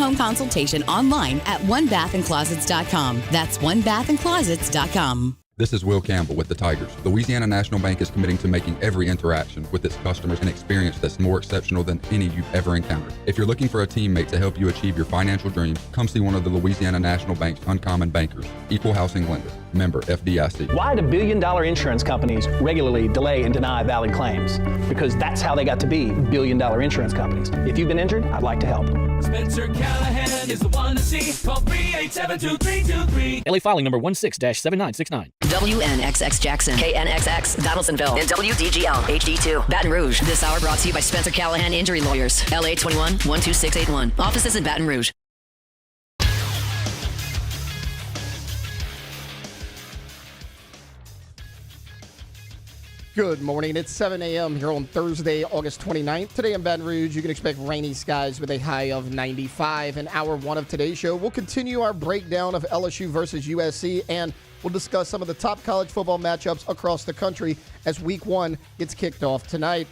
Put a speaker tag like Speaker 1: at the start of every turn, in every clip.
Speaker 1: in-home consultation online at onebathandclosets.com. That's onebathandclosets.com.
Speaker 2: This is Will Campbell with the Tigers. Louisiana National Bank is committing to making every interaction with its customers an experience that's more exceptional than any you've ever encountered. If you're looking for a teammate to help you achieve your financial dreams, come see one of the Louisiana National Bank's uncommon bankers. Equal housing lender. Member FDIC.
Speaker 3: Why do billion-dollar insurance companies regularly delay and deny valid claims? Because that's how they got to be billion-dollar insurance companies. If you've been injured, I'd like to help.
Speaker 4: Spencer Callahan is the one to see. Call 387-2323.
Speaker 5: LA filing number 16-7969.
Speaker 6: WNXX Jackson, KNXX Donaldsonville, and WDGL HD2 Baton Rouge. This hour brought to you by Spencer Callahan Injury Lawyers. LA 21-12681. Offices in Baton Rouge.
Speaker 7: Good morning. It's 7 a.m. here on Thursday, August 29th. Today in Baton Rouge, you can expect rainy skies with a high of 95. In hour one of today's show, we'll continue our breakdown of LSU versus USC, and we'll discuss some of the top college football matchups across the country as week one gets kicked off tonight.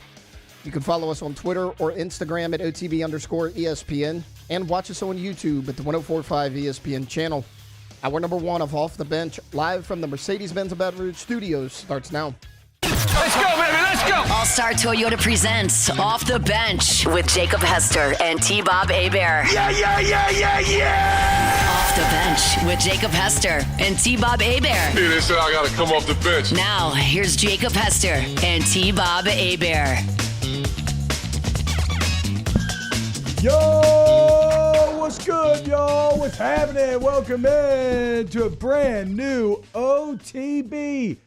Speaker 7: You can follow us on Twitter or Instagram at OTB_ESPN and watch us on YouTube at the 104.5 ESPN channel. Hour number one of Off the Bench, live from the Mercedes-Benz of Baton Rouge studios, starts now.
Speaker 4: Let's go, baby, let's go.
Speaker 6: All-Star Toyota presents Off the Bench with Jacob Hester and T-Bob Hebert.
Speaker 4: Yeah.
Speaker 6: Off the Bench with Jacob Hester and T-Bob Hebert.
Speaker 8: Hey, they said I gotta come off the bench.
Speaker 6: Now, here's Jacob Hester and T-Bob Hebert.
Speaker 9: Yo, what's good, y'all? What's happening? Welcome in to a brand new OTB.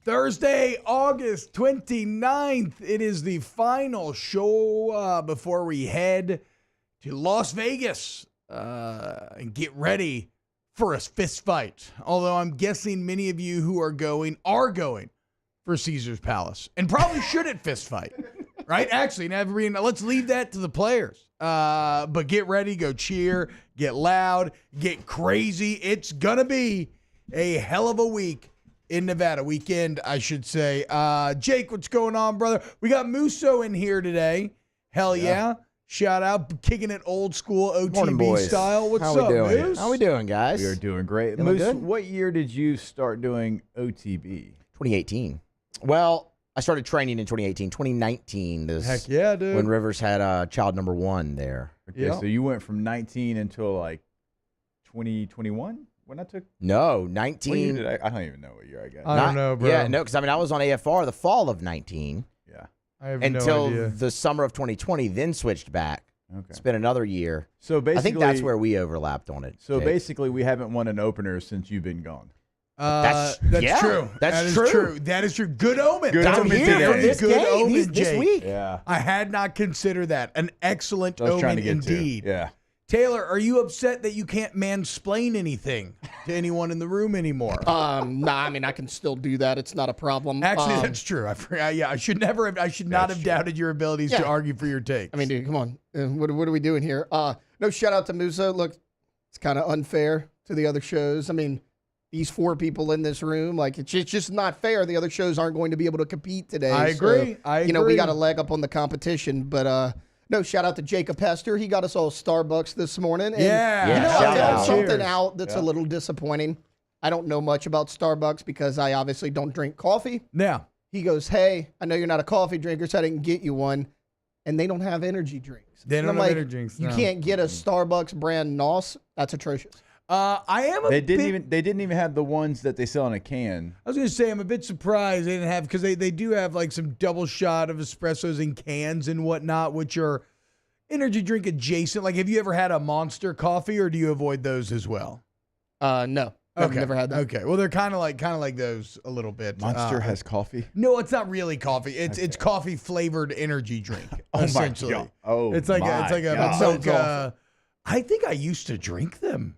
Speaker 9: Thursday, August 29th. It is the final show before we head to Las Vegas and get ready for a fist fight. Although I'm guessing many of you who are going for Caesar's Palace and probably shouldn't fist fight, right? Actually, let's leave that to the players. But get ready, go cheer, get loud, get crazy. It's going to be a hell of a week. In Nevada, weekend, I should say. Jake, what's going on, brother? We got Musso in here today. Hell yeah. Shout out, kicking it old school OTB style. What's up, Moose?
Speaker 10: How we doing, guys?
Speaker 11: We are doing great.
Speaker 10: Feeling
Speaker 11: Moose,
Speaker 10: good?
Speaker 11: what year did you start doing OTB?
Speaker 10: 2018. Well, I started training in 2018. 2019 is
Speaker 9: Heck yeah, dude.
Speaker 10: when Rivers had child number one there.
Speaker 11: Okay, so you went from 19 until like 2021? When I took
Speaker 10: 19.
Speaker 11: What year did I don't even know what year I got.
Speaker 9: I don't know, bro.
Speaker 10: Yeah, no, because I was on AFR the fall of 19.
Speaker 11: Yeah.
Speaker 9: I have
Speaker 10: until
Speaker 9: no idea.
Speaker 10: the summer of 2020, then switched back.
Speaker 11: Okay.
Speaker 10: It's been another year.
Speaker 11: So basically,
Speaker 10: I think that's where we overlapped on it.
Speaker 11: So
Speaker 10: Jake.
Speaker 11: basically, we haven't won an opener since you've been gone.
Speaker 9: That's
Speaker 10: yeah,
Speaker 9: true.
Speaker 10: That is
Speaker 9: true. That is true. Good omen.
Speaker 11: Good
Speaker 9: That's
Speaker 11: omen
Speaker 9: what we
Speaker 11: today.
Speaker 9: did.
Speaker 10: for this
Speaker 9: Good
Speaker 10: game,
Speaker 9: omen,
Speaker 10: this
Speaker 9: Jake.
Speaker 10: week.
Speaker 11: Yeah.
Speaker 9: I had not considered that. An excellent
Speaker 11: I was trying
Speaker 9: omen
Speaker 11: to get
Speaker 9: indeed.
Speaker 11: to. Yeah.
Speaker 9: Taylor, are you upset that you can't mansplain anything to anyone in the room anymore?
Speaker 7: Nah, I can still do that. It's not a problem.
Speaker 9: Actually, that's true. I forgot. Yeah, I should not have doubted your abilities to argue for your takes.
Speaker 7: Dude, come on. What are we doing here? No, shout out to Musa. Look, it's kind of unfair to the other shows. These four people in this room, it's just not fair. The other shows aren't going to be able to compete today.
Speaker 9: I agree.
Speaker 7: We got a leg up on the competition, but no, shout out to Jacob Hester. He got us all Starbucks this morning. And
Speaker 9: shout
Speaker 7: I
Speaker 9: out.
Speaker 7: found something
Speaker 9: Cheers.
Speaker 7: out that's a little disappointing. I don't know much about Starbucks because I obviously don't drink coffee.
Speaker 9: Yeah.
Speaker 7: He goes, hey, I know you're not a coffee drinker, so I didn't get you one. And they don't have energy drinks.
Speaker 9: They don't have energy drinks.
Speaker 7: You
Speaker 9: no.
Speaker 7: can't get a Starbucks brand NOS. That's atrocious.
Speaker 11: They didn't even have the ones that they sell in a can.
Speaker 9: I was going to say I'm a bit surprised they didn't have, because they do have some double shot of espressos in cans and whatnot, which are energy drink adjacent. Have you ever had a Monster coffee, or do you avoid those as well?
Speaker 7: No. I've never had that.
Speaker 9: Okay, well they're kind of like those a little bit.
Speaker 11: Monster has coffee.
Speaker 9: No, it's not really coffee. It's coffee flavored energy drink. Essentially.
Speaker 11: My God. Oh,
Speaker 9: it's like
Speaker 11: God.
Speaker 9: I think I used to drink them.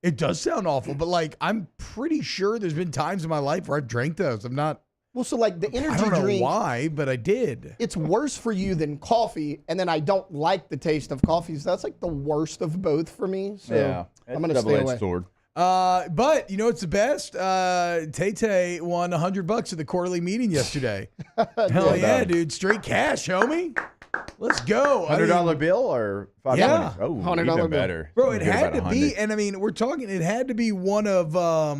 Speaker 9: It does sound awful, but I'm pretty sure there's been times in my life where I've drank those. I'm not.
Speaker 7: Well, so the energy
Speaker 9: I don't know
Speaker 7: drink,
Speaker 9: why, but I did.
Speaker 7: It's worse for you than coffee, and then I don't like the taste of coffee, so that's the worst of both for me. So
Speaker 11: Yeah,
Speaker 7: I'm gonna stay away.
Speaker 11: sword.
Speaker 9: But you know what's the best? Tay won $100 at the quarterly meeting yesterday. Hell yeah, dude! Straight cash, homie. Let's go.
Speaker 11: $100 bill or $5?
Speaker 9: Yeah.
Speaker 11: Oh,
Speaker 7: $100
Speaker 11: even
Speaker 7: bill.
Speaker 11: better.
Speaker 9: Bro, it
Speaker 11: Get
Speaker 9: had
Speaker 11: about
Speaker 9: to be,
Speaker 11: 100.
Speaker 9: and I mean, we're talking, it had to be one of, what?
Speaker 7: I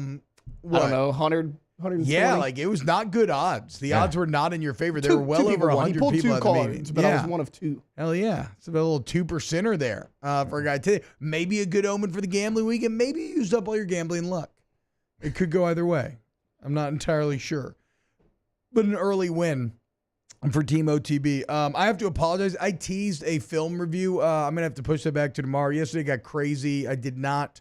Speaker 7: don't know, 100, 120.
Speaker 9: Yeah, like it was not good odds. The odds were not in your favor. There were well
Speaker 7: two
Speaker 9: over
Speaker 7: people won. He
Speaker 9: 100
Speaker 7: pulled
Speaker 9: people
Speaker 7: two
Speaker 9: at the meeting.
Speaker 7: cards, but I was one of two.
Speaker 9: Hell yeah. It's about a little 2%er there for a guy today. Maybe a good omen for the gambling weekend. Maybe you used up all your gambling luck. It could go either way. I'm not entirely sure. But an early win for Team OTB. I have to apologize. I teased a film review. I'm going to have to push that back to tomorrow. Yesterday got crazy. I did not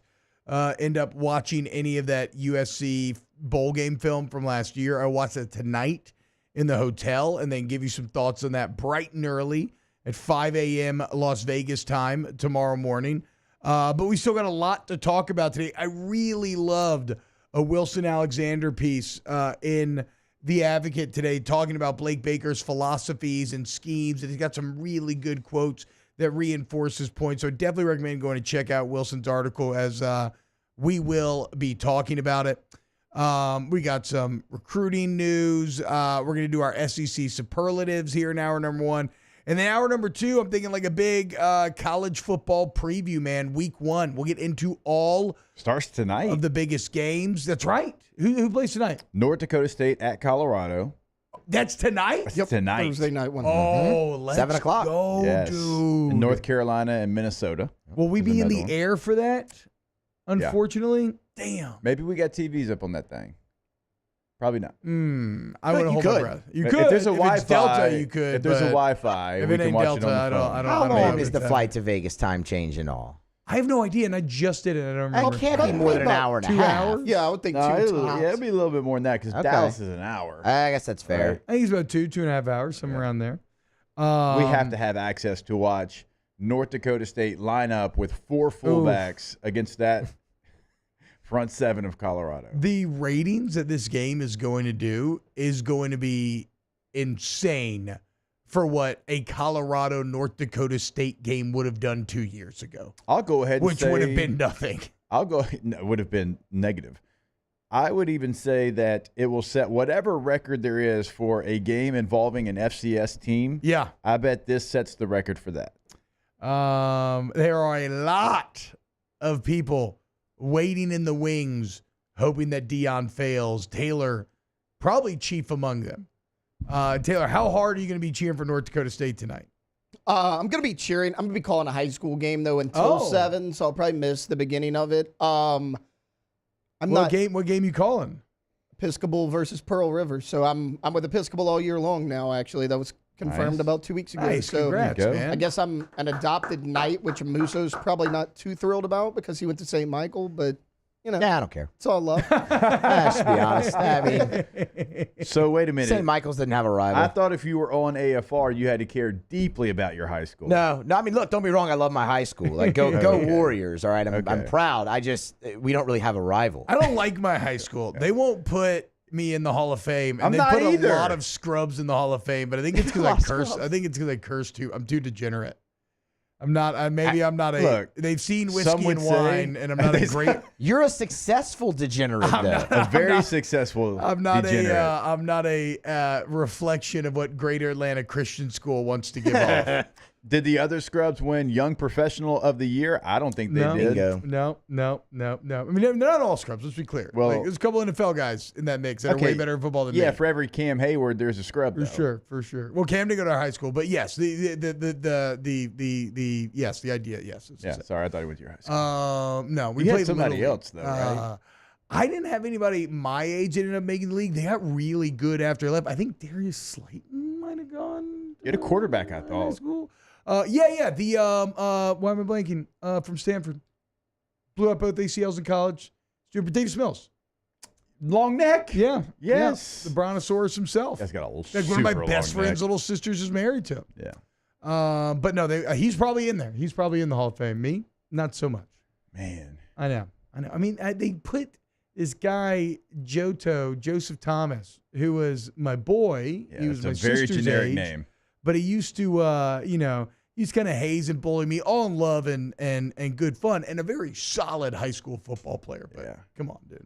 Speaker 9: end up watching any of that USC bowl game film from last year. I watched it tonight in the hotel and then give you some thoughts on that bright and early at 5 a.m. Las Vegas time tomorrow morning. But we still got a lot to talk about today. I really loved a Wilson Alexander piece in The Advocate today talking about Blake Baker's philosophies and schemes. And he's got some really good quotes that reinforce his point. So I definitely recommend going to check out Wilson's article as we will be talking about it. We got some recruiting news. We're going to do our SEC superlatives here in hour number 1. And then hour number 2, I'm thinking like a big college football preview, man. Week 1. We'll get into all
Speaker 11: Starts tonight
Speaker 9: of the biggest games. That's right. Who plays tonight?
Speaker 11: North Dakota State at Colorado.
Speaker 9: That's tonight?
Speaker 11: Yep. Tonight.
Speaker 7: Thursday night one.
Speaker 9: Oh, let's
Speaker 10: 7 o'clock.
Speaker 9: go,
Speaker 11: Yes.
Speaker 9: dude.
Speaker 11: In North Carolina and Minnesota.
Speaker 9: Will we be in the
Speaker 11: Another one.
Speaker 9: air for that? Unfortunately? Damn.
Speaker 11: Maybe we got TVs up on that thing. Probably not.
Speaker 9: I want to
Speaker 10: you
Speaker 9: hold my
Speaker 10: could.
Speaker 9: breath. You
Speaker 11: If
Speaker 9: could.
Speaker 11: there's a
Speaker 9: If
Speaker 11: Wi-Fi,
Speaker 9: it's Delta, you could.
Speaker 11: If there's a
Speaker 9: but
Speaker 11: Wi-Fi,
Speaker 9: if
Speaker 11: we
Speaker 9: it
Speaker 11: can
Speaker 9: ain't
Speaker 11: watch
Speaker 9: Delta,
Speaker 11: it on
Speaker 9: I
Speaker 11: the
Speaker 9: don't.
Speaker 11: phone.
Speaker 9: I don't.
Speaker 10: How
Speaker 9: I don't
Speaker 10: long
Speaker 9: know
Speaker 10: is the
Speaker 9: that.
Speaker 10: flight to Vegas time change and all?
Speaker 9: I have no idea, and I just did it. And I don't
Speaker 10: It
Speaker 9: remember.
Speaker 10: can't be more than an hour and a
Speaker 9: 2
Speaker 10: half.
Speaker 9: hours?
Speaker 7: Yeah, I would think
Speaker 11: No,
Speaker 7: two
Speaker 11: it'll,
Speaker 7: tops.
Speaker 11: yeah, it'll be a little bit more than that because
Speaker 10: Okay.
Speaker 11: Dallas is an hour.
Speaker 10: I guess that's fair.
Speaker 11: Right.
Speaker 9: I think it's about 2.5 hours, somewhere around there.
Speaker 11: We have to have access to watch North Dakota State line up with 4 fullbacks against that front 7 of Colorado.
Speaker 9: The ratings that this game is going to do is going to be insane for what a Colorado North Dakota State game would have done 2 years ago,
Speaker 11: I'll go ahead and
Speaker 9: which
Speaker 11: say,
Speaker 9: would have been nothing.
Speaker 11: No, it would have been negative. I would even say that it will set whatever record there is for a game involving an FCS team.
Speaker 9: Yeah.
Speaker 11: I bet this sets the record for that.
Speaker 9: There are a lot of people waiting in the wings, hoping that Dion fails. Taylor, probably chief among them. Taylor, how hard are you going to be cheering for North Dakota State tonight?
Speaker 7: I'm going to be cheering. I'm going to be calling a high school game, though, until 7, so I'll probably miss the beginning of it.
Speaker 9: What game you calling?
Speaker 7: Episcopal versus Pearl River. So I'm with Episcopal all year long now, actually. That was confirmed about 2 weeks ago.
Speaker 9: Nice,
Speaker 7: so
Speaker 9: congrats, man.
Speaker 7: I guess I'm an adopted Knight, which Muso's probably not too thrilled about because he went to St. Michael, but, you know.
Speaker 10: Nah, I don't care.
Speaker 7: It's all love.
Speaker 10: Let's be honest. I mean,
Speaker 11: So wait a minute.
Speaker 10: St. Michael's didn't have a rival.
Speaker 11: I thought if you were on AFR, you had to care deeply about your high school.
Speaker 10: No. I mean, look, don't be wrong. I love my high school. Like, go Warriors. All right, I'm proud. We don't really have a rival.
Speaker 9: I don't like my high school. They won't put me in the Hall of Fame, and
Speaker 11: I'm
Speaker 9: they
Speaker 11: not
Speaker 9: put
Speaker 11: either.
Speaker 9: a lot of scrubs in the Hall of Fame. But I think it's because I curse. I think it's because I curse too. I'm too degenerate. I'm not. I'm not a.
Speaker 11: Look,
Speaker 9: they've seen
Speaker 11: some
Speaker 9: whiskey
Speaker 11: would
Speaker 9: and
Speaker 11: say-
Speaker 9: wine, and I'm not a great.
Speaker 10: You're a successful degenerate, though.
Speaker 11: A very successful
Speaker 9: I'm not
Speaker 11: degenerate.
Speaker 9: I'm not a reflection of what Greater Atlanta Christian School wants to give off.
Speaker 11: Did the other scrubs win Young Professional of the Year? I don't think they did.
Speaker 10: Bingo.
Speaker 9: No. I mean, they're not all scrubs. Let's be clear.
Speaker 11: Well-
Speaker 9: Like, there's a couple NFL guys in that mix that are way better at football than me.
Speaker 11: Yeah, for every Cam Hayward, there's a scrub. Though.
Speaker 9: For sure. Well, Cam didn't go to our high school, but yes, the idea, yes.
Speaker 11: Yeah, sorry, I thought he went to your high school.
Speaker 9: No, we
Speaker 11: You had
Speaker 9: played
Speaker 11: somebody
Speaker 9: Little
Speaker 11: else,
Speaker 9: League.
Speaker 11: though, right?
Speaker 9: I didn't have anybody my age that ended up making the league. They got really good after I left. I think Darius Slayton might have gone.
Speaker 11: You had a quarterback, I
Speaker 9: high
Speaker 11: thought.
Speaker 9: school. Yeah. The why am I blanking? From Stanford, blew up both ACLs in college. Davis Mills.
Speaker 11: Long neck?
Speaker 9: Yeah.
Speaker 11: Yes.
Speaker 9: Yeah. The Brontosaurus himself.
Speaker 11: That's got a
Speaker 9: Like one of my best friend's little sisters is married to him.
Speaker 11: Yeah.
Speaker 9: But no, he's probably in there. He's probably in the Hall of Fame. Me, not so much.
Speaker 11: Man.
Speaker 9: I know. I mean, they put this guy, Joseph Thomas, who was my boy.
Speaker 11: Yeah,
Speaker 9: he was
Speaker 11: it's
Speaker 9: my
Speaker 11: a very
Speaker 9: sister's
Speaker 11: generic
Speaker 9: age,
Speaker 11: name.
Speaker 9: but he used to, he's kind of haze and bully me, all in love and good fun, and a very solid high school football player. But come on, dude.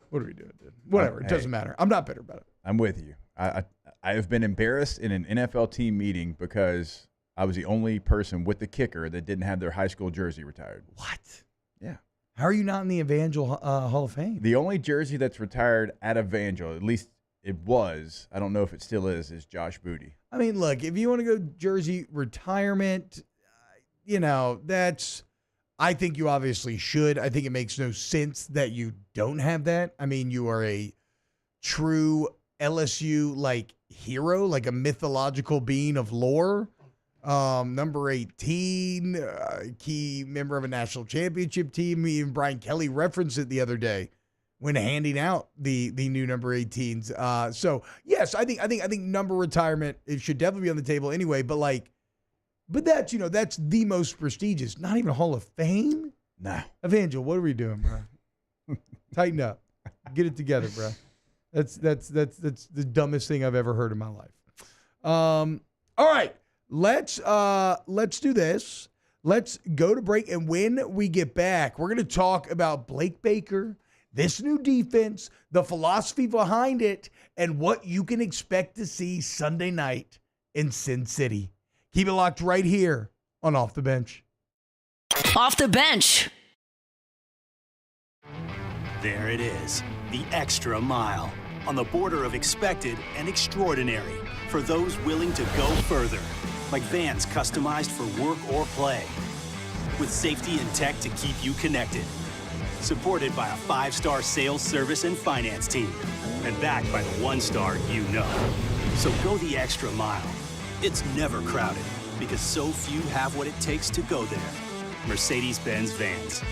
Speaker 9: What are we doing, dude? Whatever. It doesn't matter. I'm not bitter about it.
Speaker 11: I'm with you. I have been embarrassed in an NFL team meeting because I was the only person with the kicker that didn't have their high school jersey retired.
Speaker 9: What?
Speaker 11: Yeah.
Speaker 9: How are you not in the Evangel Hall of Fame?
Speaker 11: The only jersey that's retired at Evangel, at least it was, I don't know if it still is Josh Booty.
Speaker 9: I mean, look, if you want to go jersey retirement, I think you obviously should. I think it makes no sense that you don't have that. I mean, you are a true LSU hero, like a mythological being of lore. Number 18, key member of a national championship team. Even Brian Kelly referenced it the other day when handing out the new number 18s. So yes, I think number retirement, it should definitely be on the table anyway. But that's that's the most prestigious. Not even a Hall of Fame.
Speaker 11: No.
Speaker 9: Evangel, what are we doing, bro? Tighten up. Get it together, bro. That's the dumbest thing I've ever heard in my life. All right. Let's do this. Let's go to break, and when we get back, we're going to talk about Blake Baker, this new defense, the philosophy behind it, and what you can expect to see Sunday night in Sin City. Keep it locked right here on Off the Bench.
Speaker 6: Off the Bench.
Speaker 12: There it is, the extra mile, on the border of expected and extraordinary, for those willing to go further. Like vans customized for work or play, with safety and tech to keep you connected. Supported by a 5-star sales, service, and finance team, and backed by the 1-star you know. So go the extra mile. It's never crowded, because so few have what it takes to go there. Mercedes-Benz Vans.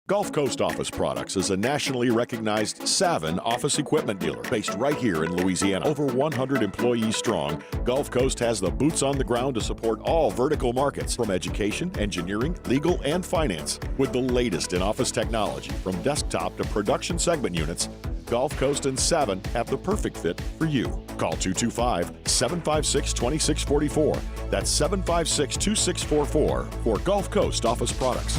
Speaker 13: Gulf Coast Office Products is a nationally recognized Savin office equipment dealer based right here in Louisiana. Over 100 employees strong, Gulf Coast has the boots on the ground to support all vertical markets, from education, engineering, legal, and finance. With the latest in office technology, from desktop to production segment units, Gulf Coast and Savin have the perfect fit for you. Call 225-756-2644. That's 756-2644 for Gulf Coast Office Products.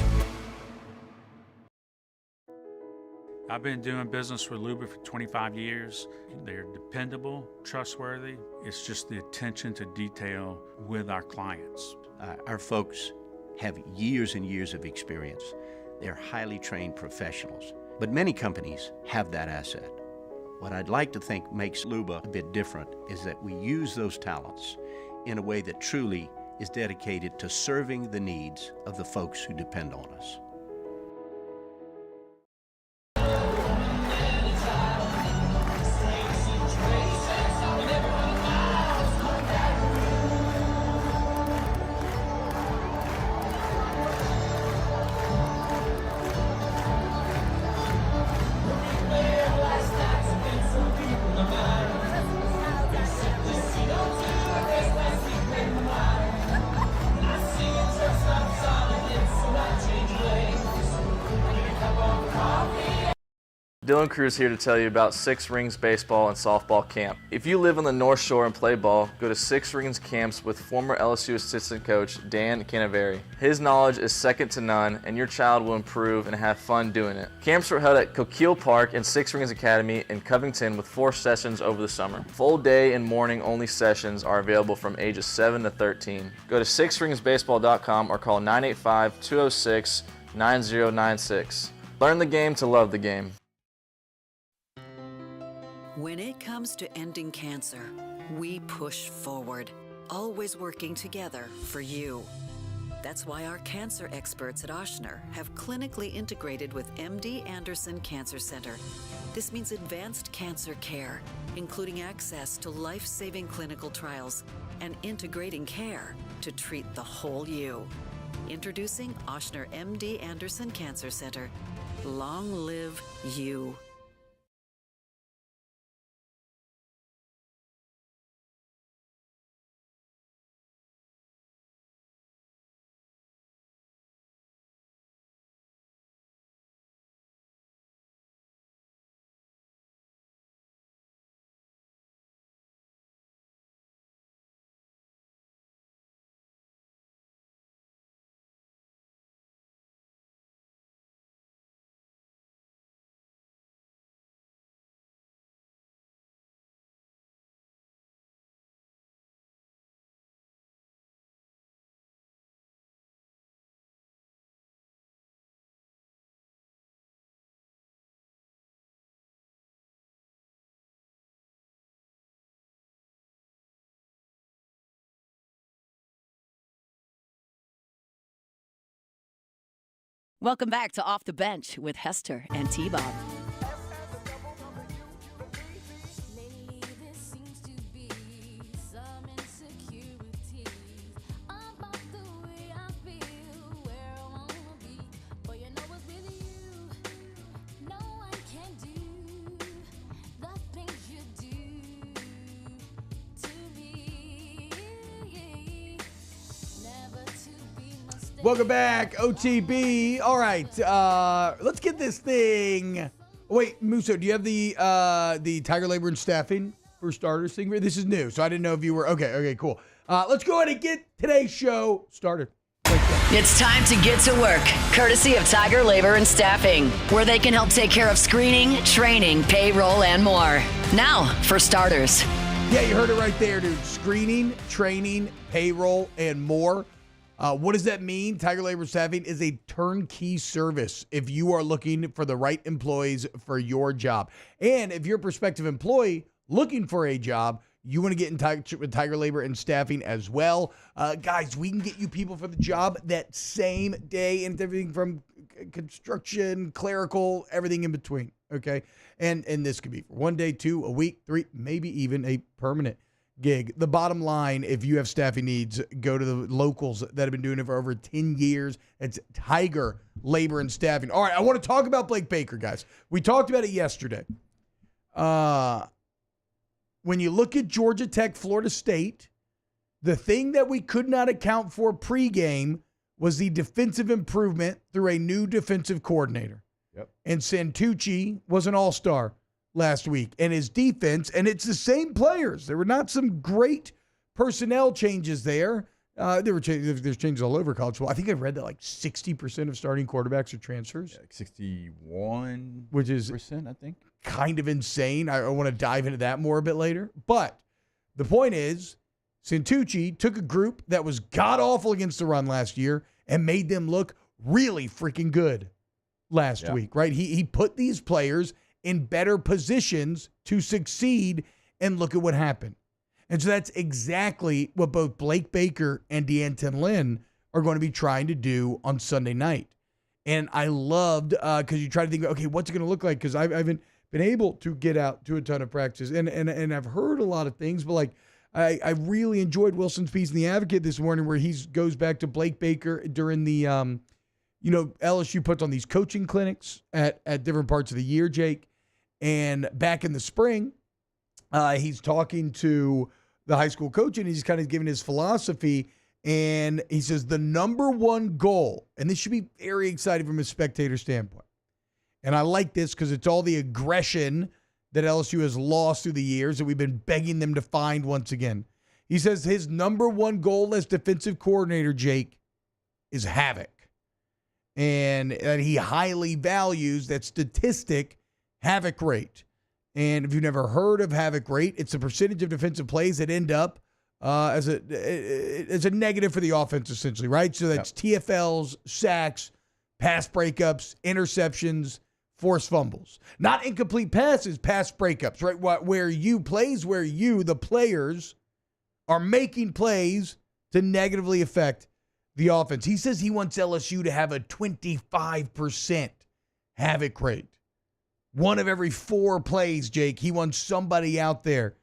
Speaker 14: I've been doing business with Luba for 25 years. They're dependable, trustworthy. It's just the attention to detail with our clients.
Speaker 15: Our folks have years and years of experience. They're highly trained professionals, but many companies have that asset. What I'd like to think makes Luba a bit different is that we use those talents in a way that truly is dedicated to serving the needs of the folks who depend on us.
Speaker 16: Dylan Cruz here to tell you about Six Rings Baseball and Softball Camp. If you live on the North Shore and play ball, go to Six Rings Camps with former LSU assistant coach Dan Canaveri. His knowledge is second to none, and your child will improve and have fun doing it. Camps were held at Coquille Park and Six Rings Academy in Covington with 4 sessions over the summer. Full day and morning only sessions are available from ages 7 to 13. Go to sixringsbaseball.com or call 985-206-9096. Learn the game to love the game.
Speaker 17: When it comes to ending cancer, we push forward, always working together for you. That's why our cancer experts at Ochsner have clinically integrated with MD Anderson Cancer Center. This means advanced cancer care, including access to life-saving clinical trials and integrating care to treat the whole you. Introducing Ochsner MD Anderson Cancer Center. Long live you.
Speaker 1: Welcome back to Off the Bench with Hester and T-Bob.
Speaker 9: Welcome back, OTB. All right, let's get this thing. Wait, Musso, do you have the Tiger Labor and Staffing for starters thing? This is new, so I didn't know if you were. Okay, cool. Let's go ahead and get today's show started.
Speaker 6: It's time to get to work, courtesy of Tiger Labor and Staffing, where they can help take care of screening, training, payroll, and more. Now, for starters.
Speaker 9: Yeah, you heard it right there, dude. Screening, training, payroll, and more. What does that mean? Tiger Labor Staffing is a turnkey service if you are looking for the right employees for your job. And if you're a prospective employee looking for a job, you want to get in touch with Tiger Labor and Staffing as well. Guys, we can get you people for the job that same day, and everything from construction, clerical, everything in between, okay? And this could be for 1 day, 2, a week, 3, maybe even a permanent gig. The bottom line, if you have staffing needs, go to the locals that have been doing it for over 10 years. It's Tiger Labor and Staffing. All right, I want to talk about Blake Baker, guys. We talked about it yesterday. When you look at Georgia Tech, Florida State, the thing that we could not account for pregame was the defensive improvement through a new defensive coordinator.
Speaker 11: Yep.
Speaker 9: And Santucci was an all-star last week. And his defense, and it's the same players. There were not some great personnel changes there. There's changes all over college football. I think I've read that like 60% of starting quarterbacks are transfers.
Speaker 11: Yeah, like 61%,
Speaker 9: which is
Speaker 11: I think.
Speaker 9: Kind of insane. I want to dive into that more a bit later. But the point is, Santucci took a group that was god-awful against the run last year and made them look really freaking good last week, right? He put these players in better positions to succeed, and look at what happened. And so that's exactly what both Blake Baker and D'Anton Lynn are going to be trying to do on Sunday night. And I loved, because you try to think, okay, what's it going to look like? Because I haven't been able to get out to a ton of practices. And I've heard a lot of things, but like I really enjoyed Wilson's piece in The Advocate this morning where he goes back to Blake Baker during the, LSU puts on these coaching clinics at different parts of the year, Jake. And back in the spring, he's talking to the high school coach, and he's kind of giving his philosophy. And he says the number one goal, and this should be very exciting from a spectator standpoint. And I like this because it's all the aggression that LSU has lost through the years that we've been begging them to find once again. He says his number one goal as defensive coordinator, Jake, is havoc. And that he highly values that statistic, havoc rate. And if you've never heard of havoc rate, it's the percentage of defensive plays that end up as a negative for the offense, essentially, right? So that's TFLs, sacks, pass breakups, interceptions, forced fumbles. Not incomplete passes, pass breakups, right? Where you, the players, are making plays to negatively affect the offense. He says he wants LSU to have a 25% havoc rate. One of every 4 plays, Jake, he wants somebody out there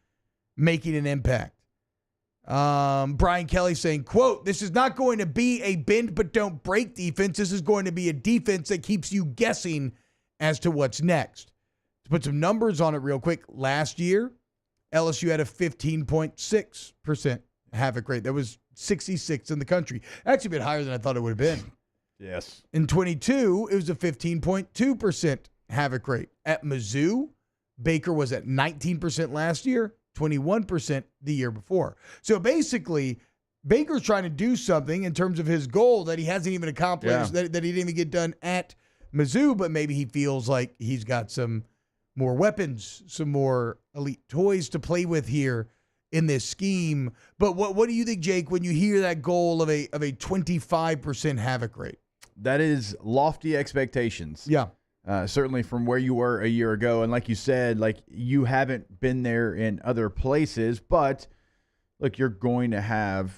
Speaker 9: making an impact. Brian Kelly saying, quote, this is not going to be a bend but don't break defense. This is going to be a defense that keeps you guessing as to what's next. To put some numbers on it real quick, last year, LSU had a 15.6% havoc rate. That was 66th in the country. Actually a bit higher than I thought it would have been.
Speaker 11: Yes.
Speaker 9: In 22, it was a 15.2% havoc rate. At Mizzou, Baker was at 19% last year, 21% the year before. So basically, Baker's trying to do something in terms of his goal that he hasn't even accomplished, that he didn't even get done at Mizzou, but maybe he feels like he's got some more weapons, some more elite toys to play with here in this scheme. But what do you think, Jake, when you hear that goal of a 25% havoc rate?
Speaker 11: That is lofty expectations.
Speaker 9: Yeah.
Speaker 11: Certainly from where you were a year ago. And like you said, like you haven't been there in other places, but look, you're going to have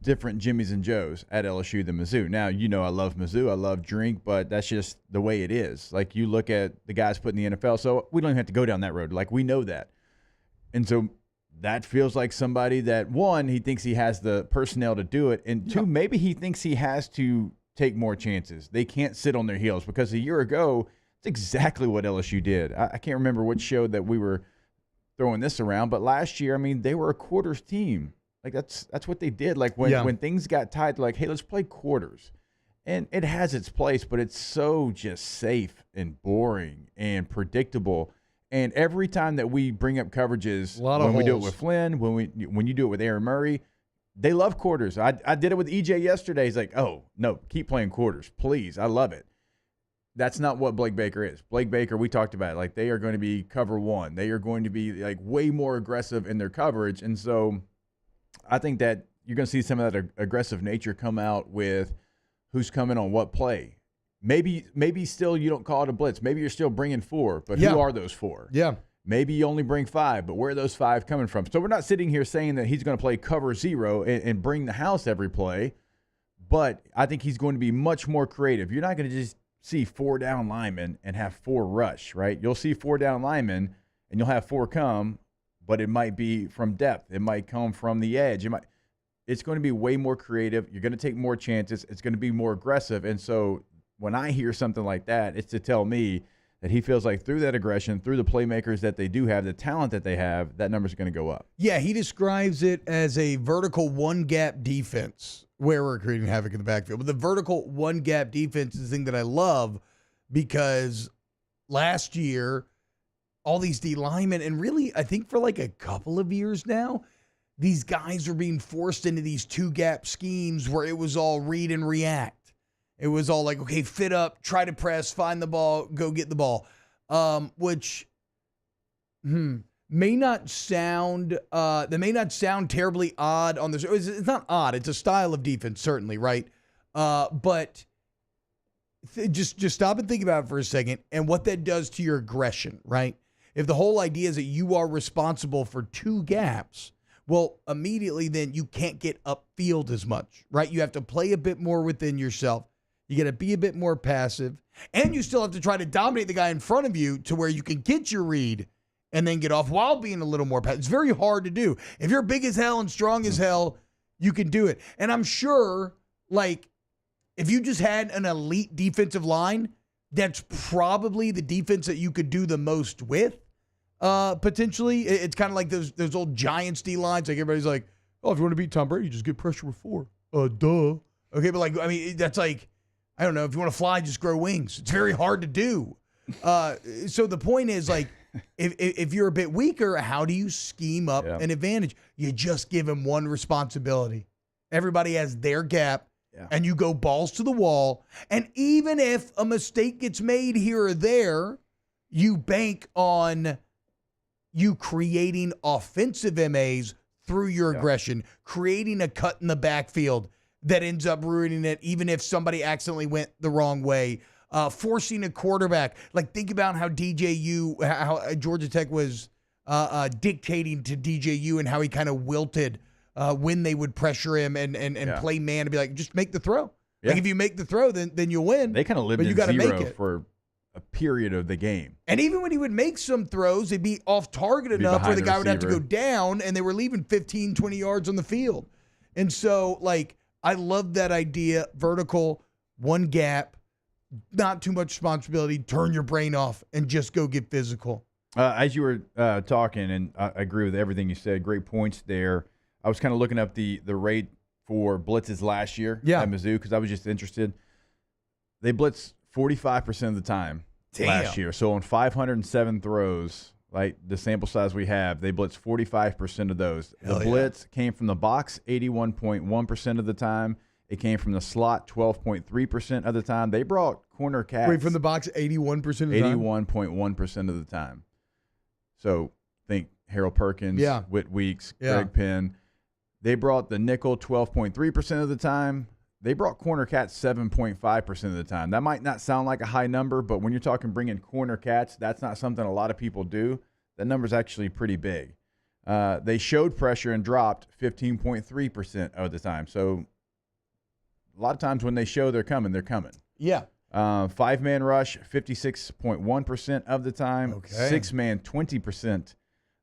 Speaker 11: different Jimmys and Joes at LSU than Mizzou. Now, I love Mizzou. I love Drink, but that's just the way it is. Like, you look at the guys put in the NFL, so we don't even have to go down that road. Like, we know that. And so that feels like somebody that, one, he thinks he has the personnel to do it, and two, maybe he thinks he has to take more chances. They can't sit on their heels, because a year ago, it's exactly what LSU did. I can't remember which show that we were throwing this around, but last year, they were a quarters team. Like, that's what they did. Like, when things got tight, they're like, hey, let's play quarters. And it has its place, but it's so just safe and boring and predictable. And every time that we bring up coverages, when we do it with Flynn, when you do it with Aaron Murray, they love quarters. I did it with EJ yesterday. He's like, oh, no, keep playing quarters, please. I love it. That's not what Blake Baker is. Blake Baker, we talked about it. Like, they are going to be cover one. They are going to be, like, way more aggressive in their coverage. And so I think that you're going to see some of that aggressive nature come out with who's coming on what play. Maybe still you don't call it a blitz. Maybe you're still bringing 4, but who are those 4?
Speaker 9: Yeah.
Speaker 11: Maybe you only bring 5, but where are those 5 coming from? So we're not sitting here saying that he's going to play cover 0 and bring the house every play, but I think he's going to be much more creative. You're not going to just see 4 down linemen and have 4 rush, right? You'll see 4 down linemen and you'll have 4 come, but it might be from depth. It might come from the edge. It's going to be way more creative. You're going to take more chances. It's going to be more aggressive. And so when I hear something like that, it's to tell me that he feels like through that aggression, through the playmakers that they do have, the talent that they have, that number's going to go up.
Speaker 9: Yeah, he describes it as a vertical one-gap defense where we're creating havoc in the backfield. But the vertical one-gap defense is the thing that I love, because last year, all these D linemen, and really I think for like a couple of years now, these guys are being forced into these 2-gap schemes where it was all read and react. It was all like, okay, fit up, try to press, find the ball, go get the ball, which may not sound terribly odd on this. It's not odd. It's a style of defense, certainly, right? But just stop and think about it for a second, and what that does to your aggression, right? If the whole idea is that you are responsible for 2 gaps, well, immediately then you can't get upfield as much, right? You have to play a bit more within yourself. You got to be a bit more passive, and you still have to try to dominate the guy in front of you to where you can get your read and then get off while being a little more passive. It's very hard to do. If you're big as hell and strong as hell, you can do it. And I'm sure, like, if you just had an elite defensive line, that's probably the defense that you could do the most with. Potentially, it's kind of like those old Giants D lines. Like, everybody's like, oh, if you want to beat Tom Brady, just get pressure with 4. Duh. Okay, but like, I mean, that's like, I don't know. If you want to fly, just grow wings. It's very hard to do. So the point is, like, if you're a bit weaker, how do you scheme up an advantage? You just give him one responsibility. Everybody has their gap, and you go balls to the wall. And even if a mistake gets made here or there, you bank on you creating offensive MAs through your aggression, creating a cut in the backfield that ends up ruining it, even if somebody accidentally went the wrong way. Forcing a quarterback. Like, think about how how Georgia Tech was dictating to DJU and how he kind of wilted when they would pressure him and play man to be like, just make the throw. Yeah. Like, if you make the throw, then you'll win.
Speaker 11: They kind of lived in zero for a period of the game.
Speaker 9: And even when he would make some throws, they'd be off target enough where the guy would have to go down, and they were leaving 15, 20 yards on the field. And so, like, I love that idea. Vertical, one gap, not too much responsibility, turn your brain off, and just go get physical.
Speaker 11: As you were talking, and I agree with everything you said, great points there. I was kind of looking up the rate for blitzes last year at Mizzou, because I was just interested. They blitzed 45% of the time last year. So on 507 throws, like the sample size we have, they blitzed 45% of those. The blitz came from the box 81.1% of the time. It came from the slot 12.3% of the time. They brought corner cats.
Speaker 9: Wait, from the box 81% of the time?
Speaker 11: 81.1% of the time. So think Harold Perkins, Whit Weeks, Greg Penn. They brought the nickel 12.3% of the time. They brought corner cats 7.5% of the time. That might not sound like a high number, but when you're talking bringing corner cats, that's not something a lot of people do. That number's actually pretty big. They showed pressure and dropped 15.3% of the time. So a lot of times when they show they're coming, they're coming.
Speaker 9: Yeah.
Speaker 11: 5-man rush, 56.1% of the time.
Speaker 9: Okay.
Speaker 11: 6-man, 20%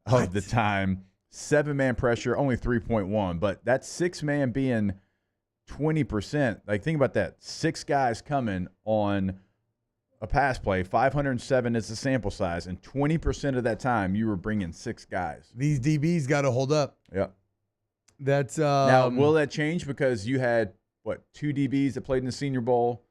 Speaker 11: of the time. 7-man pressure, only 3.1. But that 6-man being 20%, like think about that. 6 guys coming on a pass play, 507 is the sample size, and 20% of that time you were bringing 6 guys.
Speaker 9: These DBs got to hold up.
Speaker 11: Yep.
Speaker 9: That's
Speaker 11: now, will that change because you had, 2 DBs that played in the Senior Bowl?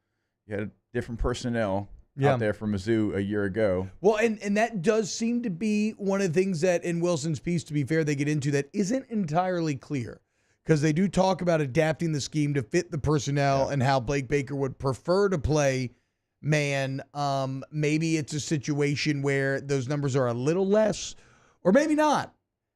Speaker 11: You had different personnel out there from Mizzou a year ago.
Speaker 9: Well, and that does seem to be one of the things that in Wilson's piece, to be fair, they get into that isn't entirely clear because they do talk about adapting the scheme to fit the personnel and how Blake Baker would prefer to play man. Maybe it's a situation where those numbers are a little less or maybe not.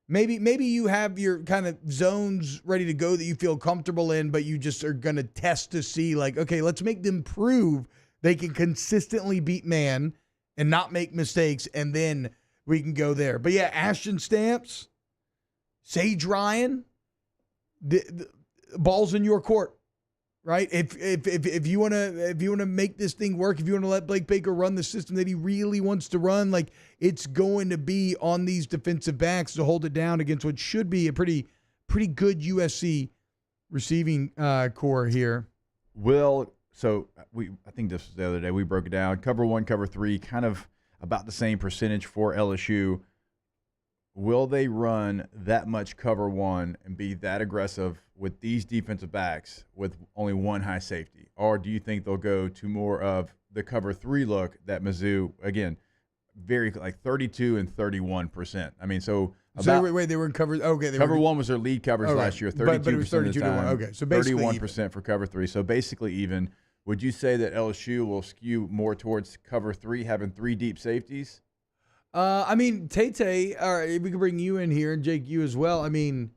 Speaker 9: Maybe you have your kind of zones ready to go that you feel comfortable in, but you just are going to test to see like, okay, let's make them prove they can consistently beat man and not make mistakes, and then we can go there. But yeah, Ashton Stamps, Sage Ryan, the ball's in your court, right? If you want to make this thing work, if you want to let Blake Baker run the system that he really wants to run, like it's going to be on these defensive backs to hold it down against what should be a pretty good USC receiving core here.
Speaker 11: I think this was the other day, we broke it down. Cover 1, cover 3, kind of about the same percentage for LSU. Will they run that much cover 1 and be that aggressive with these defensive backs with only 1 high safety? Or do you think they'll go to more of the cover 3 look that Mizzou, again, very like 32 and 31%? I mean,
Speaker 9: wait, they were in cover. Okay,
Speaker 11: cover 1 was their lead coverage last year, 32%
Speaker 9: but it was 32
Speaker 11: of the time.
Speaker 9: to 1. Okay, so basically
Speaker 11: 31%
Speaker 9: even.
Speaker 11: for cover 3. So basically even. Would you say that LSU will skew more towards cover 3, having 3 deep safeties?
Speaker 9: I mean, Tay, all right, we can bring you in here, and Jake, you as well. I mean,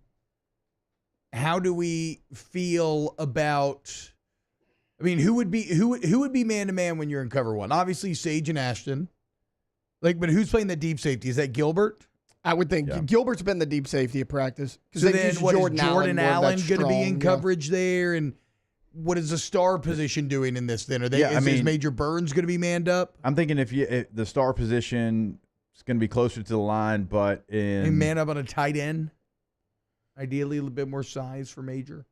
Speaker 9: how do we feel about? I mean, who would be man to man when you're in cover 1? Obviously, Sage and Ashton. But who's playing the deep safety? Is that Gilbert?
Speaker 7: I would think Gilbert's been the deep safety at practice.
Speaker 9: So then, what is Jordan Allen going to be in coverage there? And what is the star position doing in this then? Is Major Burns going to be manned up?
Speaker 11: I'm thinking if the star position is going to be closer to the line, but
Speaker 9: and man up on a tight end, ideally a little bit more size for Major.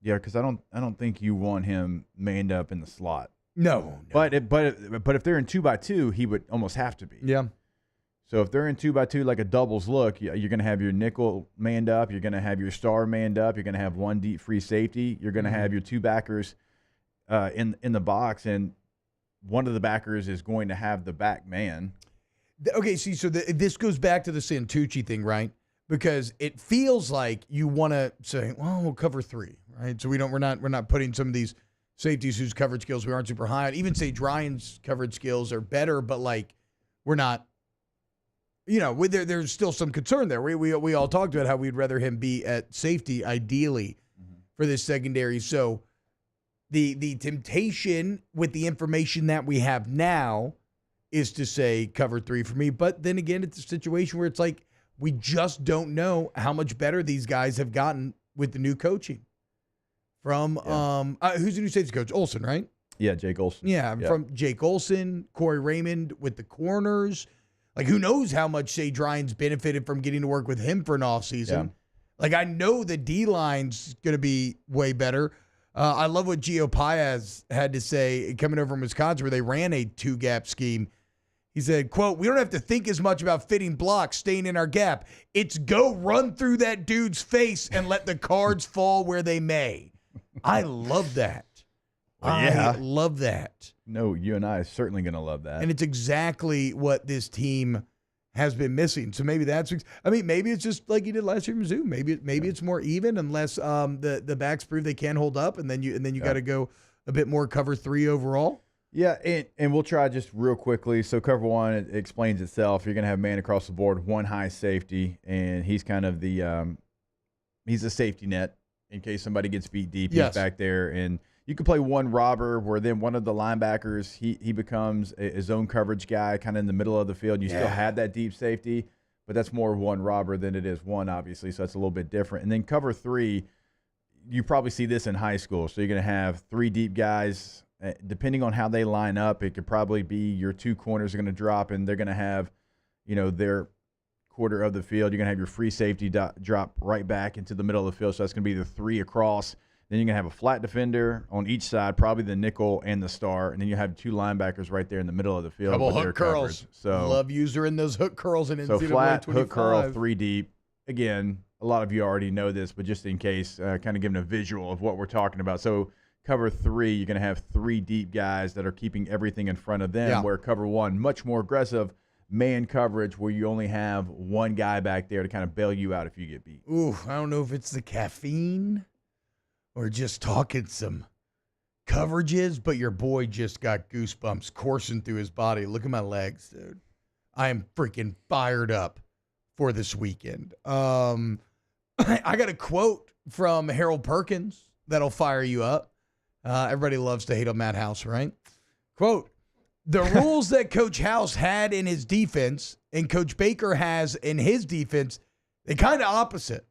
Speaker 11: Yeah, because I don't think you want him manned up in the slot.
Speaker 9: No.
Speaker 11: But if they're in 2x2, he would almost have to be.
Speaker 9: Yeah.
Speaker 11: So if they're in 2x2, like a doubles look, you're going to have your nickel manned up. You're going to have your star manned up. You're going to have 1 deep free safety. You're going to have your 2 backers in the box, and one of the backers is going to have the back man.
Speaker 9: Okay, see, so this goes back to the Santucci thing, right? Because it feels like you want to say, well, we'll cover 3, right? So we're not putting some of these safeties whose coverage skills we aren't super high on. Even Sage Ryan's coverage skills are better, but like we're not. There's still some concern there. We all talked about how we'd rather him be at safety, ideally, for this secondary. So the temptation with the information that we have now is to say cover 3 for me. But then again, it's a situation where it's like we just don't know how much better these guys have gotten with the new coaching. From who's the new safety coach? Olsen, right?
Speaker 11: Yeah, Jake Olsen.
Speaker 9: Yeah, from Jake Olsen, Corey Raymond with the corners. Like, who knows how much Sage Ryan's benefited from getting to work with him for an offseason. Yeah. Like, I know the D-line's going to be way better. I love what Gio Paez had to say coming over from Wisconsin where they ran a 2-gap scheme. He said, quote, "We don't have to think as much about fitting blocks, staying in our gap. It's go run through that dude's face and let the cards fall where they may." I love that. I love that.
Speaker 11: No, you and I are certainly going to love that.
Speaker 9: And it's exactly what this team has been missing. So maybe maybe it's just like you did last year in Mizzou. Maybe it's more even unless the backs prove they can hold up, and then you got to go a bit more cover 3 overall.
Speaker 11: Yeah, and we'll try just real quickly. So cover 1, it explains itself. You're going to have man across the board, 1 high safety, and he's kind of he's a safety net in case somebody gets beat deep. He's back there, and you could play 1 robber where then one of the linebackers, he becomes a zone coverage guy kind of in the middle of the field. You still have that deep safety, but that's more one robber than it is one, obviously, so that's a little bit different. And then cover 3, you probably see this in high school. So you're going to have 3 deep guys. Depending on how they line up, it could probably be your 2 corners are going to drop, and they're going to have, their quarter of the field. You're going to have your free safety drop right back into the middle of the field, so that's going to be the 3 across. Then you're going to have a flat defender on each side, probably the nickel and the star, and then you have 2 linebackers right there in the middle of the field.
Speaker 9: Couple
Speaker 11: with
Speaker 9: hook
Speaker 11: their
Speaker 9: curls.
Speaker 11: coverage. So
Speaker 9: love user in those hook curls in
Speaker 11: so
Speaker 9: NCAA
Speaker 11: flat,
Speaker 9: 25.
Speaker 11: hook curl, 3 deep. Again, a lot of you already know this, but just in case, kind of giving a visual of what we're talking about. So cover 3, you're going to have 3 deep guys that are keeping everything in front of them, where cover 1, much more aggressive man coverage where you only have 1 guy back there to kind of bail you out if you get beat.
Speaker 9: Ooh, I don't know if it's the caffeine or just talking some coverages, but your boy just got goosebumps coursing through his body. Look at my legs, dude. I am freaking fired up for this weekend. I got a quote from Harold Perkins that'll fire you up. Everybody loves to hate on Matt House, right? Quote, the rules that Coach House had in his defense and Coach Baker has in his defense, they kind of opposite.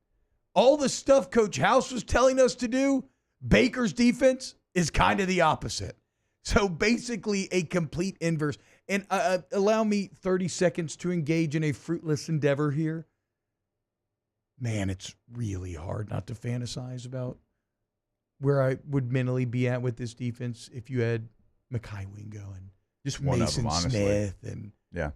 Speaker 9: All the stuff Coach House was telling us to do, Baker's defense is kind of the opposite. So basically a complete inverse. And allow me 30 seconds to engage in a fruitless endeavor here. Man, it's really hard not to fantasize about where I would mentally be at with this defense if you had Mekhi Wingo and
Speaker 11: just one
Speaker 9: Mason
Speaker 11: of them, honestly.
Speaker 9: Smith and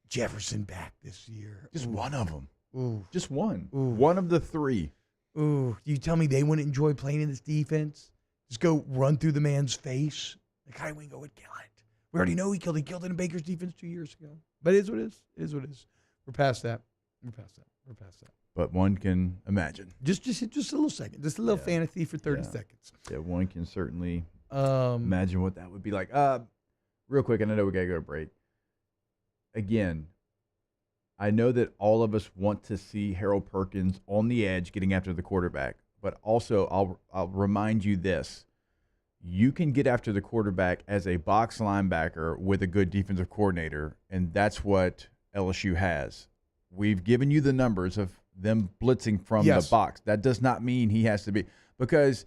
Speaker 11: Jefferson
Speaker 9: back this year.
Speaker 11: Just one of them.
Speaker 9: Ooh.
Speaker 11: Just one.
Speaker 9: Ooh.
Speaker 11: One of the 3.
Speaker 9: Ooh, you tell me they wouldn't enjoy playing in this defense? Just go run through the man's face. Mekhi Wingo would kill it. We already know he killed it. He killed it in Baker's defense 2 years ago. But it is what it is. It is what it is. We're past that. We're past that.
Speaker 11: But one can imagine.
Speaker 9: Just a little second. Just a little fantasy for 30 seconds.
Speaker 11: Yeah, one can certainly imagine what that would be like. Real quick, and I know we got to go to break. Again, I know that all of us want to see Harold Perkins on the edge getting after the quarterback. But also, I'll remind you this. You can get after the quarterback as a box linebacker with a good defensive coordinator, and that's what LSU has. We've given you the numbers of them blitzing from the box. That does not mean he has to be. Because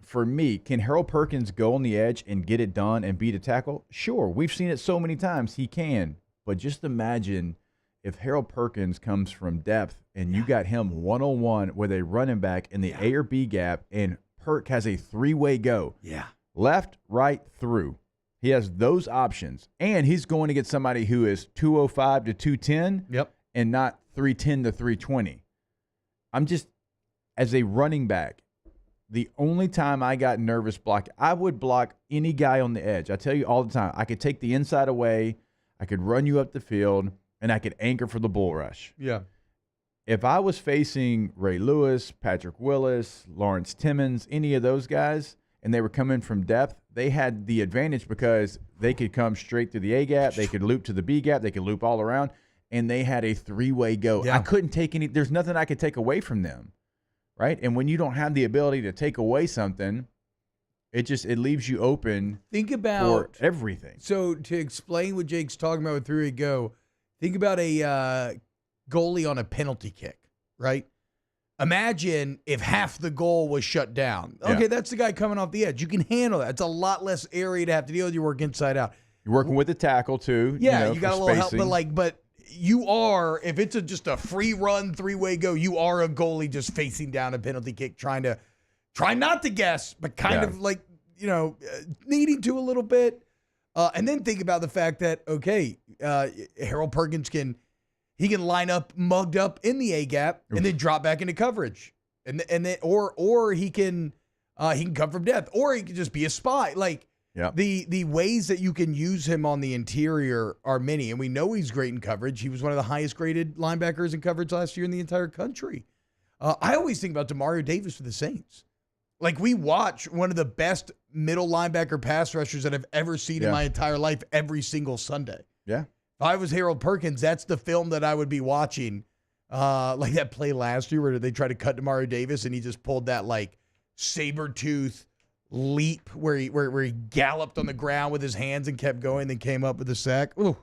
Speaker 11: for me, can Harold Perkins go on the edge and get it done and beat a tackle? Sure. We've seen it so many times. He can. But just imagine if Harold Perkins comes from depth and you got him one-on-one with a running back in the A or B gap, and Perk has a 3-way go.
Speaker 9: Yeah.
Speaker 11: Left, right, through. He has those options. And he's going to get somebody who is 205 to 210 and not 310 to 320. I'm just, as a running back, the only time I got nervous blocking, I would block any guy on the edge. I tell you all the time, I could take the inside away, I could run you up the field, and I could anchor for the bull rush.
Speaker 9: Yeah.
Speaker 11: If I was facing Ray Lewis, Patrick Willis, Lawrence Timmons, any of those guys, and they were coming from depth, they had the advantage because they could come straight through the A gap, they could loop to the B gap, they could loop all around, and they had a 3-way go.
Speaker 9: Yeah.
Speaker 11: I couldn't take any – there's nothing I could take away from them, right? And when you don't have the ability to take away something, it leaves you open for everything.
Speaker 9: So to explain what Jake's talking about with 3-way go, think about a goalie on a penalty kick, right? Imagine if half the goal was shut down. Okay, that's the guy coming off the edge. You can handle that. It's a lot less area to have to deal with. You work inside out.
Speaker 11: You're working with the tackle too.
Speaker 9: Yeah, you got a little help, but you are, if it's just a free run 3-way go, you are a goalie just facing down a penalty kick, try not to guess, but kind of like, needing to a little bit. And then think about the fact that, Harold Perkins can line up mugged up in the A gap and then drop back into coverage. And then or he can come from depth, or he can just be a spy. Like the ways that you can use him on the interior are many, and we know he's great in coverage. He was one of the highest graded linebackers in coverage last year in the entire country. I always think about Demario Davis for the Saints. Like, we watch one of the best middle linebacker pass rushers that I've ever seen in my entire life every single Sunday.
Speaker 11: Yeah.
Speaker 9: If I was Harold Perkins, that's the film that I would be watching. Like that play last year where they tried to cut Demario Davis and he just pulled that like saber-tooth leap where he galloped on the ground with his hands and kept going, then came up with a sack. Ooh.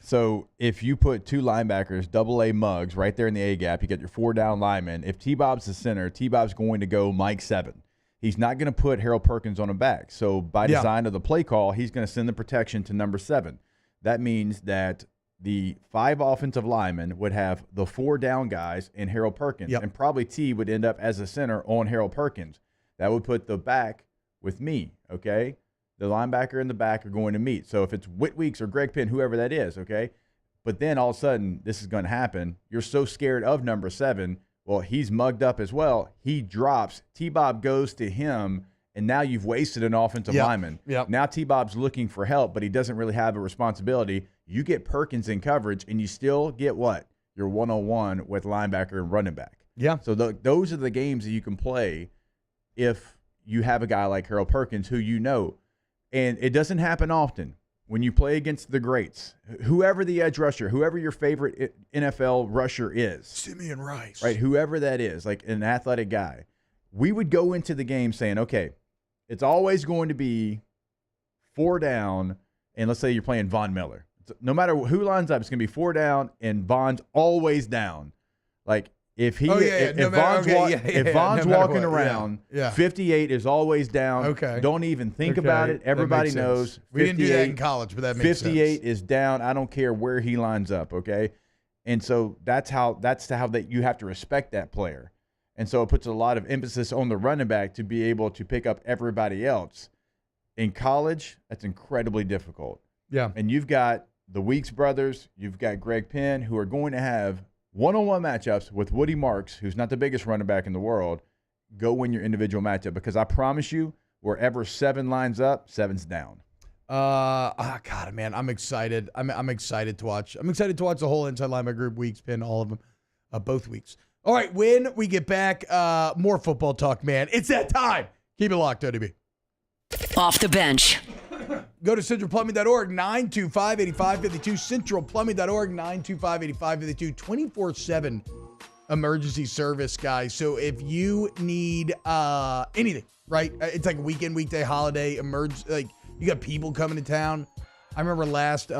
Speaker 11: So if you put two linebackers, AA mugs, right there in the A gap, you get your 4 down linemen. If T-Bob's the center, T-Bob's going to go Mike 7. He's not going to put Harold Perkins on a back. So by design of the play call, he's going to send the protection to number 7. That means that the 5 offensive linemen would have the 4 down guys in Harold Perkins, and probably T would end up as a center on Harold Perkins. That would put the back with me, okay? The linebacker and the back are going to meet. So if it's Whitweeks or Greg Penn, whoever that is, okay? But then all of a sudden, this is going to happen. You're so scared of number 7. Well, he's mugged up as well. He drops. T-Bob goes to him, and now you've wasted an offensive lineman. Now T-Bob's looking for help, but he doesn't really have a responsibility. You get Perkins in coverage, and you still get what? Your 1-on-1 with linebacker and running back.
Speaker 9: Yeah.
Speaker 11: So those are the games that you can play if you have a guy like Harold Perkins who you know. And it doesn't happen often when you play against the greats. Whoever the edge rusher, whoever your favorite NFL rusher is.
Speaker 9: Simeon Rice.
Speaker 11: Right, whoever that is, like an athletic guy. We would go into the game saying, okay, it's always going to be 4 down, and let's say you're playing Von Miller. No matter who lines up, it's going to be 4 down, and Von's always down. Like, if Von's walking around, 58 is always down.
Speaker 9: Okay.
Speaker 11: Don't even think about it. Everybody knows.
Speaker 9: We didn't do that in college, but that makes
Speaker 11: 58
Speaker 9: sense.
Speaker 11: is down. I don't care where he lines up, okay? And so that's how that you have to respect that player. And so it puts a lot of emphasis on the running back to be able to pick up everybody else. In college, that's incredibly difficult.
Speaker 9: Yeah.
Speaker 11: And you've got the Weeks brothers, you've got Greg Penn, who are going to have one-on-one matchups with Woody Marks, who's not the biggest running back in the world. Go win your individual matchup, because I promise you, wherever 7 lines up, 7's down.
Speaker 9: God, man, I'm excited. I'm excited to watch. I'm excited to watch the whole inside linebacker group, Weeks, Penn, all of them, both weeks. All right, when we get back, more football talk, man. It's that time. Keep it locked, OTB.
Speaker 1: Off the bench.
Speaker 9: Go to centralplumbing.org, 925-8552, centralplumbing.org, 925-8552, 24/7 emergency service, guys. So if you need anything, right? It's like a weekend, weekday, holiday, like you got people coming to town. I remember last, it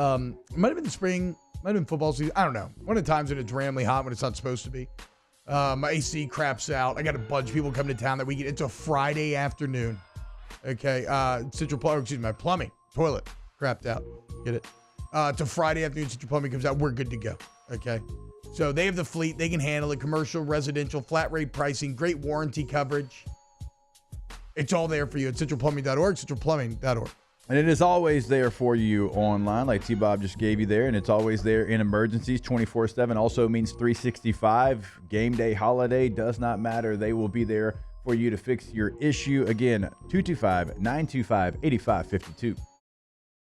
Speaker 9: might have been the spring, might have been football season. I don't know. One of the times when it's randomly hot when it's not supposed to be. My AC craps out. I got a bunch of people coming to town that weekend. It's a Friday afternoon. Okay, my plumbing, toilet, crapped out. Get it? It's a Friday afternoon, Central Plumbing comes out, we're good to go. Okay, so they have the fleet, they can handle it, commercial, residential, flat rate pricing, great warranty coverage. It's all there for you at centralplumbing.org, centralplumbing.org.
Speaker 11: And it is always there for you online, like T-Bob just gave you there, and it's always there in emergencies 24/7. Also means 365. Game day, holiday, does not matter. They will be there for you to fix your issue. Again, 225-925-8552.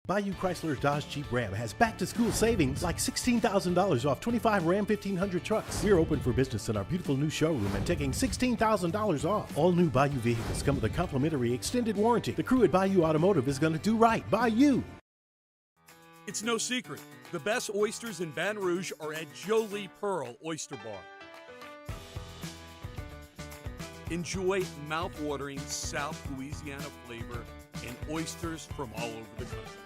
Speaker 18: Bayou Chrysler Dodge Jeep Ram has back-to-school savings like $16,000 off 25 Ram 1500 trucks. We're open for business in our beautiful new showroom and taking $16,000 off. All new Bayou vehicles come with a complimentary extended warranty. The crew at Bayou Automotive is going to do right by you.
Speaker 19: It's no secret. The best oysters in Baton Rouge are at Jolie Pearl Oyster Bar. Enjoy mouth-watering South Louisiana flavor and oysters from all over the country.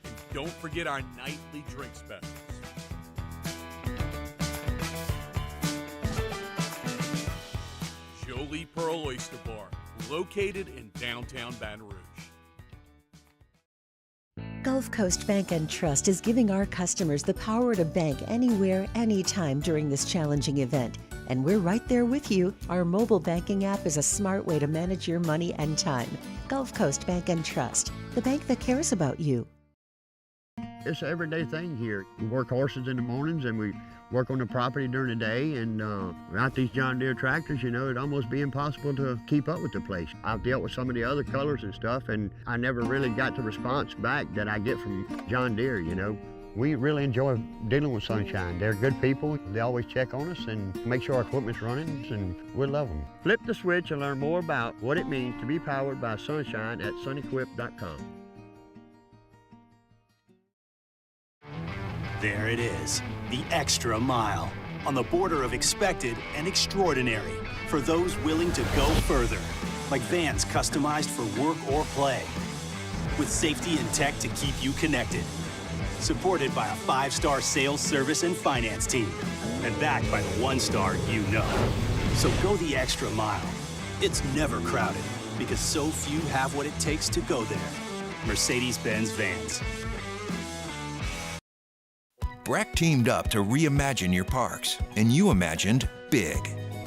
Speaker 19: And don't forget our nightly drink specials. Jolie Pearl Oyster Bar, located in downtown Baton Rouge.
Speaker 20: Gulf Coast Bank and Trust is giving our customers the power to bank anywhere, anytime during this challenging event. And we're right there with you. Our mobile banking app is a smart way to manage your money and time. Gulf Coast Bank and Trust, the bank that cares about you.
Speaker 21: It's an everyday thing here. We work horses in the mornings and we work on the property during the day, and without these John Deere tractors, it'd almost be impossible to keep up with the place. I've dealt with some of the other colors and stuff, and I never really got the response back that I get from John Deere, We really enjoy dealing with Sunshine. They're good people. They always check on us and make sure our equipment's running, and we love them. Flip the switch and learn more about what it means to be powered by Sunshine at sunequip.com.
Speaker 12: There it is, the extra mile, on the border of expected and extraordinary, for those willing to go further, like vans customized for work or play, with safety and tech to keep you connected. supported by a 5-star sales, service, and finance team, and backed by the 1-star you know. So go the extra mile. It's never crowded because so few have what it takes to go there. Mercedes-Benz Vans.
Speaker 2: Breck teamed up to reimagine your parks, and you imagined big.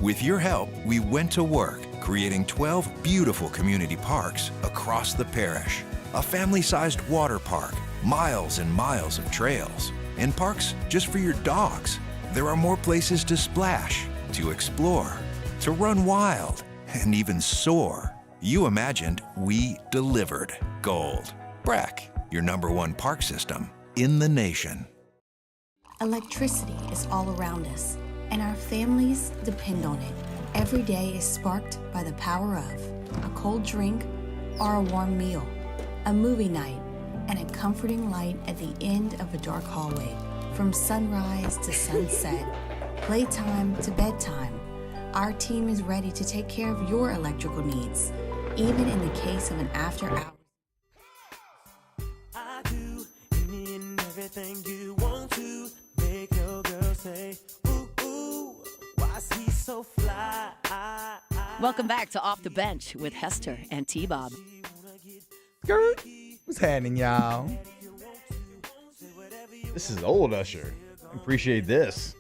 Speaker 2: With your help, we went to work, creating 12 beautiful community parks across the parish. A family-sized water park, miles and miles of trails, and parks just for your dogs. There are more places to splash, to explore, to run wild, and even soar. You imagined, we delivered. Gold. Breck, your #1 park system in the nation.
Speaker 22: Electricity is all around us, and our families depend on it. Every day is sparked by the power of a cold drink or a warm meal, a movie night, and a comforting light at the end of a dark hallway. From sunrise to sunset, playtime to bedtime, our team is ready to take care of your electrical needs, even in the case of an after-hours.
Speaker 4: I do any and everything you want to make your girl say, ooh, ooh, why's he so fly?
Speaker 1: Welcome back to Off the Bench with Hester and T-Bob.
Speaker 9: Skirt. What's happening, y'all?
Speaker 11: This is old Usher. I appreciate this.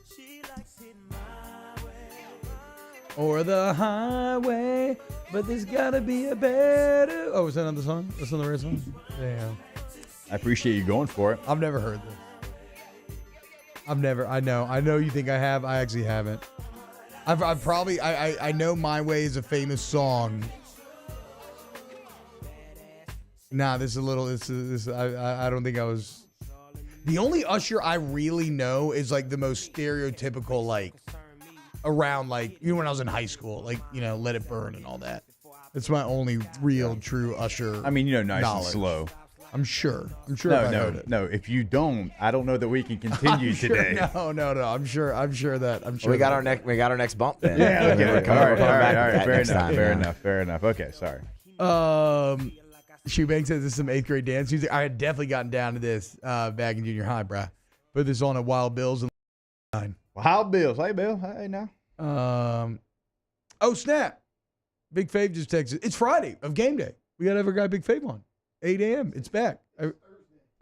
Speaker 9: Or the highway, but there's gotta be a better. Oh, is that another song? That's another right song? Damn.
Speaker 11: I appreciate you going for it.
Speaker 9: I've never heard this. I know you think I have. I actually haven't. I've probably, I know My Way is a famous song. Nah, this is a little, I don't think I was. The only Usher I really know is like the most stereotypical, like, around, like, you know, when I was in high school, like, you know, Let It Burn and all that. It's my only real, true Usher.
Speaker 11: I mean, you know, Nice
Speaker 9: knowledge.
Speaker 11: and Slow.
Speaker 9: I'm sure. If I heard it.
Speaker 11: No. If you don't, I don't know that we can continue today.
Speaker 9: No. I'm sure that.
Speaker 10: We got our next bump then.
Speaker 11: Yeah. Okay.
Speaker 10: We're
Speaker 11: All right. Fair enough. Okay. Sorry.
Speaker 9: Shoebank says this is some 8th grade dance music. I had definitely gotten down to this back in junior high, bruh. Put this on at Wild Bill's and
Speaker 11: Wild Bills. Hey, Bill. Hey, now.
Speaker 9: Oh, snap. Big Fave just texted. It's Friday of game day. We got to have our guy Big Fave on. 8 a.m. It's back.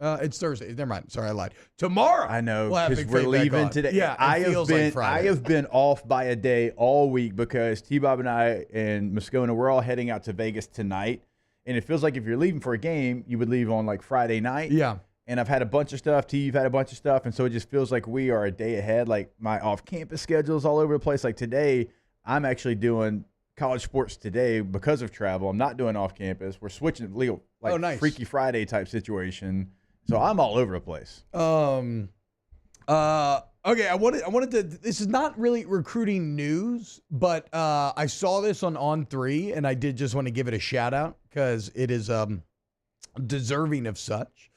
Speaker 9: It's Thursday. Never mind. Sorry, I lied. Tomorrow.
Speaker 11: I know,
Speaker 9: we'll
Speaker 11: because we're leaving today.
Speaker 9: Yeah,
Speaker 11: I have been off by a day all week because T-Bob and I and Moscona, we're all heading out to Vegas tonight. And it feels like if you're leaving for a game, you would leave on like Friday night.
Speaker 9: Yeah.
Speaker 11: And I've had a bunch of stuff. You've had a bunch of stuff. And so it just feels like we are a day ahead. Like my off-campus schedule is all over the place. Like today, I'm actually doing college sports today because of travel. I'm not doing off-campus. We're switching legal, like
Speaker 9: nice.
Speaker 11: Freaky Friday type situation. So I'm all over the place.
Speaker 9: Okay, I wanted to. This is not really recruiting news, but I saw this on On3, and I did just want to give it a shout out because it is deserving of such.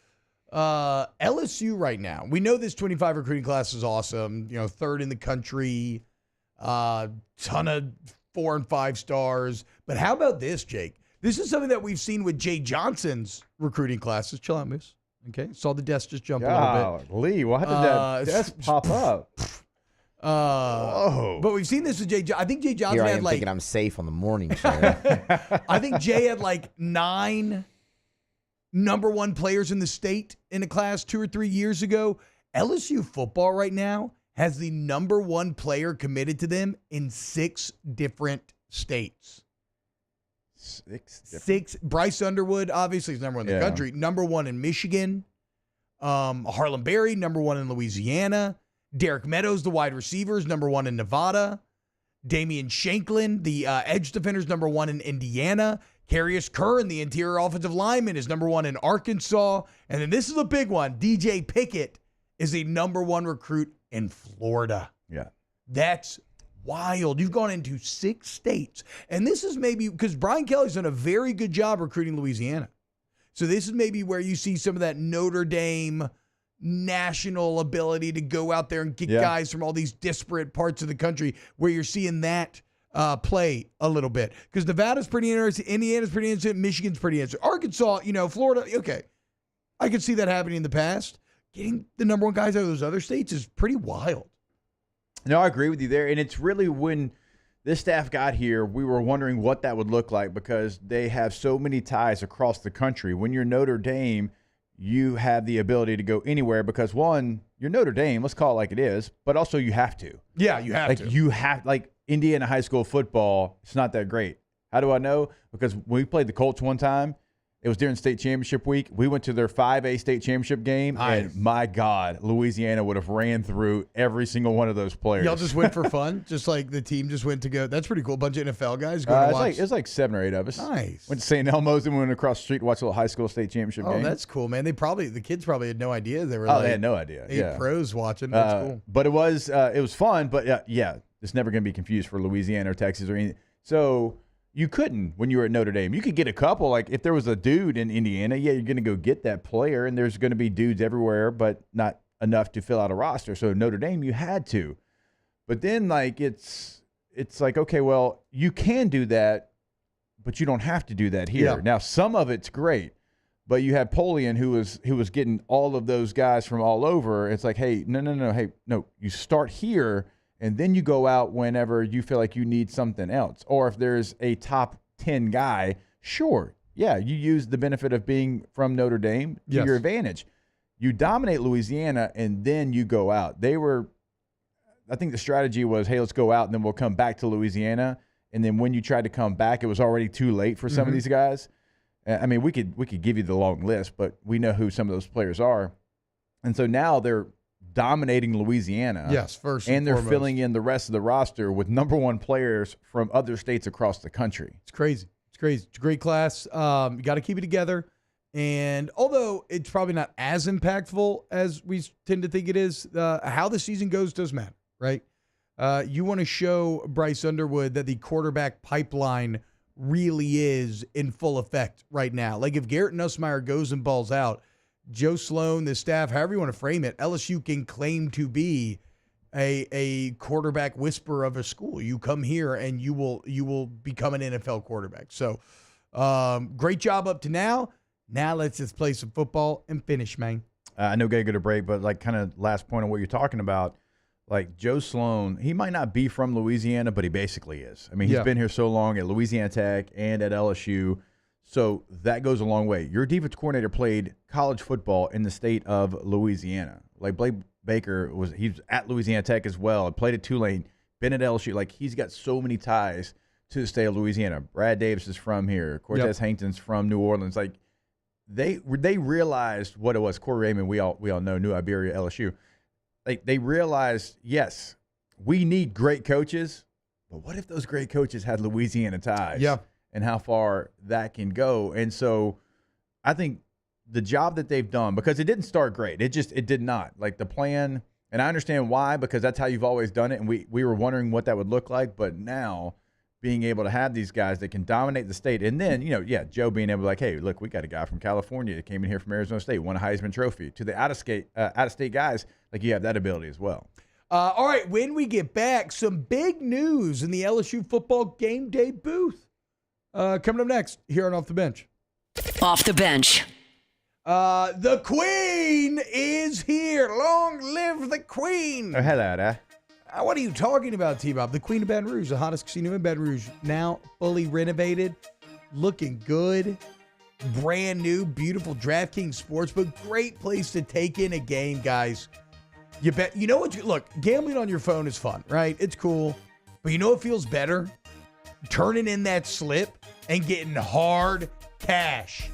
Speaker 9: LSU right now. We know this 25 recruiting class is awesome. You know, 3rd in the country. Ton of 4 and 5 stars. But how about this, Jake? This is something that we've seen with Jay Johnson's recruiting classes. Chill out, miss. Okay, saw the desk just jump a little bit.
Speaker 11: Lee, why did that desk pop up?
Speaker 9: Whoa! But we've seen this with Jay. I think Jay Johnson
Speaker 10: Here I
Speaker 9: had
Speaker 10: am
Speaker 9: like.
Speaker 10: thinking I'm safe on the morning show.
Speaker 9: I think Jay had like 9 number 1 players in the state in a class 2 or 3 years ago. LSU football right now has the number 1 player committed to them in 6 different states. 6. Bryce Underwood, obviously, is number 1 in the country. Number 1 in Michigan. Harlem Berry, number 1 in Louisiana. Derek Meadows, the wide receivers, number 1 in Nevada. Damian Shanklin, the edge defenders, number 1 in Indiana. Carius Curran, the interior offensive lineman, is number 1 in Arkansas. And then this is a big one. DJ Pickett is a number 1 recruit in Florida.
Speaker 11: Yeah.
Speaker 9: That's wild. You've gone into 6 states. And this is maybe because Brian Kelly's done a very good job recruiting Louisiana. So this is maybe where you see some of that Notre Dame national ability to go out there and get guys from all these disparate parts of the country, where you're seeing that play a little bit. Because Nevada's pretty interesting. Indiana's pretty interesting. Michigan's pretty interesting. Arkansas, Florida, okay. I could see that happening in the past. getting the number one guys out of those other states is pretty wild.
Speaker 11: No, I agree with you there. And it's really when this staff got here, we were wondering what that would look like because they have so many ties across the country. When you're Notre Dame, you have the ability to go anywhere because, one, you're Notre Dame, let's call it like it is, but also you have to.
Speaker 9: Yeah, you have to.
Speaker 11: You have, like Indiana high school football, it's not that great. How do I know? Because when we played the Colts one time, it was during state championship week. We went to their 5A state championship game, and my God, Louisiana would have ran through every single one of those players.
Speaker 9: Y'all just went for fun? Just like the team just went to go. That's pretty cool. A bunch of NFL guys going to watch.
Speaker 11: It was like 7 or 8 of us.
Speaker 9: Nice.
Speaker 11: Went to St. Elmo's and went across the street to watch a little high school state championship game.
Speaker 9: Oh, that's cool, man. The kids probably had no idea. They were
Speaker 11: they had no idea.
Speaker 9: 8 pros watching. That's cool.
Speaker 11: But it was fun. But yeah, it's never going to be confused for Louisiana or Texas or anything. So you couldn't when you were at Notre Dame. You could get a couple. Like if there was a dude in Indiana, yeah, you're going to go get that player, and there's going to be dudes everywhere, but not enough to fill out a roster. So Notre Dame, you had to. But then like it's like, okay, well, you can do that, but you don't have to do that here.
Speaker 9: Yeah.
Speaker 11: Now some of it's great, but you had Polian who was getting all of those guys from all over. It's like, hey, no, you start here. And then you go out whenever you feel like you need something else. Or if there's a top 10 guy, sure, yeah, you use the benefit of being from Notre Dame to your advantage. You dominate Louisiana, and then you go out. I think the strategy was, hey, let's go out, and then we'll come back to Louisiana. And then when you tried to come back, it was already too late for some of these guys. I mean, we could give you the long list, but we know who some of those players are. And so now they're dominating Louisiana.
Speaker 9: Yes, first
Speaker 11: and they're
Speaker 9: foremost.
Speaker 11: filling in the rest of the roster with number one players from other states across the country.
Speaker 9: It's crazy. It's a great class. You got to keep it together. And although it's probably not as impactful as we tend to think it is, how the season goes does matter, right? You want to show Bryce Underwood that the quarterback pipeline really is in full effect right now. Like if Garrett Nussmeier goes and balls out, Joe Sloan, the staff, however you want to frame it, LSU can claim to be a quarterback whisperer of a school. You come here and you will become an NFL quarterback. So great job up to now. Now let's just play some football and finish, man.
Speaker 11: I know gotta go to break, but like kind of last point on what you're talking about, like Joe Sloan, he might not be from Louisiana, but he basically is. I mean, he's been here so long at Louisiana Tech and at LSU. So that goes a long way. Your defense coordinator played college football in the state of Louisiana. Like Blake Baker he's at Louisiana Tech as well. Played at Tulane, been at LSU. Like he's got so many ties to the state of Louisiana. Brad Davis is from here. Cortez Hankton's from New Orleans. Like they realized what it was. Corey Raymond, we all know, New Iberia, LSU. Like they realized, yes, we need great coaches, but what if those great coaches had Louisiana ties?
Speaker 9: Yeah.
Speaker 11: And how far that can go. And so I think the job that they've done, because it didn't start great. It did not. Like the plan, and I understand why, because that's how you've always done it. And we were wondering what that would look like. But now being able to have these guys that can dominate the state. And then, Joe being able to like, hey, look, we got a guy from California that came in here from Arizona State, won a Heisman Trophy. To the out-of-state guys, like you have that ability as well.
Speaker 9: All right, when we get back, some big news in the LSU football game day booth. Coming up next here on Off the Bench.
Speaker 6: Off the Bench.
Speaker 9: The Queen is here. Long live the Queen.
Speaker 11: Oh, hello there.
Speaker 9: What are you talking about, T-Bob? The Queen of Baton Rouge, the hottest casino in Baton Rouge, now fully renovated, looking good, brand new, beautiful DraftKings Sportsbook. Great place to take in a game, guys. You bet. You know what? Look, gambling on your phone is fun, right? It's cool. But you know what feels better? Turning in that slip and getting hard cash.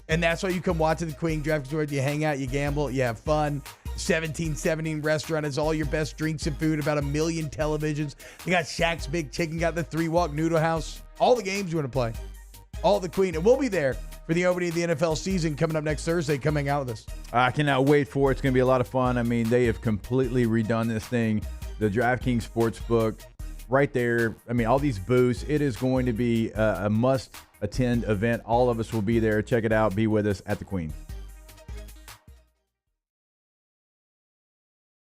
Speaker 9: And that's why you come watch the Queen DraftKings Sportsbook. You hang out, you gamble, you have fun. 1717 restaurant has all your best drinks and food, about 1 million televisions. They got Shaq's Big Chicken, got the 3-Walk Noodle House. All the games you want to play. All the Queen. And we'll be there for the opening of the NFL season coming up next Thursday. Come hang out with us.
Speaker 11: I cannot wait for it. It's going to be a lot of fun. I mean, they have completely redone this thing. The DraftKings Sportsbook right there. I mean, all these booths. It is going to be a must-attend event. All of us will be there. Check it out. Be with us at the Queen.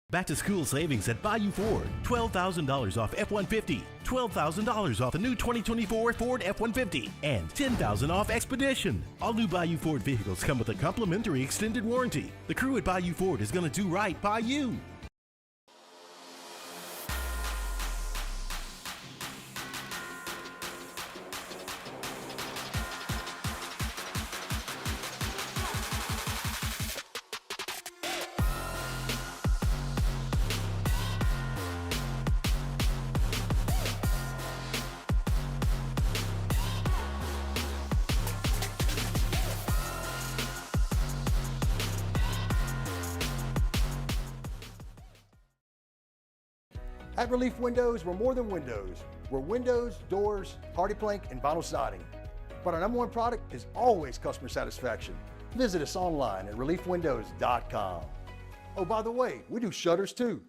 Speaker 18: Back to school savings at Bayou Ford. $12,000 off F-150, $12,000 off the new 2024 Ford F-150, and $10,000 off Expedition. All new Bayou Ford vehicles come with a complimentary extended warranty. The crew at Bayou Ford is going to do right by you.
Speaker 3: At Relief Windows, we're more than windows. We're windows, doors, hardy plank, and vinyl siding. But our #1 product is always customer satisfaction. Visit us online at reliefwindows.com. Oh, by the way, we do shutters too.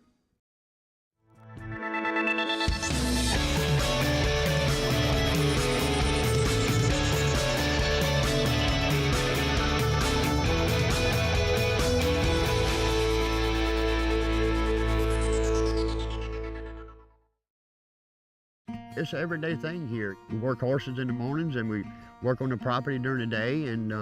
Speaker 21: It's an everyday thing here. We work horses in the mornings and we work on the property during the day, and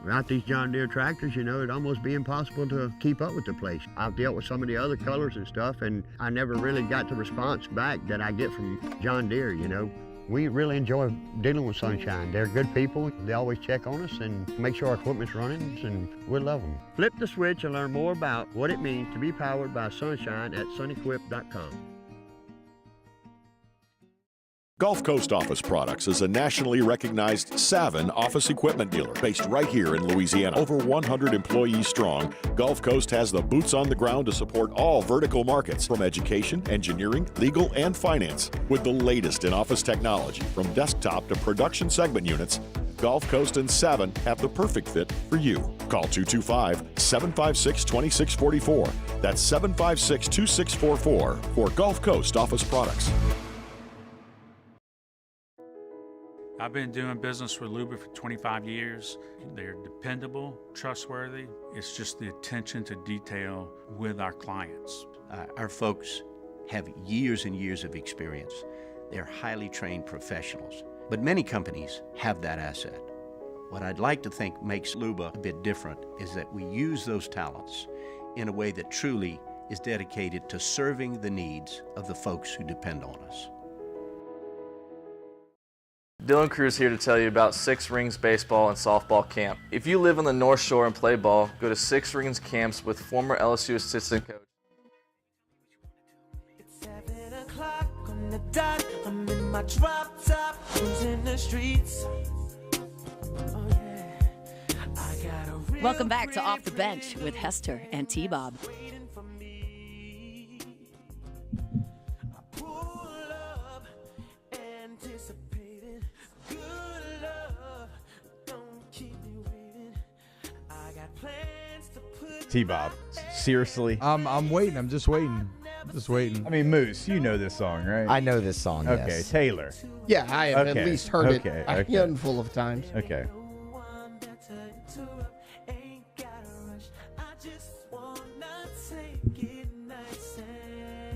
Speaker 21: without these John Deere tractors, you know, it'd almost be impossible to keep up with the place. I've dealt with some of the other colors and stuff, and I never really got the response back that I get from John Deere, you know. We really enjoy dealing with Sunshine. They're good people. They always check on us and make sure our equipment's running, and we love them. Flip the switch and learn more about what it means to be powered by Sunshine at sunequip.com.
Speaker 13: Gulf Coast Office Products is a nationally recognized Savin office equipment dealer based right here in Louisiana. Over 100 employees strong, Gulf Coast has the boots on the ground to support all vertical markets, from education, engineering, legal, and finance. With the latest in office technology, from desktop to production segment units, Gulf Coast and Savin have the perfect fit for you. Call 225-756-2644. That's 756-2644 for Gulf Coast Office Products.
Speaker 14: I've been doing business with Luba for 25 years. They're dependable, trustworthy. It's just the attention to detail with our clients.
Speaker 15: Our folks have years and years of experience. They're highly trained professionals, but many companies have that asset. What I'd like to think makes Luba a bit different is that we use those talents in a way that truly is dedicated to serving the needs of the folks who depend on us.
Speaker 16: Dylan Cruz here to tell you about Six Rings Baseball and Softball Camp. If you live on the North Shore and play ball, go to Six Rings Camps with former LSU assistant coach.
Speaker 4: It's 7 o'clock on the dot. I'm in my drop top, cruising the streets. Oh yeah, I got a real
Speaker 1: Welcome back to Off the Bench with Hester and T-Bob.
Speaker 4: waiting for me. I pull up, anticipating good love. Don't keep me waiting. I got plans to put
Speaker 11: T-Bob, seriously?
Speaker 9: I'm waiting. I'm just waiting.
Speaker 11: I mean, Moose, you know this song, right?
Speaker 10: I know this song,
Speaker 11: Okay,
Speaker 10: yes.
Speaker 11: Taylor.
Speaker 7: Yeah, I have
Speaker 11: Okay,
Speaker 7: at least heard
Speaker 11: okay,
Speaker 7: it a
Speaker 11: okay.
Speaker 7: handful of times.
Speaker 11: Okay.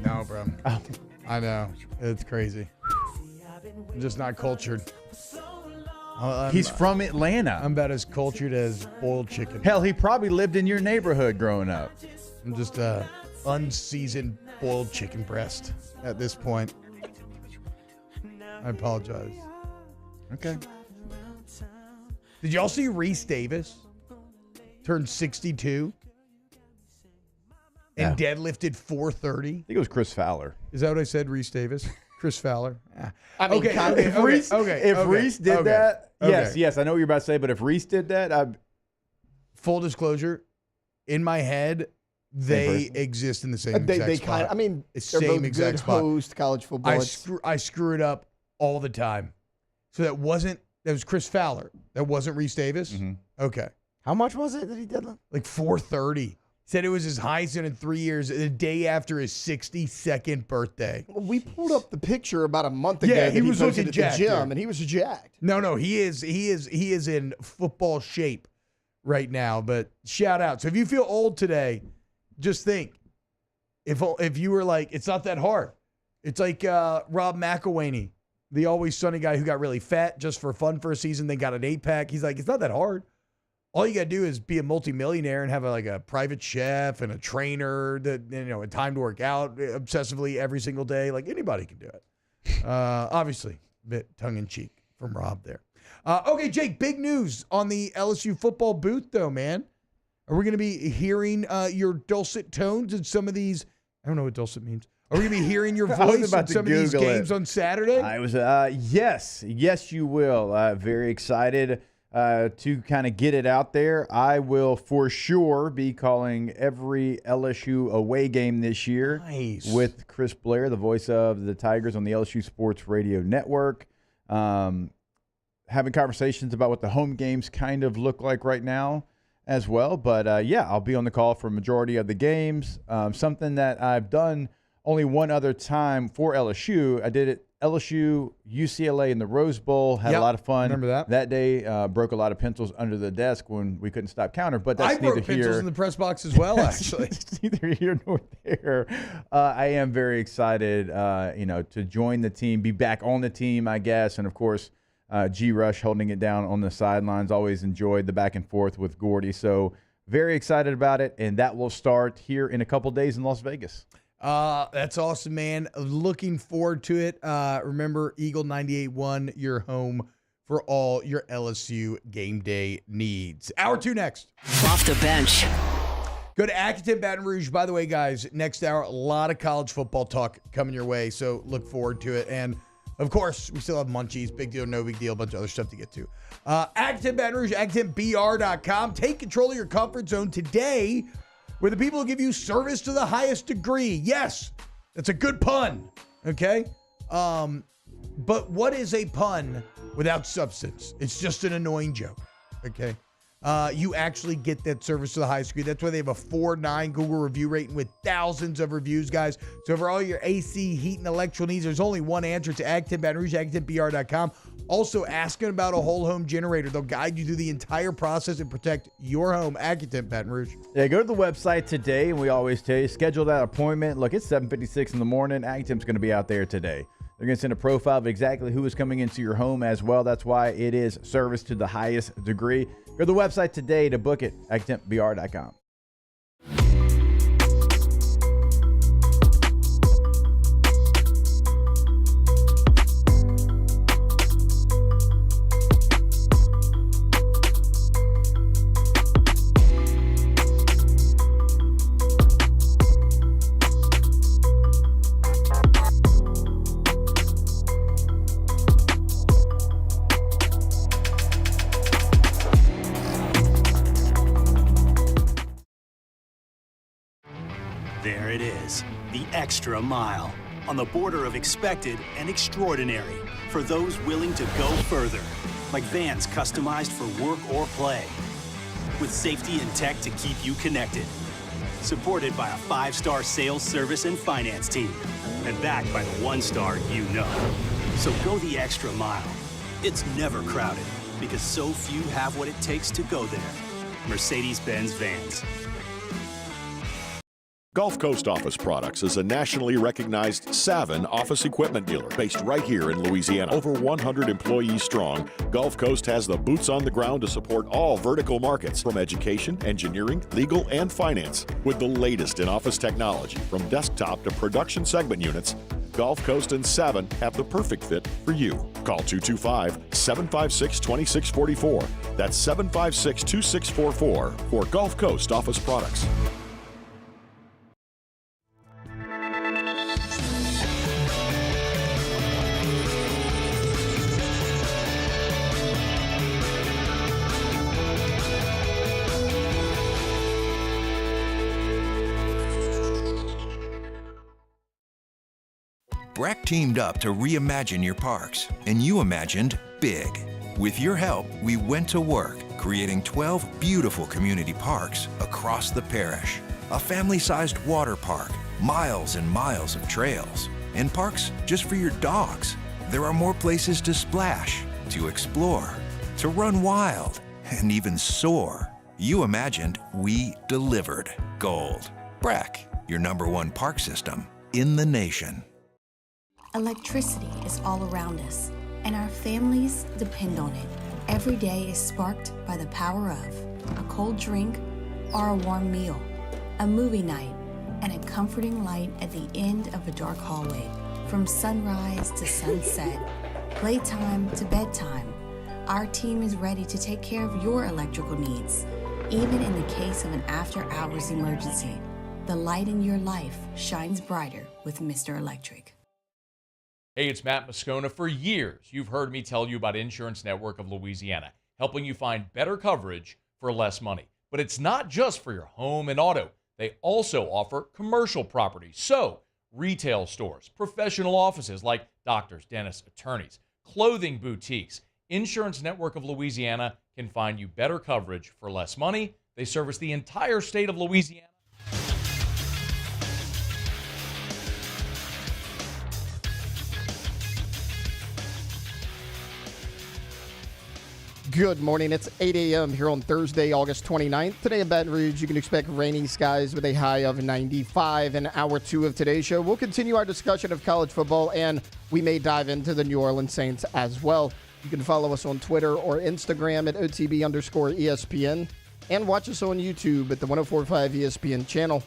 Speaker 9: No, bro. I know. It's crazy. I'm just not cultured.
Speaker 11: He's from Atlanta.
Speaker 9: I'm about as cultured as boiled chicken.
Speaker 11: Hell, he probably lived in your neighborhood growing up.
Speaker 9: I'm just a unseasoned boiled chicken breast at this point. I apologize. Okay. Did y'all see Reese Davis turned 62 and deadlifted 430?
Speaker 11: I think it was Chris Fowler.
Speaker 9: Is that what I said, Reese Davis? Chris Fowler?
Speaker 7: I mean, kind of.
Speaker 11: If Reese did that, yes, I know what you're about to say, but if Reese did that,
Speaker 9: full disclosure, in my head, they exist in the same exact
Speaker 7: They
Speaker 9: spot.
Speaker 7: kind of, I mean,
Speaker 9: It's
Speaker 7: they're
Speaker 9: same
Speaker 7: both
Speaker 9: exact
Speaker 7: good
Speaker 9: spot.
Speaker 7: host college football.
Speaker 9: I screw it up all the time. So that was Chris Fowler. That wasn't Reese Davis?
Speaker 11: Mm-hmm.
Speaker 9: Okay.
Speaker 10: How much was it that he did?
Speaker 9: Like 430. Said it was his highest in 3 years, the day after his 62nd birthday.
Speaker 7: We pulled up the picture about a month ago.
Speaker 9: Yeah,
Speaker 7: that
Speaker 9: he was
Speaker 7: posted
Speaker 9: looking
Speaker 7: at
Speaker 9: jacked,
Speaker 7: the gym,
Speaker 9: dude.
Speaker 7: and he was jacked.
Speaker 9: No, he is in football shape right now. But shout out. So if you feel old today, just think If you were like, it's not that hard. It's like Rob McElwaney, the Always Sunny guy who got really fat just for fun for a season, then got an 8-pack. He's like, it's not that hard. All you got to do is be a multimillionaire and have a private chef and a trainer that, and time to work out obsessively every single day. Like anybody can do it. Obviously, a bit tongue in cheek from Rob there. Okay, Jake, big news on the LSU football booth though, man. Are we going to be hearing your dulcet tones in some of these? I don't know what dulcet means. Are we going to be hearing your voice in some of these games on Saturday?
Speaker 11: I was, yes, you will. Very excited to kind of get it out there. I will for sure be calling every LSU away game this year with Chris Blair, the voice of the Tigers on the LSU Sports Radio Network. Having conversations about what the home games kind of look like right now as well. But, I'll be on the call for a majority of the games. Something that I've done only one other time for LSU. I did it LSU-UCLA in the Rose Bowl. Had a lot of fun.
Speaker 9: Remember that?
Speaker 11: That day, broke a lot of pencils under the desk when we couldn't stop counter. But that's
Speaker 9: neither here. I broke pencils in the press box as well, actually.
Speaker 11: It's neither here nor there. I am very excited, to join the team, be back on the team, I guess. And, of course, G. Rush holding it down on the sidelines. Always enjoyed the back and forth with Gordy. So very excited about it. And that will start here in a couple days in Las Vegas.
Speaker 9: That's awesome, man. Looking forward to it. Remember, Eagle 98.1, your home for all your LSU game day needs. Hour 2 next.
Speaker 6: Off the bench.
Speaker 9: Go to Acton Baton Rouge. By the way, guys, next hour, a lot of college football talk coming your way, so look forward to it. And, of course, we still have Munchies. Big deal, no big deal, a bunch of other stuff to get to. Acton Baton Rouge, ActonBR.com. Take control of your comfort zone today. Where the people who give you service to the highest degree. Yes, that's a good pun, okay? But what is a pun without substance? It's just an annoying joke, okay? You actually get that service to the highest degree. That's why they have a 4.9 Google review rating with thousands of reviews, guys. So for all your AC, heat, and electrical needs, there's only one answer to Acton Baton Rouge, ActonBR.com. Also, asking about a whole home generator. They'll guide you through the entire process and protect your home. Acton Baton Rouge.
Speaker 11: Yeah, go to the website today, and we always tell you, schedule that appointment. Look, it's 7:56 in the morning. Acton's going to be out there today. They're going to send a profile of exactly who is coming into your home as well. That's why it is service to the highest degree. Go to the website today to book it, ActonBR.com.
Speaker 12: There it is, the extra mile, on the border of expected and extraordinary for those willing to go further, like vans customized for work or play, with safety and tech to keep you connected, supported by a 5-star sales, service, and finance team, and backed by the 1-star you know. So go the extra mile. It's never crowded, because so few have what it takes to go there. Mercedes-Benz Vans.
Speaker 13: Gulf Coast Office Products is a nationally recognized Savin office equipment dealer based right here in Louisiana. Over 100 employees strong, Gulf Coast has the boots on the ground to support all vertical markets, from education, engineering, legal, and finance. With the latest in office technology, from desktop to production segment units, Gulf Coast and Savin have the perfect fit for you. Call 225-756-2644. That's 756-2644 for Gulf Coast Office Products.
Speaker 2: Breck teamed up to reimagine your parks, and you imagined big. With your help, we went to work, creating 12 beautiful community parks across the parish. A family-sized water park, miles and miles of trails, and parks just for your dogs. There are more places to splash, to explore, to run wild, and even soar. You imagined, we delivered. Gold. Breck. your #1 park system in the nation.
Speaker 22: Electricity is all around us, and our families depend on it. Every day is sparked by the power of a cold drink or a warm meal, a movie night, and a comforting light at the end of a dark hallway. From sunrise to sunset, playtime to bedtime, our team is ready to take care of your electrical needs. Even in the case of an after-hours emergency, the light in your life shines brighter with Mr. Electric.
Speaker 5: Hey, it's Matt Moscona. For years, you've heard me tell you about Insurance Network of Louisiana, helping you find better coverage for less money. But it's not just for your home and auto. They also offer commercial property. So, retail stores, professional offices like doctors, dentists, attorneys, clothing boutiques. Insurance Network of Louisiana can find you better coverage for less money. They service the entire state of Louisiana.
Speaker 7: Good morning. It's 8 a.m. here on Thursday, August 29th. Today in Baton Rouge, you can expect rainy skies with a high of 95. In hour 2 of today's show, we'll continue our discussion of college football, and we may dive into the New Orleans Saints as well. You can follow us on Twitter or Instagram at OTB_ESPN and watch us on YouTube at the 104.5 ESPN channel.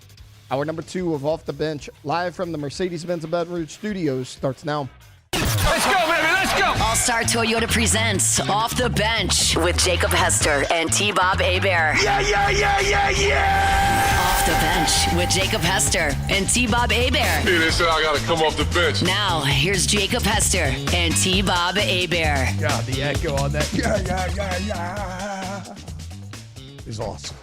Speaker 7: Hour number 2 of Off the Bench, live from the Mercedes-Benz of Baton Rouge studios, starts now.
Speaker 6: Let's go, baby, let's go! All-Star Toyota presents Off the Bench with Jacob Hester and T-Bob Hebert.
Speaker 4: Yeah, yeah, yeah, yeah, yeah!
Speaker 6: Off the Bench with Jacob Hester and T-Bob Hebert.
Speaker 8: Hey, they said I gotta come off the bench.
Speaker 6: Now, here's Jacob Hester and T-Bob Hebert.
Speaker 9: God, the echo on that. Yeah. Is awesome.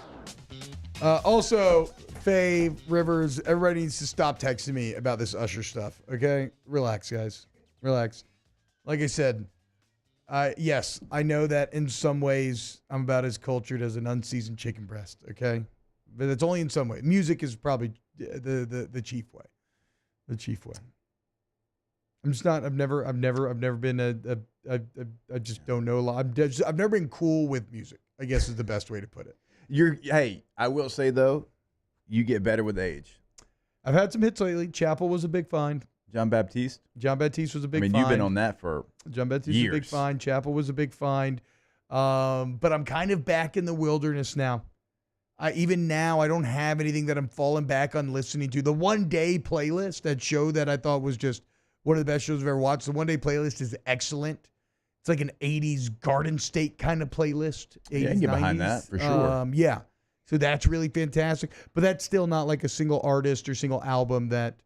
Speaker 9: Also, Faye, Rivers, everybody needs to stop texting me about this Usher stuff, okay? Relax, guys. Relax. Like I said, yes, I know that in some ways I'm about as cultured as an unseasoned chicken breast, okay? But it's only in some way. Music is probably the chief way. The chief way. I'm just not, I've never been I just don't know a lot. I've never been cool with music, I guess is the best way to put it.
Speaker 11: Hey, I will say though, you get better with age.
Speaker 9: I've had some hits lately. Chapel was a big find.
Speaker 11: John Baptiste
Speaker 9: was a big find.
Speaker 11: You've been on that for
Speaker 9: John Baptiste
Speaker 11: years.
Speaker 9: was a big find. Chapel was a big find. But I'm kind of back in the wilderness now. Even now, I don't have anything that I'm falling back on listening to. The One Day playlist, that show that I thought was just one of the best shows I've ever watched, the One Day playlist is excellent. It's like an 80s Garden State kind of playlist. 80s,
Speaker 11: yeah, I can get
Speaker 9: 90s.
Speaker 11: behind that for sure.
Speaker 9: Yeah. So that's really fantastic. But that's still not like a single artist or single album that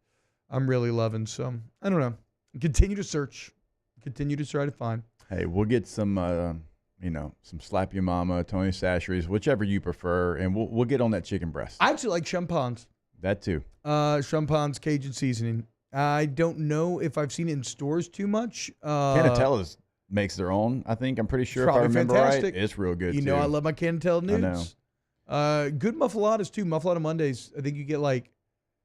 Speaker 9: I'm really loving. So I don't know. Continue to search. Continue to try to find.
Speaker 11: Hey, we'll get some, some Slap Your Mama, Tony Sachery's, whichever you prefer, and we'll get on that chicken breast.
Speaker 9: I actually like Champon's.
Speaker 11: That too.
Speaker 9: Champon's Cajun seasoning. I don't know if I've seen it in stores too much.
Speaker 11: Canatella's makes their own, I think. I'm pretty sure if I remember
Speaker 9: fantastic.
Speaker 11: right. It's real good,
Speaker 9: You
Speaker 11: too.
Speaker 9: know I love my Canatella nudes.
Speaker 11: I know.
Speaker 9: Good muffaladas, too. Muffalata Mondays. I think you get like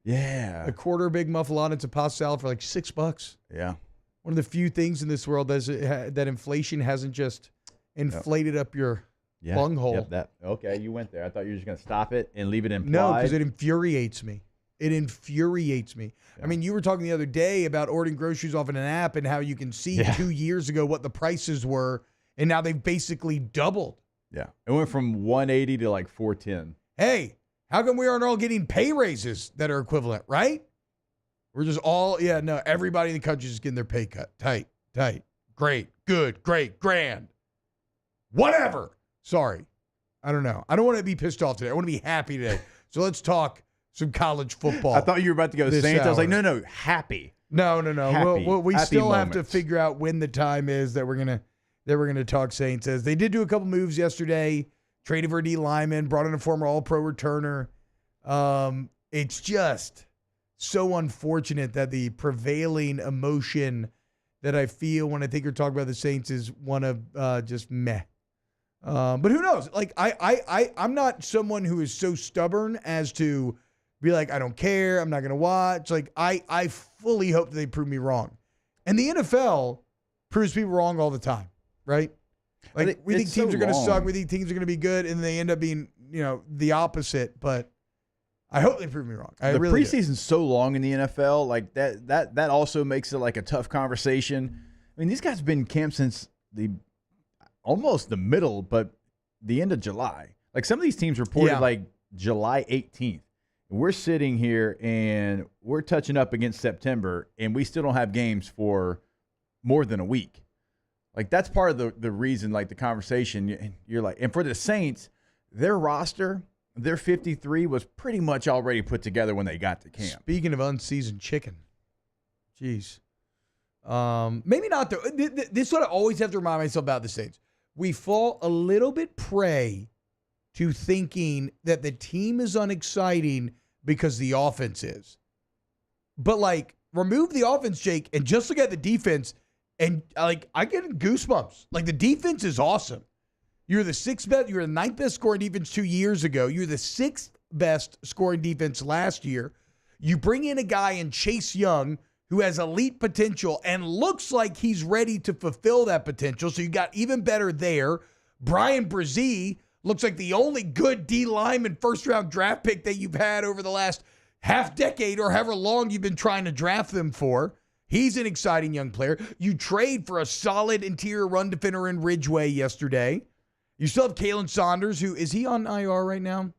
Speaker 9: a quarter big muffalata. It's a pasta salad for like $6.
Speaker 11: Yeah.
Speaker 9: One of the few things in this world that inflation hasn't just inflated up your bunghole.
Speaker 11: Okay, you went there. I thought you were just going to stop it and leave it implied.
Speaker 9: No, because it infuriates me. It infuriates me. Yeah. I mean, you were talking the other day about ordering groceries off in an app and how you can see 2 years ago what the prices were, and now they've basically doubled.
Speaker 11: Yeah. It went from 180 to like 410.
Speaker 9: Hey, how come we aren't all getting pay raises that are equivalent, right? We're just all, everybody in the country is getting their pay cut. Tight, great, good, great, grand. Whatever. Sorry. I don't know. I don't want to be pissed off today. I want to be happy today. So let's talk some college football.
Speaker 11: I thought you were about to go Saints. I was like, no, happy.
Speaker 9: No.
Speaker 11: Happy.
Speaker 9: We
Speaker 11: Happy
Speaker 9: still
Speaker 11: moments.
Speaker 9: have to figure out when the time is that we're gonna talk Saints. As they did do a couple moves yesterday, traded for a D lineman, brought in a former All-Pro returner. It's just so unfortunate that the prevailing emotion that I feel when I think you're talking about the Saints is one of just meh. But who knows? Like I'm not someone who is so stubborn as to be like, I don't care, I'm not going to watch. Like, I fully hope that they prove me wrong. And the NFL proves people wrong all the time, right? Like, we think teams are going to suck, we think teams are going to be good, and they end up being, the opposite. But I hope they prove me wrong.
Speaker 11: The
Speaker 9: really
Speaker 11: preseason's so long in the NFL, like that also makes it like a tough conversation. I mean, these guys have been in camp since almost the middle, but the end of July. Like some of these teams reported like July 18th. We're sitting here and we're touching up against September, and we still don't have games for more than a week. Like that's part of the reason, like the conversation. You're like, and for the Saints, their roster, their 53 was pretty much already put together when they got to camp.
Speaker 9: Speaking of unseasoned chicken, jeez. Maybe not. This is what I always have to remind myself about the Saints. We fall a little bit prey to thinking that the team is unexciting because the offense is. But, like, remove the offense, Jake, and just look at the defense, and, like, I get goosebumps. Like, the defense is awesome. You're the sixth best. You were the ninth best scoring defense 2 years ago. You're the sixth best scoring defense last year. You bring in a guy in Chase Young who has elite potential and looks like he's ready to fulfill that potential. So you got even better there. Brian Brzee looks like the only good D lineman first-round draft pick that you've had over the last half decade or however long you've been trying to draft them for. He's an exciting young player. You trade for a solid interior run defender in Ridgeway yesterday. You still have Kalen Saunders, who is he on IR right now?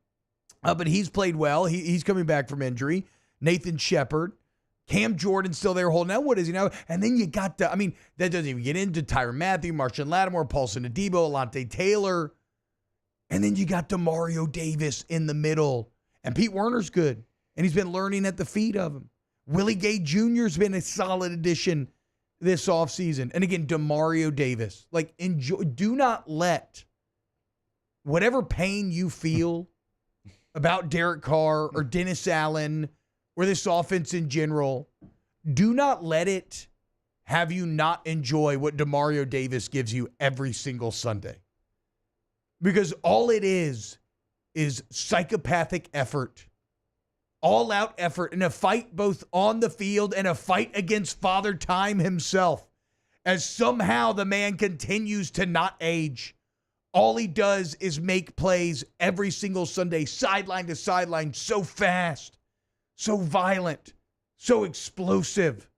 Speaker 9: But he's played well. He's coming back from injury. Nathan Shepard. Cam Jordan's still there holding out. What is he now? And then you got that doesn't even get into Tyrann Mathieu, Marshawn Lattimore, Paulson Adebo, Alontae Taylor. And then you got Demario Davis in the middle. And Pete Werner's good. And he's been learning at the feet of him. Willie Gay Jr.'s been a solid addition this offseason. And again, Demario Davis. Like, enjoy. Do not let whatever pain you feel about Derek Carr or Dennis Allen or this offense in general, do not let it have you not enjoy what Demario Davis gives you every single Sunday. Because all it is psychopathic effort, all-out effort in a fight both on the field and a fight against Father Time himself, as somehow the man continues to not age. All he does is make plays every single Sunday, sideline to sideline, so fast, so violent, so explosive.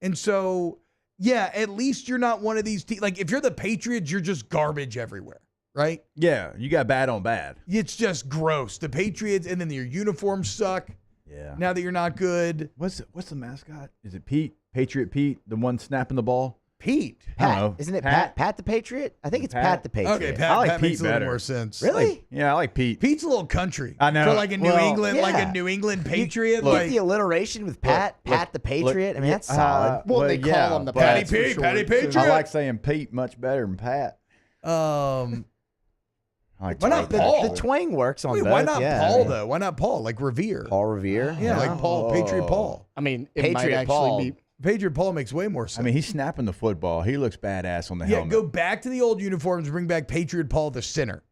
Speaker 9: And so, yeah, at least you're not one of these teams. Like, if you're the Patriots, you're just garbage everywhere, right?
Speaker 11: Yeah, you got bad on bad.
Speaker 9: It's just gross. The Patriots, and then your uniforms suck.
Speaker 11: Yeah.
Speaker 9: Now that you're not good.
Speaker 11: What's the mascot? Is it Pete? Patriot Pete, the one snapping the ball?
Speaker 9: Pete.
Speaker 10: Pat. Isn't it Pat the Patriot? I think it's Pat the Patriot.
Speaker 9: Okay, Pat,
Speaker 11: I like
Speaker 9: Pat
Speaker 11: Pete
Speaker 9: makes a little
Speaker 11: better.
Speaker 9: more sense.
Speaker 10: Really?
Speaker 11: Yeah, I like Pete.
Speaker 9: Pete's a little country.
Speaker 11: I know.
Speaker 9: For like a New England, like a New England Patriot.
Speaker 10: You get the alliteration with Pat the Patriot. I mean, that's solid.
Speaker 9: Well, they call him the Patty Patriot.
Speaker 11: I like saying Pete much better than Pat.
Speaker 9: Why
Speaker 10: not Paul? The twang works on both.
Speaker 9: Why not Paul, though? Why not Paul? Like Revere.
Speaker 10: Paul Revere?
Speaker 9: Yeah, like Paul, Patriot Paul.
Speaker 7: I mean, it
Speaker 10: Patriot
Speaker 7: might actually
Speaker 10: Paul.
Speaker 7: be.
Speaker 9: Patriot Paul makes way more sense.
Speaker 11: I mean, he's snapping the football. He looks badass on the helmet.
Speaker 9: Go back to the old uniforms, bring back Patriot Paul the center.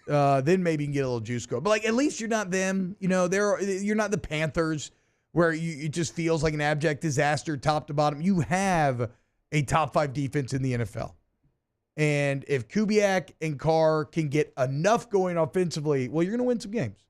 Speaker 9: Then maybe you can get a little juice going. But like, at least you're not them. You know, you're not the Panthers, where it just feels like an abject disaster, top to bottom. You have a top 5 defense in the NFL, and if Kubiak and Carr can get enough going offensively, well, you're going to win some games,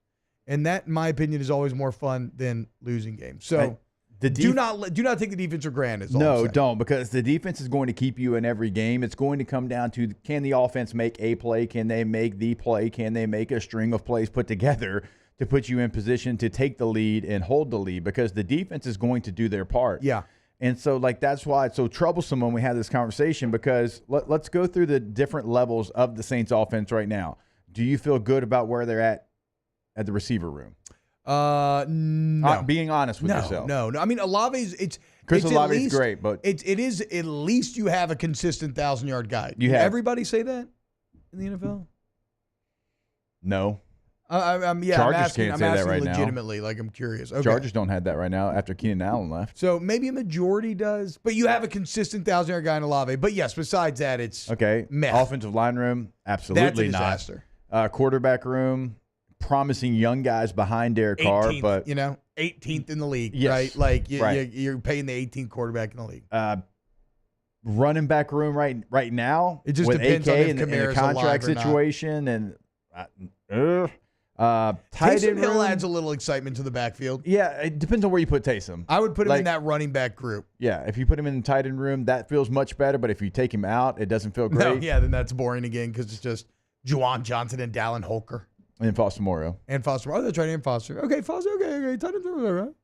Speaker 9: and that, in my opinion, is always more fun than losing games. So. Do not take the defense for granted.
Speaker 11: No, don't, because the defense is going to keep you in every game. It's going to come down to, can the offense make a play? Can they make the play? Can they make a string of plays put together to put you in position to take the lead and hold the lead? Because the defense is going to do their part.
Speaker 9: Yeah.
Speaker 11: And so, like, that's why it's so troublesome when we have this conversation, because let's go through the different levels of the Saints offense right now. Do you feel good about where they're at the receiver room?
Speaker 9: No.
Speaker 11: Being honest with yourself.
Speaker 9: No. I mean, Olave's
Speaker 11: Chris Olave's great, but
Speaker 9: it is at least you have a consistent 1,000-yard guy.
Speaker 11: You have
Speaker 9: everybody say that in the NFL?
Speaker 11: No.
Speaker 9: I'm
Speaker 11: Chargers
Speaker 9: asking,
Speaker 11: can't say that right
Speaker 9: legitimately,
Speaker 11: now.
Speaker 9: Like, I'm curious. Okay.
Speaker 11: Chargers don't have that right now after Keenan Allen left.
Speaker 9: So maybe a majority does, but you have a consistent 1,000-yard guy in Olave. But yes, besides that, it's meh.
Speaker 11: Offensive line room, absolutely
Speaker 9: That's a disaster.
Speaker 11: Not. Quarterback room, promising young guys behind Derek Carr,
Speaker 9: 18th,
Speaker 11: but
Speaker 9: 18th in the league,
Speaker 11: yes,
Speaker 9: right? Like
Speaker 11: right.
Speaker 9: You're paying the 18th quarterback in the league.
Speaker 11: Running back room right now,
Speaker 9: it just
Speaker 11: with
Speaker 9: depends
Speaker 11: AK
Speaker 9: on if
Speaker 11: and the
Speaker 9: Kamara's
Speaker 11: contract
Speaker 9: alive or
Speaker 11: situation, and
Speaker 9: Taysom Hill adds a little excitement to the backfield.
Speaker 11: Yeah, it depends on where you put Taysom.
Speaker 9: I would put him in that running back group.
Speaker 11: Yeah, if you put him in the tight end room, that feels much better. But if you take him out, it doesn't feel great.
Speaker 9: No, yeah, then that's boring again because it's just Juwan Johnson and Dallin Holker.
Speaker 11: And Foster Moreau.
Speaker 9: And Foster. Oh, that's right, and Foster. Okay, Foster, okay. Tight end room, right?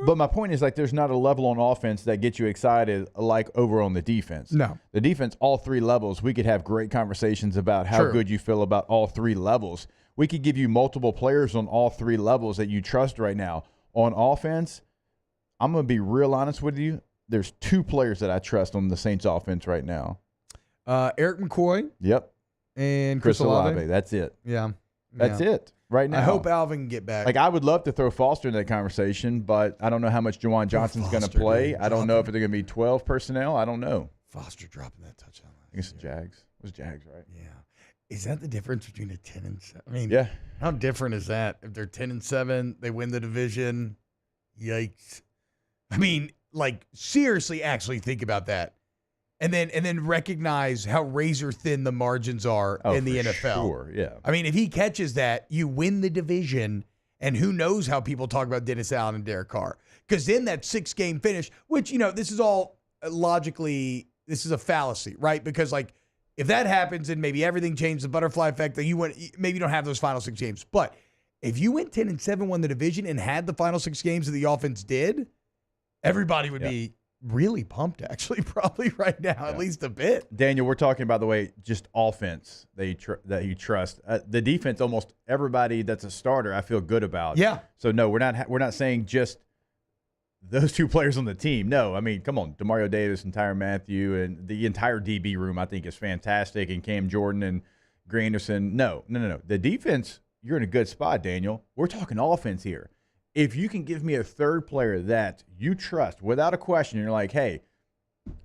Speaker 11: But my point is, like, there's not a level on offense that gets you excited like over on the defense.
Speaker 9: No.
Speaker 11: The defense, all three levels, we could have great conversations about how good you feel about all three levels. We could give you multiple players on all three levels that you trust right now. On offense, I'm going to be real honest with you. There's two players that I trust on the Saints offense right now.
Speaker 9: Eric McCoy.
Speaker 11: Yep.
Speaker 9: And Chris Olave.
Speaker 11: That's it.
Speaker 9: Yeah.
Speaker 11: That's it right now.
Speaker 9: I hope Alvin can get back.
Speaker 11: Like, I would love to throw Foster in that conversation, but I don't know how much Juwan Johnson's going to play. I don't know if they're going to be 12 personnel. I don't know.
Speaker 9: Foster dropping that touchdown.
Speaker 11: I guess Jags. It was Jags, right?
Speaker 9: Yeah. Is that the difference between a 10 and 7? I mean,
Speaker 11: yeah.
Speaker 9: How different is that? If they're 10 and 7, they win the division. Yikes. I mean, like, seriously, actually think about that. And then recognize how razor thin the margins are in the NFL.
Speaker 11: Sure, yeah.
Speaker 9: I mean, if he catches that, you win the division, and who knows how people talk about Dennis Allen and Derek Carr. Because then that 6-game finish, which, this is all logically, this is a fallacy, right? Because, like, if that happens and maybe everything changed, the butterfly effect, that maybe you don't have those final 6 games. But if you went 10 and 7, won the division, and had the final 6 games that the offense did, everybody would be really pumped, actually, probably right now, at least a bit.
Speaker 11: Daniel, we're talking, by the way, just offense that you trust. The defense, almost everybody that's a starter, I feel good about.
Speaker 9: Yeah.
Speaker 11: So no, we're not saying just those two players on the team. No, I mean, come on, Demario Davis and Tyrann Mathieu and the entire DB room, I think, is fantastic. And Cam Jordan and Granderson. No. The defense, you're in a good spot, Daniel. We're talking offense here. If you can give me a third player that you trust without a question, you're like, hey,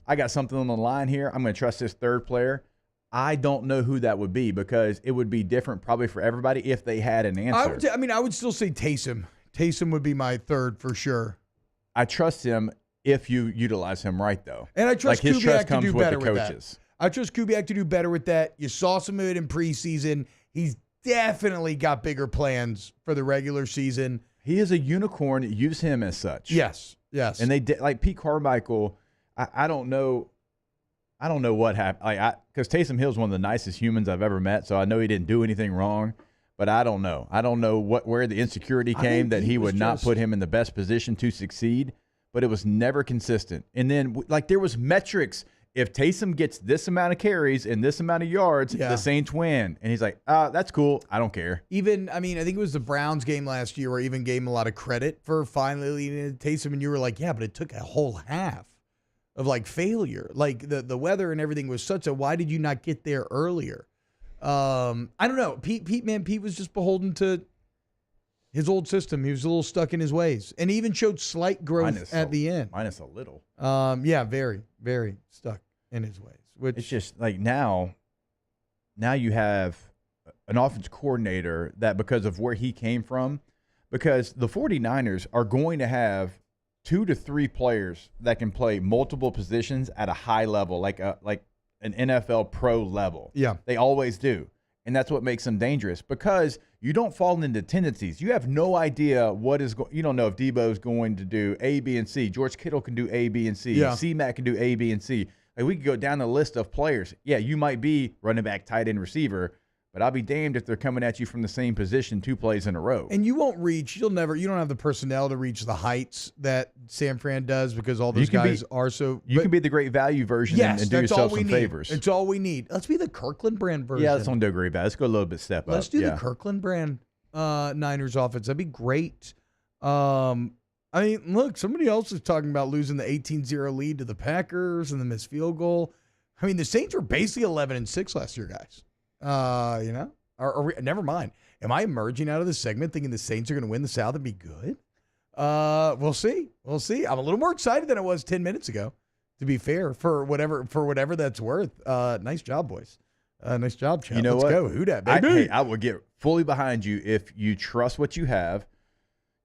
Speaker 11: I got something on the line here. I'm going to trust this third player. I don't know who that would be because it would be different probably for everybody if they had an answer.
Speaker 9: I would still say Taysom. Taysom would be my third for sure.
Speaker 11: I trust him if you utilize him right, though.
Speaker 9: And I trust
Speaker 11: his trust
Speaker 9: Kubiak to
Speaker 11: comes
Speaker 9: do
Speaker 11: with
Speaker 9: better
Speaker 11: the
Speaker 9: with
Speaker 11: coaches.
Speaker 9: that. I trust Kubiak to do better with that. You saw some of it in preseason. He's definitely got bigger plans for the regular season.
Speaker 11: He is a unicorn. Use him as such.
Speaker 9: Yes.
Speaker 11: And they did, like Pete Carmichael. I don't know what happened. Because Taysom Hill's one of the nicest humans I've ever met. So I know he didn't do anything wrong. But I don't know. I don't know where the insecurity came that he would not put him in the best position to succeed. But it was never consistent. And then, like, there was metrics. If Taysom gets this amount of carries and this amount of yards, the Saints win. And he's like, that's cool. I don't care.
Speaker 9: I think it was the Browns game last year where I even gave him a lot of credit for finally leading to Taysom. And you were like, yeah, but it took a whole half of, like, failure. Like, the weather and everything was such a, why did you not get there earlier? I don't know. Pete was just beholden to his old system. He was a little stuck in his ways. And he even showed slight growth at the end.
Speaker 11: Minus a little.
Speaker 9: Yeah, very, very stuck in his ways. Which
Speaker 11: it's just like now you have an offense coordinator that, because of where he came from, because the 49ers are going to have 2 to 3 players that can play multiple positions at a high level, like an NFL pro level.
Speaker 9: Yeah.
Speaker 11: They always do. And that's what makes them dangerous, because you don't fall into tendencies. You have no idea what is going. You don't know if Debo's going to do A, B, and C. George Kittle can do A, B, and C.
Speaker 9: Yeah.
Speaker 11: C-Mac can do A, B, and C. Like, we could go down the list of players. Yeah, you might be running back, tight end, receiver, but I'll be damned if they're coming at you from the same position 2 plays in a row.
Speaker 9: And you won't reach. You don't have the personnel to reach the heights that San Fran does, because all those guys are so.
Speaker 11: You can be the great value version and do yourself some favors.
Speaker 9: It's all we need. Let's be the Kirkland brand version.
Speaker 11: Yeah, let's don't do great value. Let's go a little bit step up.
Speaker 9: Let's do the Kirkland brand Niners offense. That'd be great. Look, somebody else is talking about losing the 18-0 lead to the Packers and the missed field goal. The Saints were basically 11-6 last year, guys. Never mind. Am I emerging out of this segment thinking the Saints are going to win the South and be good? We'll see. I'm a little more excited than I was 10 minutes ago, to be fair, for whatever that's worth. Nice job, boys. Nice job, Chad.
Speaker 11: You know
Speaker 9: Let's
Speaker 11: what?
Speaker 9: go. Who dat, baby?
Speaker 11: I will get fully behind you if you trust what you have.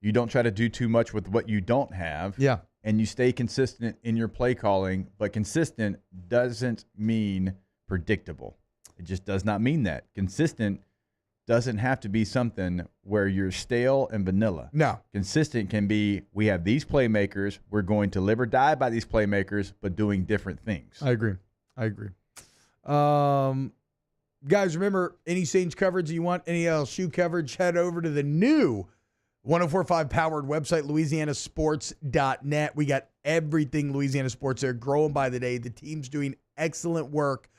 Speaker 11: You don't try to do too much with what you don't have.
Speaker 9: Yeah.
Speaker 11: And you stay consistent in your play calling, but consistent doesn't mean predictable. It just does not mean that. Consistent doesn't have to be something where you're stale and vanilla.
Speaker 9: No.
Speaker 11: Consistent can be, we have these playmakers, we're going to live or die by these playmakers, but doing different things.
Speaker 9: I agree. Guys, remember, any Saints coverage you want, any LSU coverage, head over to the new 104.5 powered website, louisianasports.net. We got everything Louisiana sports there, growing by the day. The team's doing excellent work.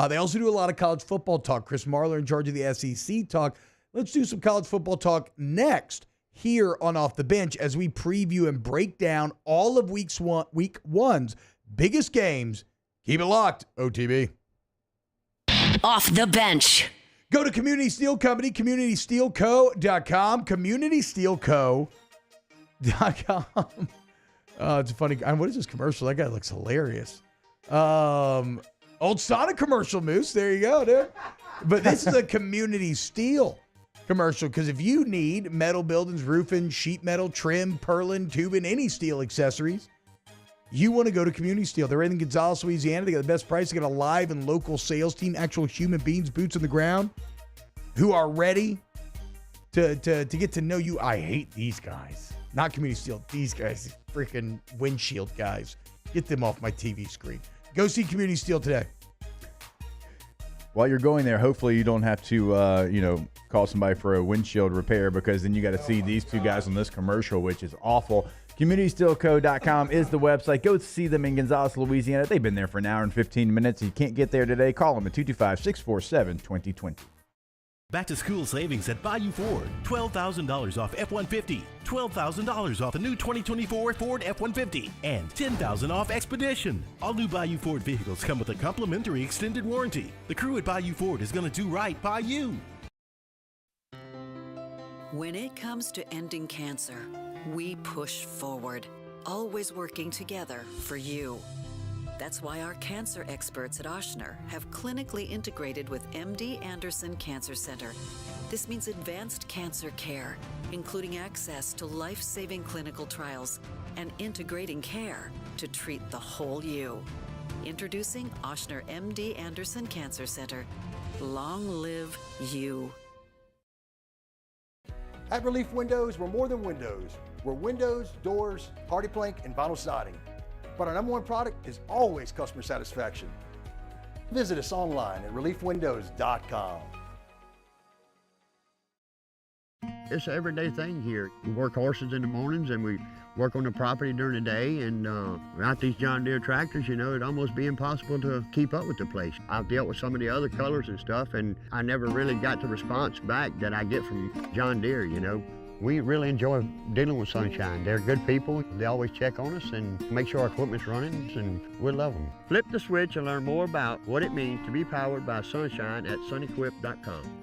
Speaker 9: They also do a lot of college football talk. Chris Marler in charge of the SEC talk. Let's do some college football talk next here on Off the Bench as we preview and break down all of week one's biggest games. Keep it locked, OTB.
Speaker 6: Off the Bench.
Speaker 9: Go to Community Steel Company, communitysteelco.com, communitysteelco.com. It's a funny guy. What is this commercial? That guy looks hilarious. Old Sonic commercial, Moose. There you go, dude. But this is a Community Steel commercial because if you need metal buildings, roofing, sheet metal, trim, purlin, tubing, any steel accessories, you want to go to Community Steel. They're in Gonzales, Louisiana. They got the best price. They got a live and local sales team, actual human beings, boots on the ground, who are ready to get to know you. I hate these guys. Not Community Steel. These guys, these freaking windshield guys. Get them off my TV screen. Go see Community Steel today.
Speaker 11: While you're going there, hopefully you don't have to, call somebody for a windshield repair because then you got to see these two guys on this commercial, which is awful. CommunitySteelCo.com is the website. Go see them in Gonzales, Louisiana. They've been there for an hour and 15 minutes. If you can't get there today, call them at 225-647-2020.
Speaker 18: Back to school savings at Bayou Ford. $12,000 off F-150. $12,000 off the new 2024 Ford F-150. And $10,000 off Expedition. All new Bayou Ford vehicles come with a complimentary extended warranty. The crew at Bayou Ford is going to do right by you.
Speaker 17: When it comes to ending cancer, we push forward, always working together for you. That's why our cancer experts at Ochsner have clinically integrated with MD Anderson Cancer Center. This means advanced cancer care, including access to life-saving clinical trials and integrating care to treat the whole you. Introducing Ochsner MD Anderson Cancer Center. Long live you.
Speaker 3: At Relief Windows, we're more than windows. We're windows, doors, hardy plank, and vinyl siding. But our number one product is always customer satisfaction. Visit us online at reliefwindows.com.
Speaker 21: It's an everyday thing here. We work horses in the mornings and we work on the property during the day, and without these John Deere tractors, it'd almost be impossible to keep up with the place. I've dealt with some of the other colors and stuff, and I never really got the response back that I get from John Deere, We really enjoy dealing with Sunshine. They're good people. They always check on us and make sure our equipment's running, and we love them. Flip the switch and learn more about what it means to be powered by Sunshine at sunequip.com.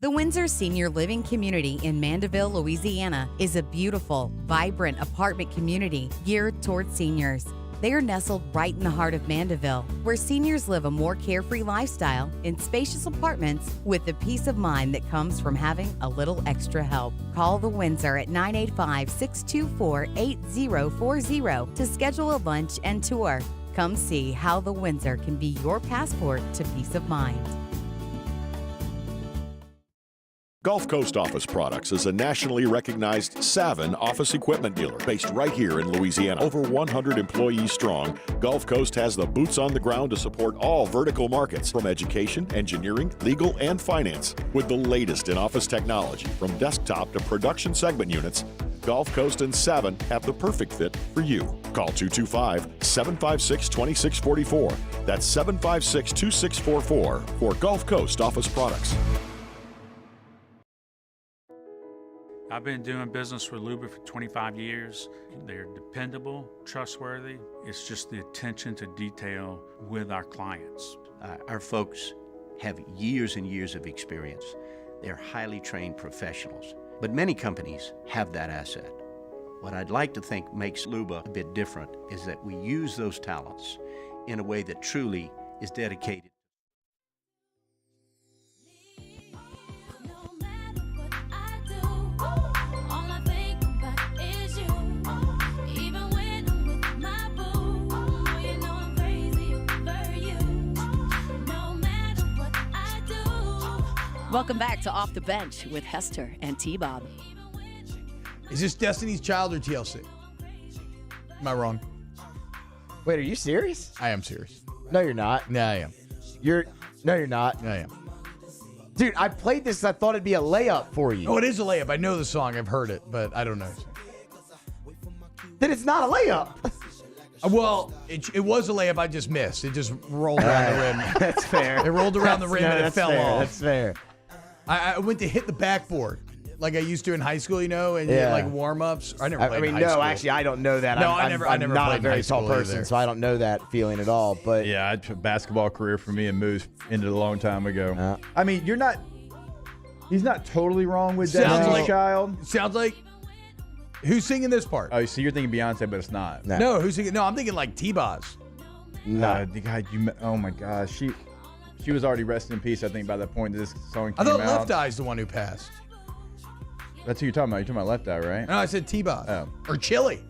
Speaker 19: The Windsor Senior Living Community in Mandeville, Louisiana is a beautiful, vibrant apartment community geared toward seniors. They are nestled right in the heart of Mandeville, where seniors live a more carefree lifestyle in spacious apartments with the peace of mind that comes from having a little extra help. Call the Windsor at 985-624-8040 to schedule a lunch and tour. Come see how the Windsor can be your passport to peace of mind.
Speaker 13: Gulf Coast Office Products is a nationally recognized Savin office equipment dealer based right here in Louisiana. Over 100 employees strong, Gulf Coast has the boots on the ground to support all vertical markets, from education, engineering, legal, and finance. With the latest in office technology, from desktop to production segment units, Gulf Coast and Savin have the perfect fit for you. Call 225-756-2644. That's 756-2644 for Gulf Coast Office Products.
Speaker 14: I've been doing business with Luba for 25 years. They're dependable, trustworthy. It's just the attention to detail with our clients.
Speaker 15: Our folks have years and years of experience. They're highly trained professionals, but many companies have that asset. What I'd like to think makes Luba a bit different is that we use those talents in a way that truly is dedicated.
Speaker 1: Welcome back to Off the Bench with Hester and T-Bob.
Speaker 9: Is this Destiny's Child or TLC? Am I wrong?
Speaker 10: Wait, are you serious?
Speaker 9: I am serious.
Speaker 10: No, you're not.
Speaker 9: No, I am.
Speaker 10: No, you're not.
Speaker 9: I am.
Speaker 10: Dude, I played this. I thought it'd be a layup for you.
Speaker 9: Oh, it is a layup. I know the song. I've heard it, but I don't know.
Speaker 10: Then it's not a layup.
Speaker 9: Well, it was a layup. I just missed. It just rolled around the rim.
Speaker 10: That's fair.
Speaker 9: It rolled around the rim and it fell off.
Speaker 10: That's fair.
Speaker 9: I went to hit the backboard like I used to in high school, you know, and
Speaker 10: Yeah.
Speaker 9: like warm-ups. I never played in high
Speaker 10: no,
Speaker 9: school.
Speaker 10: actually, I don't know that.
Speaker 9: No,
Speaker 10: I'm
Speaker 9: I never
Speaker 10: not
Speaker 9: played
Speaker 10: a
Speaker 9: in
Speaker 10: very
Speaker 9: high
Speaker 10: tall
Speaker 9: school
Speaker 10: person,
Speaker 9: either.
Speaker 10: so I don't know that feeling at all. But
Speaker 11: Yeah, a basketball career for me and Moose ended a long time ago. I mean, he's not totally wrong with Destiny's Child.
Speaker 9: Sounds like, who's singing this part?
Speaker 11: Oh, so you're thinking Beyonce, but it's not.
Speaker 9: No, who's singing? No, I'm thinking like T-Boz.
Speaker 11: No, the guy oh my gosh, she was already resting in peace. I think by that point this song
Speaker 9: I
Speaker 11: came
Speaker 9: thought
Speaker 11: out.
Speaker 9: Left Eye's the one who passed.
Speaker 11: That's who you're talking about. You're talking about Left Eye, right?
Speaker 9: No, I said T-Boz.
Speaker 11: Oh.
Speaker 9: Or Chili.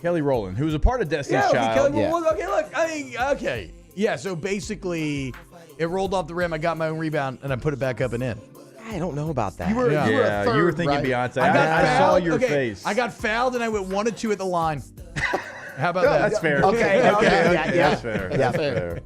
Speaker 11: Kelly Rowland, who was a part of Destiny's Child.
Speaker 9: Okay, look. Okay. Yeah, so basically, it rolled off the rim. I got my own rebound, and I put it back up and in.
Speaker 10: I don't know about that.
Speaker 9: You were a third,
Speaker 11: you were thinking
Speaker 9: right?
Speaker 11: Beyonce.
Speaker 9: I
Speaker 11: saw your face.
Speaker 9: I got fouled, and I went 1 and 2 at the line. How about that?
Speaker 11: That's fair.
Speaker 10: Okay.
Speaker 11: That's fair.
Speaker 10: Yeah,
Speaker 11: That's
Speaker 10: fair.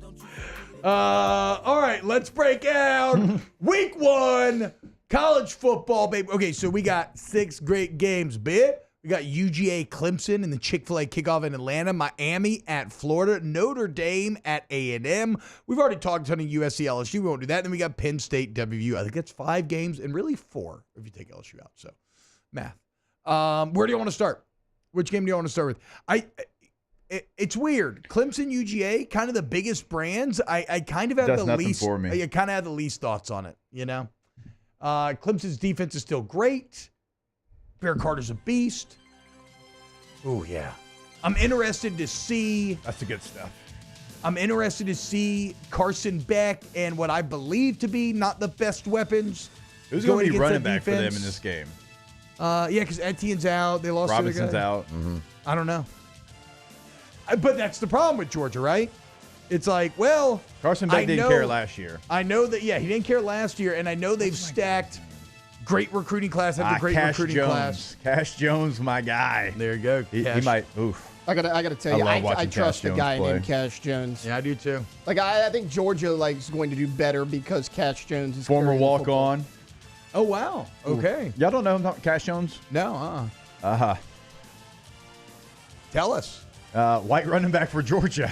Speaker 9: All right, let's break out week 1 college football, baby. Okay, so we got 6 great games, bit. We got UGA Clemson in the Chick-fil-A kickoff in Atlanta, Miami at Florida, Notre Dame at A&M. We've already talked a ton of USC, LSU. We won't do that. Then we got Penn State, WVU. I think that's 5 games and really 4 if you take LSU out. So, math. Where do you want to start? Which game do you want to start with? It's weird. Clemson, UGA, kind of the biggest brands. I kind of have
Speaker 11: Does
Speaker 9: the
Speaker 11: nothing
Speaker 9: least.
Speaker 11: for me.
Speaker 9: I kind of have the least thoughts on it. You know, Clemson's defense is still great. Bear Carter's a beast. Oh yeah, I'm interested to see.
Speaker 11: That's the good stuff.
Speaker 9: I'm interested to see Carson Beck and what I believe to be not the best weapons.
Speaker 11: Who's going to be
Speaker 9: against
Speaker 11: running
Speaker 9: that
Speaker 11: back for them
Speaker 9: defense.
Speaker 11: in this game?
Speaker 9: Yeah, because Etienne's out. They lost.
Speaker 11: Robinson's
Speaker 9: their guy.
Speaker 11: out.
Speaker 9: I don't know. But that's the problem with Georgia, right? It's like, well,
Speaker 11: Carson Beck didn't care last year.
Speaker 9: I know that. Yeah, he didn't care last year, and I know they've stacked great recruiting class after great
Speaker 11: Cash
Speaker 9: recruiting
Speaker 11: Jones.
Speaker 9: class.
Speaker 11: Cash Jones, my guy.
Speaker 9: There you go.
Speaker 11: He
Speaker 9: Cash.
Speaker 11: might. Oof.
Speaker 7: I gotta tell you,
Speaker 11: love
Speaker 7: I
Speaker 11: watching
Speaker 7: trust
Speaker 11: Cash
Speaker 7: a guy
Speaker 11: Jones play.
Speaker 7: named Cash Jones.
Speaker 9: Yeah, I do too.
Speaker 7: Like I think Georgia is going to do better because Cash Jones is
Speaker 11: Former
Speaker 7: carrying the football.
Speaker 11: walk-on.
Speaker 9: Oh wow. Okay.
Speaker 11: Y'all don't know Cash Jones?
Speaker 9: No. Tell us.
Speaker 11: White running back for Georgia.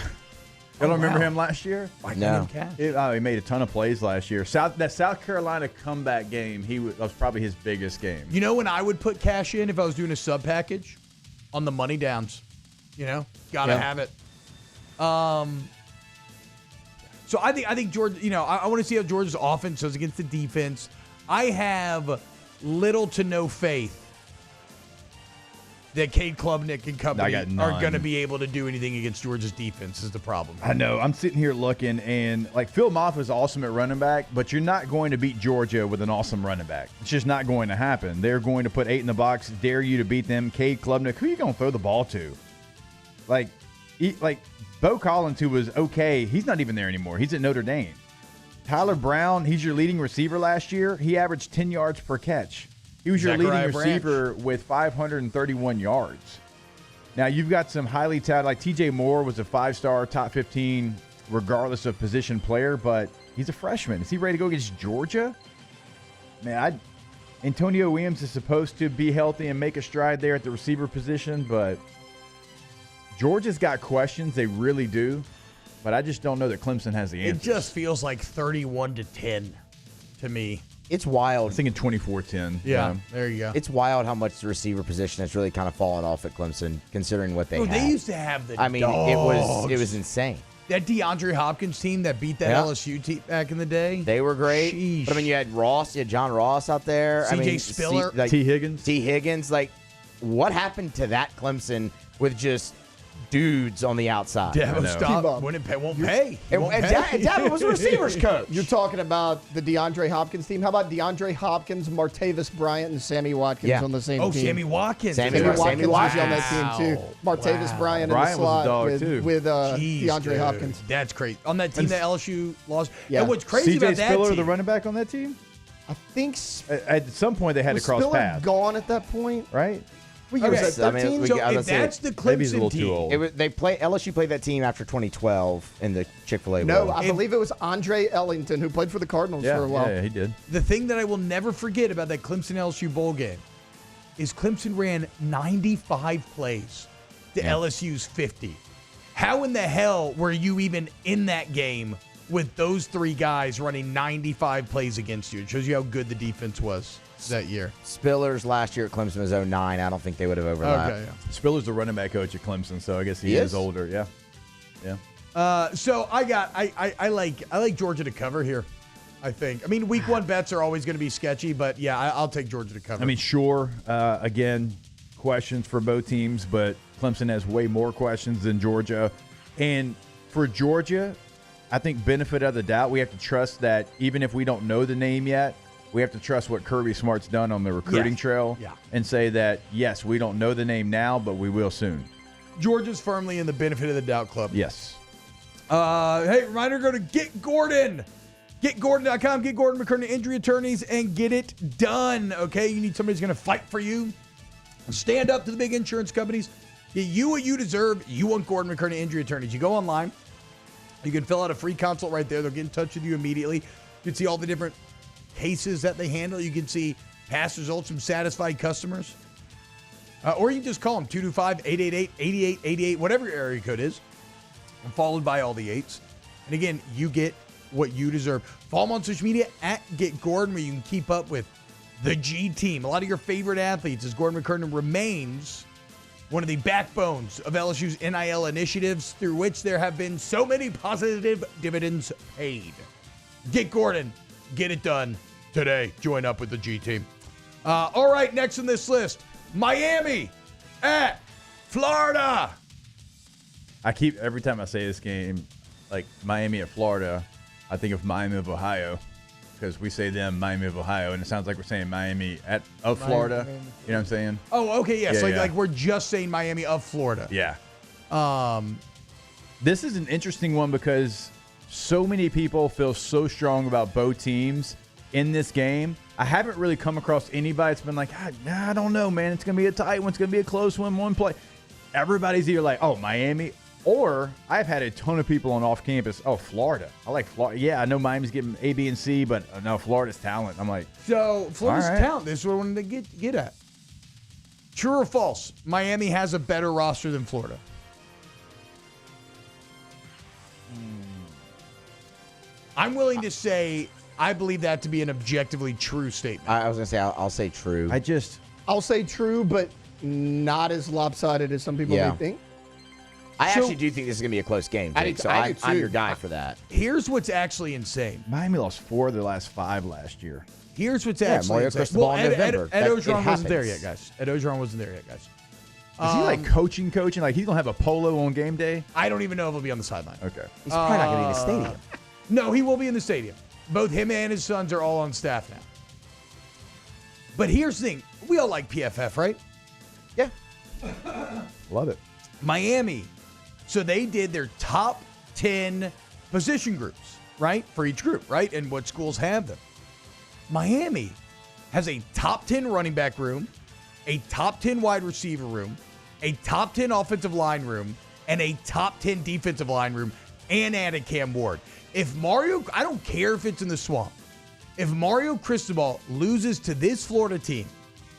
Speaker 11: Y'all don't remember him last year?
Speaker 10: No.
Speaker 11: He made a ton of plays last year. That South Carolina comeback game, that was probably his biggest game.
Speaker 9: You know when I would put Cash in if I was doing a sub package? On the money downs. You know? Gotta have it. So I think Georgia, you know, I want to see how Georgia's offense does against the defense. I have little to no faith that Cade Klubnik and company are going to be able to do anything against Georgia's defense is the problem.
Speaker 11: I know. I'm sitting here looking, and like Phil Moffitt is awesome at running back, but you're not going to beat Georgia with an awesome running back. It's just not going to happen. They're going to put 8 in the box, dare you to beat them. Cade Klubnik, who are you going to throw the ball to? Like Bo Collins, who was okay, he's not even there anymore. He's at Notre Dame. Tyler Brown, he's your leading receiver last year. He averaged 10 yards per catch. He was your
Speaker 9: Zachariah
Speaker 11: leading receiver with 531 yards. Now, you've got some highly talented, like TJ Moore was a 5-star, top 15, regardless of position player, but he's a freshman. Is he ready to go against Georgia? Man, Antonio Williams is supposed to be healthy and make a stride there at the receiver position, but Georgia's got questions. They really do. But I just don't know that Clemson has the answers.
Speaker 9: It just feels like 31-10 to me.
Speaker 10: It's wild.
Speaker 11: I was thinking 24-10.
Speaker 9: Yeah, there you go.
Speaker 10: It's wild how much the receiver position has really kind of fallen off at Clemson, considering what they had.
Speaker 9: They used to have the
Speaker 10: I mean,
Speaker 9: dogs.
Speaker 10: it was insane.
Speaker 9: That DeAndre Hopkins team that beat that LSU team back in the day.
Speaker 10: They were great.
Speaker 9: Sheesh.
Speaker 10: But I mean, you had Ross, you had John Ross out there.
Speaker 9: CJ Spiller.
Speaker 11: T. Higgins.
Speaker 10: T. Higgins. Like, what happened to that Clemson with just dudes on the outside.
Speaker 9: Dabo, stop. Won't pay.
Speaker 10: Dabo was a receivers coach.
Speaker 7: You're talking about the DeAndre Hopkins team. How about DeAndre Hopkins, Martavis Bryant, and Sammy Watkins on the same team?
Speaker 9: Sammy Watkins.
Speaker 7: Sammy Watkins was on that team, too. Martavis Bryant in the slot with DeAndre Hopkins.
Speaker 9: That's crazy. On that team that LSU lost.
Speaker 7: Yeah.
Speaker 9: And what's crazy about that
Speaker 11: Spiller,
Speaker 9: team.
Speaker 11: the running back on that team?
Speaker 7: I think
Speaker 11: at some point they had to cross
Speaker 7: Spiller
Speaker 11: paths.
Speaker 7: gone at that point?
Speaker 11: Right?
Speaker 7: Was that 13?
Speaker 9: So if that's the Clemson
Speaker 11: maybe he's a little
Speaker 9: team.
Speaker 11: too old.
Speaker 10: LSU played that team after 2012 in the Chick-fil-A
Speaker 7: No,
Speaker 10: Bowl.
Speaker 7: I believe it was Andre Ellington who played for the Cardinals for a while.
Speaker 11: Yeah, he did.
Speaker 9: The thing that I will never forget about that Clemson LSU bowl game is Clemson ran 95 plays to LSU's 50. How in the hell were you even in that game with those three guys running 95 plays against you? It shows you how good the defense was that year.
Speaker 10: Spiller's last year at Clemson was 09. I don't think they would have overlapped.
Speaker 9: Okay, yeah.
Speaker 11: Spiller's the running back coach at Clemson, so I guess he is older. Yeah. Yeah.
Speaker 9: So I like Georgia to cover here, I think. I mean, week one bets are always going to be sketchy, but yeah, I'll take Georgia to cover.
Speaker 11: I mean, sure. Again, questions for both teams, but Clemson has way more questions than Georgia. And for Georgia, I think benefit of the doubt, we have to trust that even if we don't know the name yet, we have to trust what Kirby Smart's done on the recruiting trail and say that, yes, we don't know the name now, but we will soon.
Speaker 9: Georgia's firmly in the benefit of the doubt club.
Speaker 11: Yes.
Speaker 9: Hey, reminder, go to Get Gordon. GetGordon.com. Get Gordon McKernan Injury Attorneys and get it done, okay? You need somebody who's going to fight for you. Stand up to the big insurance companies. Get you what you deserve. You want Gordon McKernan Injury Attorneys. You go online. You can fill out a free consult right there. They'll get in touch with you immediately. You can see all the different cases that they handle. You can see past results from satisfied customers. Or you can just call them 225-888-8888, whatever your area code is, followed by all the 8s. And again, you get what you deserve. Follow them on social media at Get Gordon, where you can keep up with the G team. A lot of your favorite athletes, as Gordon McKernan remains one of the backbones of LSU's NIL initiatives, through which there have been so many positive dividends paid. Get Gordon. Get it done today. Join up with the G team. All right, next on this list, Miami at Florida.
Speaker 11: Every time I say this game, like Miami at Florida, I think of Miami of Ohio, because we say them, Miami of Ohio, and it sounds like we're saying Miami of Florida.
Speaker 9: Miami.
Speaker 11: You know what I'm saying?
Speaker 9: Oh, okay, yes.
Speaker 11: Yeah,
Speaker 9: like we're just saying Miami of Florida.
Speaker 11: Yeah.
Speaker 9: This
Speaker 11: is an interesting one because so many people feel so strong about both teams in this game. I haven't really come across anybody that's been like, I don't know, man. It's going to be a tight one. It's going to be a close one play. Everybody's either like, oh, Miami, or I've had a ton of people on off campus, oh, Florida. I like Florida. Yeah, I know Miami's getting A, B, and C, but no, Florida's talent. I'm like,
Speaker 9: so Florida's
Speaker 11: right.
Speaker 9: talent. This is what I wanted to get at. True or false? Miami has a better roster than Florida. I'm willing to say I believe that to be an objectively true statement.
Speaker 10: I was going to say, I'll say true.
Speaker 7: I'll say true, but not as lopsided as some people may think.
Speaker 10: I actually do think this is going to be a close game, Jake, I'm your guy for that.
Speaker 9: Here's what's actually insane.
Speaker 11: Miami lost 4 of their last 5 last year.
Speaker 9: Here's what's actually
Speaker 10: Mario
Speaker 9: insane.
Speaker 10: Cristobal in November.
Speaker 9: Ed Ogeron wasn't there yet, guys. Ed Ogeron wasn't there yet, guys.
Speaker 11: Is he like coaching? Like he's going to have a polo on game day?
Speaker 9: I don't even know if he'll be on the sideline.
Speaker 11: Okay.
Speaker 10: He's probably not going to be in the stadium.
Speaker 9: No, he will be in the stadium. Both him and his sons are all on staff now. But here's the thing. We all like PFF, right?
Speaker 10: Yeah.
Speaker 11: Love it.
Speaker 9: Miami. So they did their top 10 position groups, right? For each group, right? And what schools have them. Miami has a top 10 running back room, a top 10 wide receiver room, a top 10 offensive line room, and a top 10 defensive line room, and added Cam Ward. If Mario, I don't care if it's in the swamp. If Mario Cristobal loses to this Florida team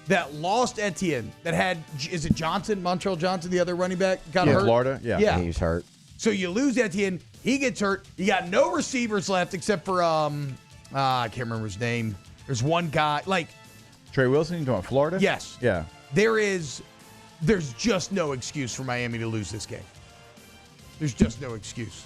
Speaker 9: that lost Etienne, that had, is it Johnson, Montrell Johnson, the other running back, got hurt?
Speaker 11: Florida? Yeah.
Speaker 10: He was hurt.
Speaker 9: So you lose Etienne, he gets hurt. You got no receivers left except for, I can't remember his name. There's one guy, like.
Speaker 11: Trey Wilson, you talking Florida?
Speaker 9: Yes.
Speaker 11: Yeah.
Speaker 9: There's just no excuse for Miami to lose this game. There's just no excuse.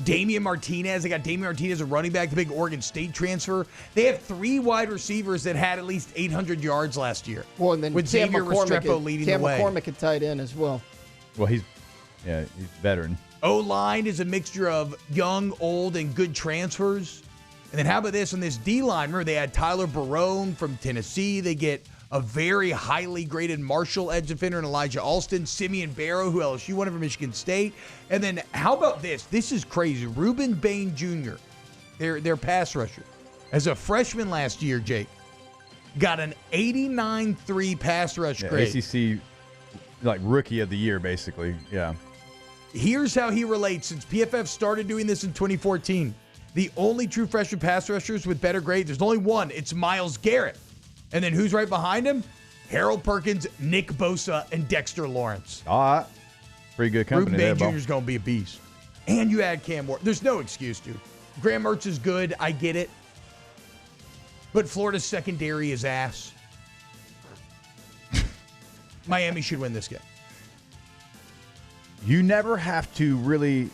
Speaker 9: Damian Martinez, they got Damian Martinez, a running back, the big Oregon State transfer. They have 3 wide receivers that had at least 800 yards last year.
Speaker 7: Well, and then
Speaker 9: with
Speaker 7: Cam
Speaker 9: Xavier
Speaker 7: McCormick
Speaker 9: Restrepo leading
Speaker 7: Cam
Speaker 9: the way.
Speaker 7: McCormick at tight end as well.
Speaker 11: Well, he's veteran.
Speaker 9: O-line is a mixture of young, old, and good transfers. And then how about this on this D-line? Remember, they had Tyler Barone from Tennessee. They get a very highly graded Marshall edge defender and Elijah Alston. Simeon Barrow, who LSU won from Michigan State. And then how about this? This is crazy. Reuben Bain Jr., their pass rusher. As a freshman last year, Jake, got an 89.3 pass rush grade.
Speaker 11: ACC, like rookie of the year, basically. Yeah.
Speaker 9: Here's how he relates. Since PFF started doing this in 2014, the only true freshman pass rushers with better grades, there's only one. It's Myles Garrett. And then who's right behind him? Harold Perkins, Nick Bosa, and Dexter Lawrence.
Speaker 11: All right. Pretty good company there,
Speaker 9: Reuben Bain Jr. is going to be a beast. And you add Cam Ward. There's no excuse, dude. Graham Mertz is good. I get it. But Florida's secondary is ass. Miami should win this game.
Speaker 11: You never have to really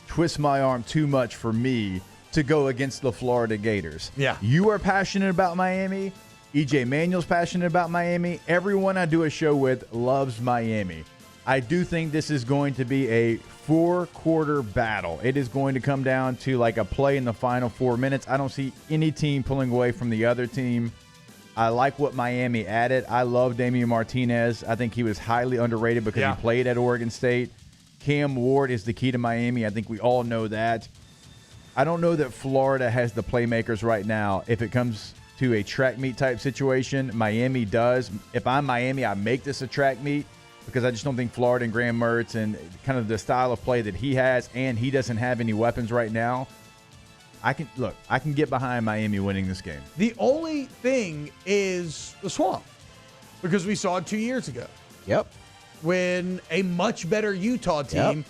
Speaker 11: twist my arm too much for me to go against the Florida Gators.
Speaker 9: Yeah.
Speaker 11: You are passionate about Miami. EJ Manuel's passionate about Miami. Everyone I do a show with loves Miami. I do think this is going to be a 4-quarter battle. It is going to come down to like a play in the final 4 minutes. I don't see any team pulling away from the other team. I like what Miami added. I love Damian Martinez. I think he was highly underrated because he played at Oregon State. Cam Ward is the key to Miami. I think we all know that. I don't know that Florida has the playmakers right now. If it comes to a track meet type situation, Miami does. If I'm Miami, I make this a track meet because I just don't think Florida and Graham Mertz and kind of the style of play that he has, and he doesn't have any weapons right now. I can get behind Miami winning this game.
Speaker 9: The only thing is the swamp, because we saw it 2 years ago.
Speaker 10: Yep.
Speaker 9: When a much better Utah team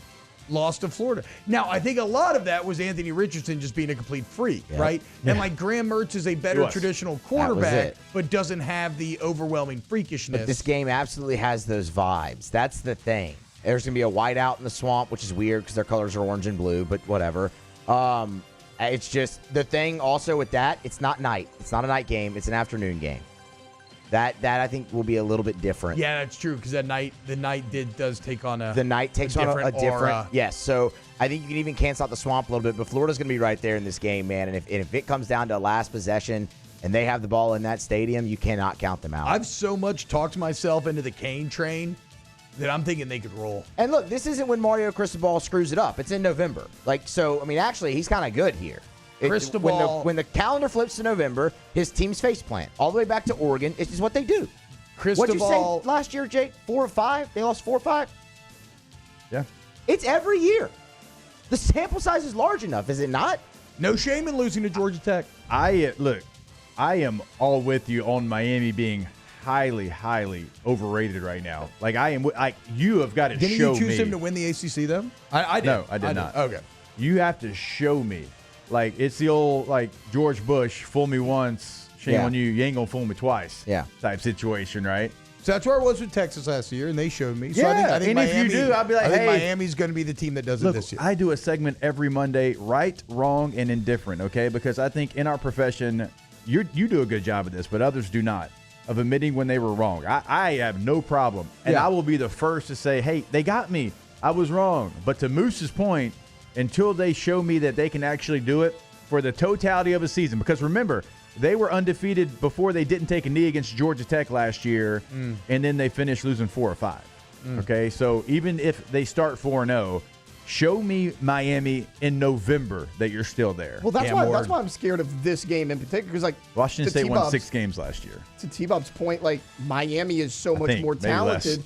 Speaker 9: lost to Florida. Now, I think a lot of that was Anthony Richardson just being a complete freak, right? And like Graham Mertz is a better traditional quarterback, but doesn't have the overwhelming freakishness.
Speaker 10: But this game absolutely has those vibes. That's the thing. There's going to be a whiteout in the swamp, which is weird because their colors are orange and blue, but whatever. It's just the thing also with that, it's not night. It's not a night game. It's an afternoon game. That I think will be a little bit different.
Speaker 9: Yeah, that's true because the night does take on a
Speaker 10: different
Speaker 9: aura.
Speaker 10: Yes. So I think you can even cancel out the swamp a little bit, but Florida's going to be right there in this game, man. And if it comes down to a last possession and they have the ball in that stadium, you cannot count them out.
Speaker 9: I've so much talked myself into the Kane train that I'm thinking they could roll.
Speaker 10: And look, this isn't when Mario Cristobal screws it up. It's in November. Actually, he's kind of good here.
Speaker 9: Cristobal,
Speaker 10: when the calendar flips to November, his team's face plant all the way back to Oregon. It's just what they do. What'd you say last year, Jake? 4 or 5? They lost 4 or 5?
Speaker 11: Yeah.
Speaker 10: It's every year. The sample size is large enough, is it not?
Speaker 9: No shame in losing to Georgia Tech.
Speaker 11: I am all with you on Miami being highly, highly overrated right now. Like you have got to show me.
Speaker 9: Didn't you choose him to win the ACC though? I did.
Speaker 11: No, I did not.
Speaker 9: Okay.
Speaker 11: You have to show me. Like, it's the old, like, George Bush, fool me once, shame on you, you ain't gonna fool me twice type situation, right?
Speaker 9: So that's where I was with Texas last year, and they showed me. So
Speaker 11: Yeah,
Speaker 9: I think
Speaker 11: and
Speaker 9: Miami,
Speaker 11: if you do, I'll be like,
Speaker 9: I think
Speaker 11: hey.
Speaker 9: Miami's going to be the team that does it this year.
Speaker 11: I do a segment every Monday, right, wrong, and indifferent, okay? Because I think in our profession, you do a good job of this, but others do not, of admitting when they were wrong. I have no problem. And I will be the first to say, hey, they got me. I was wrong. But to Moose's point, until they show me that they can actually do it for the totality of a season, because remember, they were undefeated before they didn't take a knee against Georgia Tech last year, and then they finished losing 4 or 5. Okay, so even if they start 4-0, show me Miami in November that you're still there.
Speaker 7: Well, that's why I'm scared of this game in particular, because
Speaker 11: Washington State won 6 games last year.
Speaker 7: To T-Bob's point, Miami is so much more talented.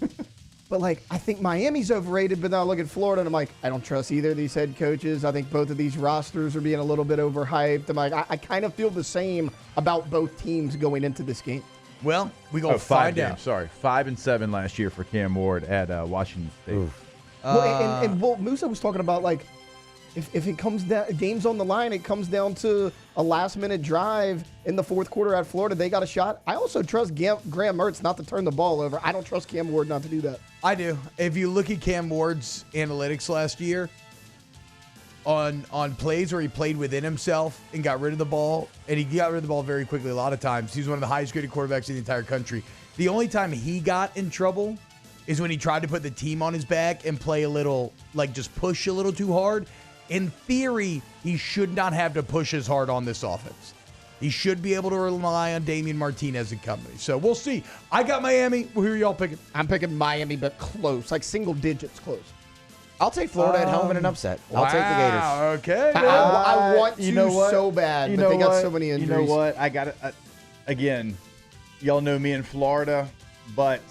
Speaker 7: But, I think Miami's overrated, but now I look at Florida, and I'm like, I don't trust either of these head coaches. I think both of these rosters are being a little bit overhyped. I'm like, I kind of feel the same about both teams going into this game.
Speaker 9: Well, we go 5
Speaker 11: games. Sorry, 5-7 last year for Cam Ward at Washington State.
Speaker 7: Well, Musa was talking about, if it comes down, games on the line, it comes down to a last-minute drive in the fourth quarter at Florida. They got a shot. I also trust Graham Mertz not to turn the ball over. I don't trust Cam Ward not to do that.
Speaker 9: I do. If you look at Cam Ward's analytics last year, on plays where he played within himself and got rid of the ball, and he got rid of the ball very quickly a lot of times. He's one of the highest graded quarterbacks in the entire country. The only time he got in trouble is when he tried to put the team on his back and play a little, like just push a little too hard. In theory, he should not have to push as hard on this offense. He should be able to rely on Damian Martinez and company. So we'll see. I got Miami. Who are y'all picking?
Speaker 7: I'm picking Miami, but close, like single digits close.
Speaker 10: I'll take Florida at home in an upset. I'll take the Gators.
Speaker 9: Okay.
Speaker 7: I want to so bad, but they got so many injuries.
Speaker 11: You know what? I got it. Again, y'all know me in Florida, but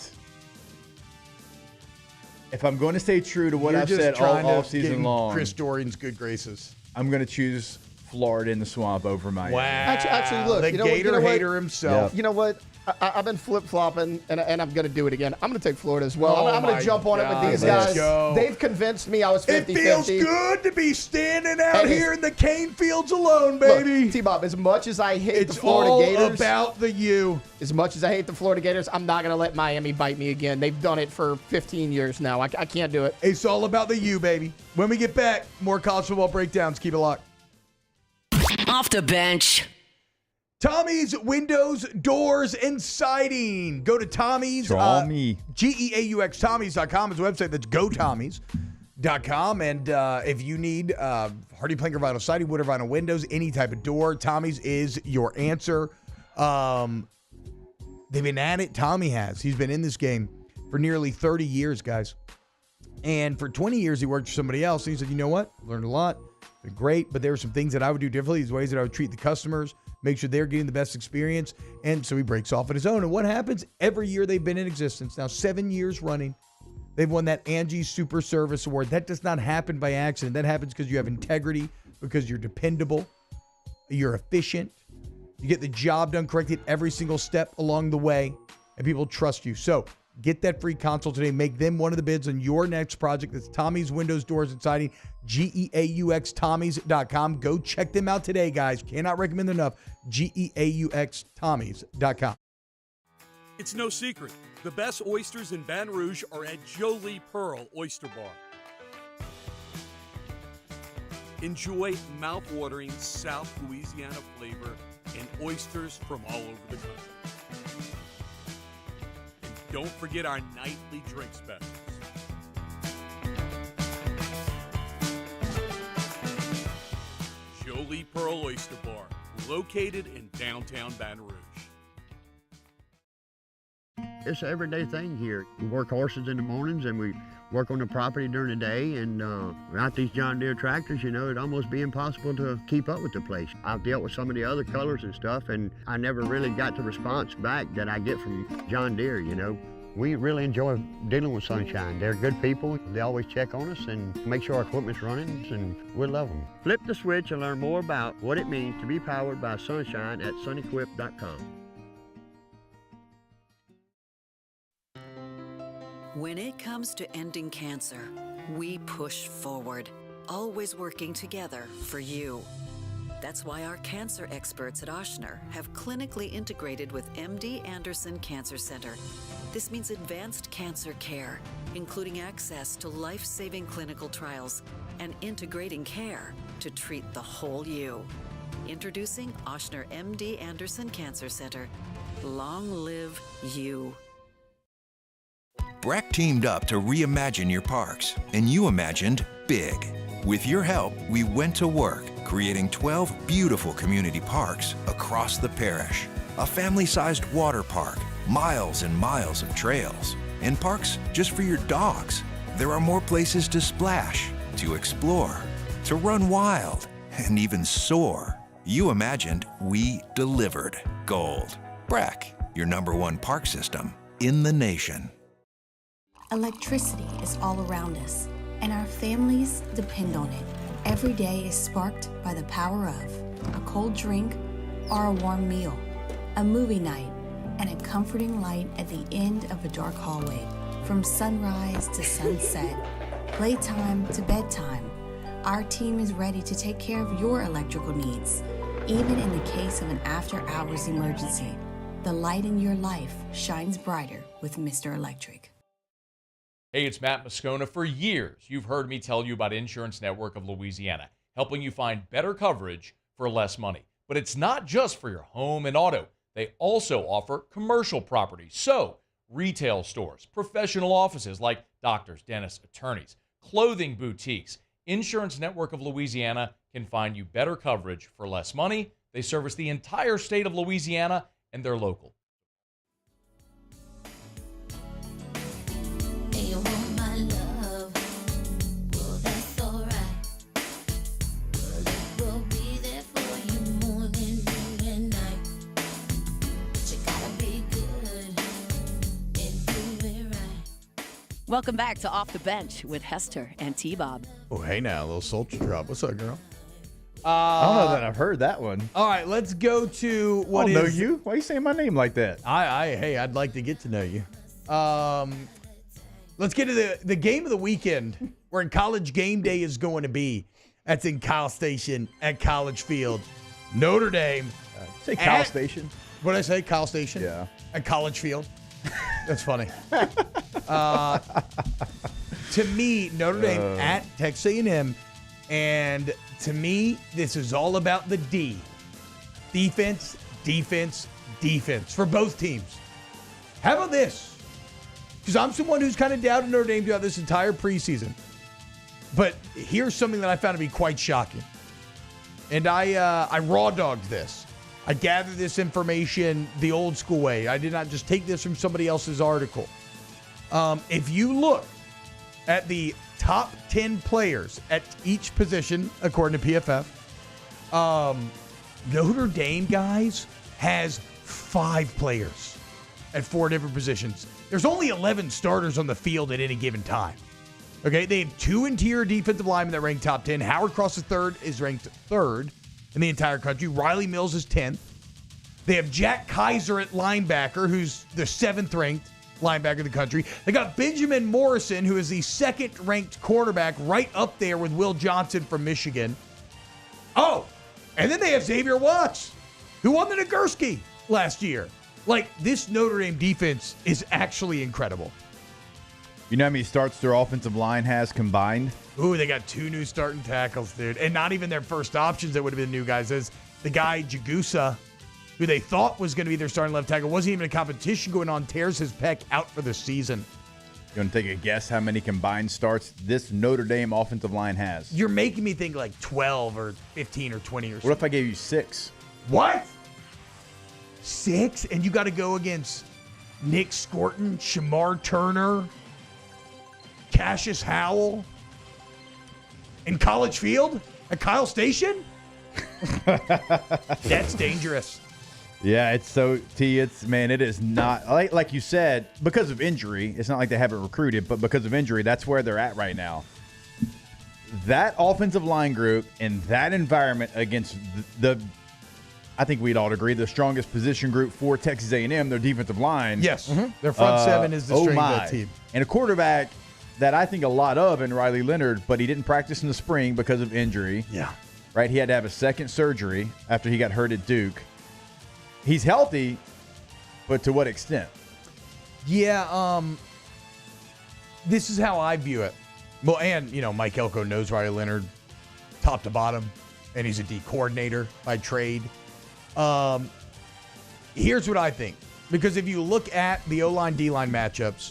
Speaker 11: if I'm going to stay true to what I've said all season long,
Speaker 9: Chris Dorian's good graces,
Speaker 11: I'm going to choose Florida in the swamp over Miami.
Speaker 9: Wow.
Speaker 7: Actually, look,
Speaker 9: the Gator hater himself.
Speaker 7: You know what? I've been flip-flopping, and I'm going to do it again. I'm going to take Florida as well.
Speaker 9: Oh
Speaker 7: I'm going to jump on it with these guys. They've convinced me I was 50-50.
Speaker 9: It feels good to be standing out here in the cane fields alone, baby.
Speaker 7: Look, T-Bob, as much as I hate the Florida Gators.
Speaker 9: It's all about the U.
Speaker 7: As much as I hate the Florida Gators, I'm not going to let Miami bite me again. They've done it for 15 years now. I can't do it.
Speaker 9: It's all about the U, baby. When we get back, more college football breakdowns. Keep it locked.
Speaker 6: Off the bench.
Speaker 9: Tommy's Windows, Doors, and Siding. Go to Tommy's.
Speaker 11: Tommy.
Speaker 9: GEAUX. Tommy's.com is a website. That's gotommys.com. And if you need hardy plank or vinyl siding, wood or vinyl windows, any type of door, Tommy's is your answer. They've been at it. Tommy has. He's been in this game for nearly 30 years, guys. And for 20 years, he worked for somebody else. And he said, you know what? Learned a lot. Been great. But there were some things that I would do differently. These ways that I would treat the customers, make sure they're getting the best experience. And so he breaks off on his own. And what happens? Every year they've been in existence, now 7 years running, they've won that Angie Super Service Award. That does not happen by accident. That happens because you have integrity, because you're dependable, you're efficient, you get the job done correctly at every single step along the way, and people trust you. So get that free consult today. Make them one of the bids on your next project. That's Tommy's Windows, Doors, and Siding. GEAUXTommys.com. Go check them out today, guys. Cannot recommend them enough. GEAUXTommys.com.
Speaker 16: It's no secret. The best oysters in Baton Rouge are at Jolie Pearl Oyster Bar. Enjoy mouth-watering South Louisiana flavor and oysters from all over the country. Don't forget our nightly drink specials. Jolie Pearl Oyster Bar, located in downtown Baton Rouge.
Speaker 21: It's an everyday thing here. We work horses in the mornings and we work on the property during the day, and without these John Deere tractors, it'd almost be impossible to keep up with the place. I've dealt with some of the other colors and stuff, and I never really got the response back that I get from John Deere, We really enjoy dealing with Sunshine. They're good people. They always check on us and make sure our equipment's running, and we love them. Flip the switch and learn more about what it means to be powered by Sunshine at sunequip.com.
Speaker 17: When it comes to ending cancer, we push forward, always working together for you. That's why our cancer experts at Ochsner have clinically integrated with MD Anderson Cancer Center. This means advanced cancer care, including access to life-saving clinical trials and integrating care to treat the whole you. Introducing Ochsner MD Anderson Cancer Center. Long live you.
Speaker 2: Breck teamed up to reimagine your parks, and you imagined big. With your help, we went to work, creating 12 beautiful community parks across the parish. A family-sized water park, miles and miles of trails, and parks just for your dogs. There are more places to splash, to explore, to run wild, and even soar. You imagined, we delivered gold. Breck, your #1 park system in the nation.
Speaker 22: Electricity is all around us, and our families depend on it. Every day is sparked by the power of a cold drink or a warm meal, a movie night, and a comforting light at the end of a dark hallway. From sunrise to sunset, playtime to bedtime, our team is ready to take care of your electrical needs. Even in the case of an after-hours emergency, the light in your life shines brighter with Mr. Electric.
Speaker 5: Hey, it's Matt Moscona. For years, you've heard me tell you about Insurance Network of Louisiana, helping you find better coverage for less money. But it's not just for your home and auto. They also offer commercial property. So retail stores, professional offices like doctors, dentists, attorneys, clothing boutiques. Insurance Network of Louisiana can find you better coverage for less money. They service the entire state of Louisiana, and they're local.
Speaker 1: Welcome back to Off the Bench with Hester and T-Bob.
Speaker 9: Oh, hey now, a little soldier drop. What's up, girl?
Speaker 11: I don't know that I've heard that one.
Speaker 9: All right, let's go to what
Speaker 11: I don't
Speaker 9: is...
Speaker 11: know you. Why are you saying my name like that?
Speaker 9: Hey, I'd like to get to know you. Let's get to the game of the weekend where College Game Day is going to be. That's in Kyle Station at College Field. Notre Dame.
Speaker 11: Say Kyle Station.
Speaker 9: What did I say? Kyle Station?
Speaker 11: Yeah.
Speaker 9: At College Field. That's funny. To me, Notre Dame at Texas A&M, and to me, this is all about the D. Defense, defense, defense for both teams. How about this? Because I'm someone who's kind of doubted Notre Dame throughout this entire preseason. But here's something that I found to be quite shocking. And I raw dogged this. I gathered this information the old school way. I did not just take this from somebody else's article. If you look at the top 10 players at each position, according to PFF, Notre Dame, guys, has 5 players at 4 different positions. There's only 11 starters on the field at any given time. Okay, they have 2 interior defensive linemen that rank top 10. Howard Cross III is ranked 3rd in the entire country. Riley Mills is 10th. They have Jack Kaiser at linebacker, who's the 7th ranked linebacker in the country. They got Benjamin Morrison, who is the 2nd ranked quarterback, right up there with Will Johnson from Michigan. Oh, and then they have Xavier Watts, who won the Nagurski last year. Like, this Notre Dame defense is actually incredible.
Speaker 11: You know how many starts their offensive line has combined?
Speaker 9: Ooh, they got 2 new starting tackles, dude. And not even their first options that would have been new guys. As the guy, Jagusa, who they thought was going to be their starting left tackle, wasn't even in competition going on, tears his pec out for the season.
Speaker 11: You want to take a guess how many combined starts this Notre Dame offensive line has?
Speaker 9: You're making me think like 12 or 15 or 20 or something.
Speaker 11: What if I gave you 6?
Speaker 9: What? 6? And you got to go against Nick Scorton, Shamar Turner, Cassius Howell, in College Field at Kyle Station? That's dangerous.
Speaker 11: Yeah, it's so, it is not, like you said, because of injury, it's not like they haven't recruited, but because of injury, that's where they're at right now. That offensive line group in that environment against I think we'd all agree, the strongest position group for Texas A&M, their defensive line.
Speaker 9: Yes, their front 7 is the strength of that team.
Speaker 11: And a quarterback that I think a lot of in Riley Leonard, but he didn't practice in the spring because of injury.
Speaker 9: Yeah.
Speaker 11: Right? He had to have a second surgery after he got hurt at Duke. He's healthy, but to what extent?
Speaker 9: Yeah, this is how I view it. Well, and, Mike Elko knows Riley Leonard top to bottom, and he's a D coordinator by trade. Here's what I think. Because if you look at the O-line, D-line matchups,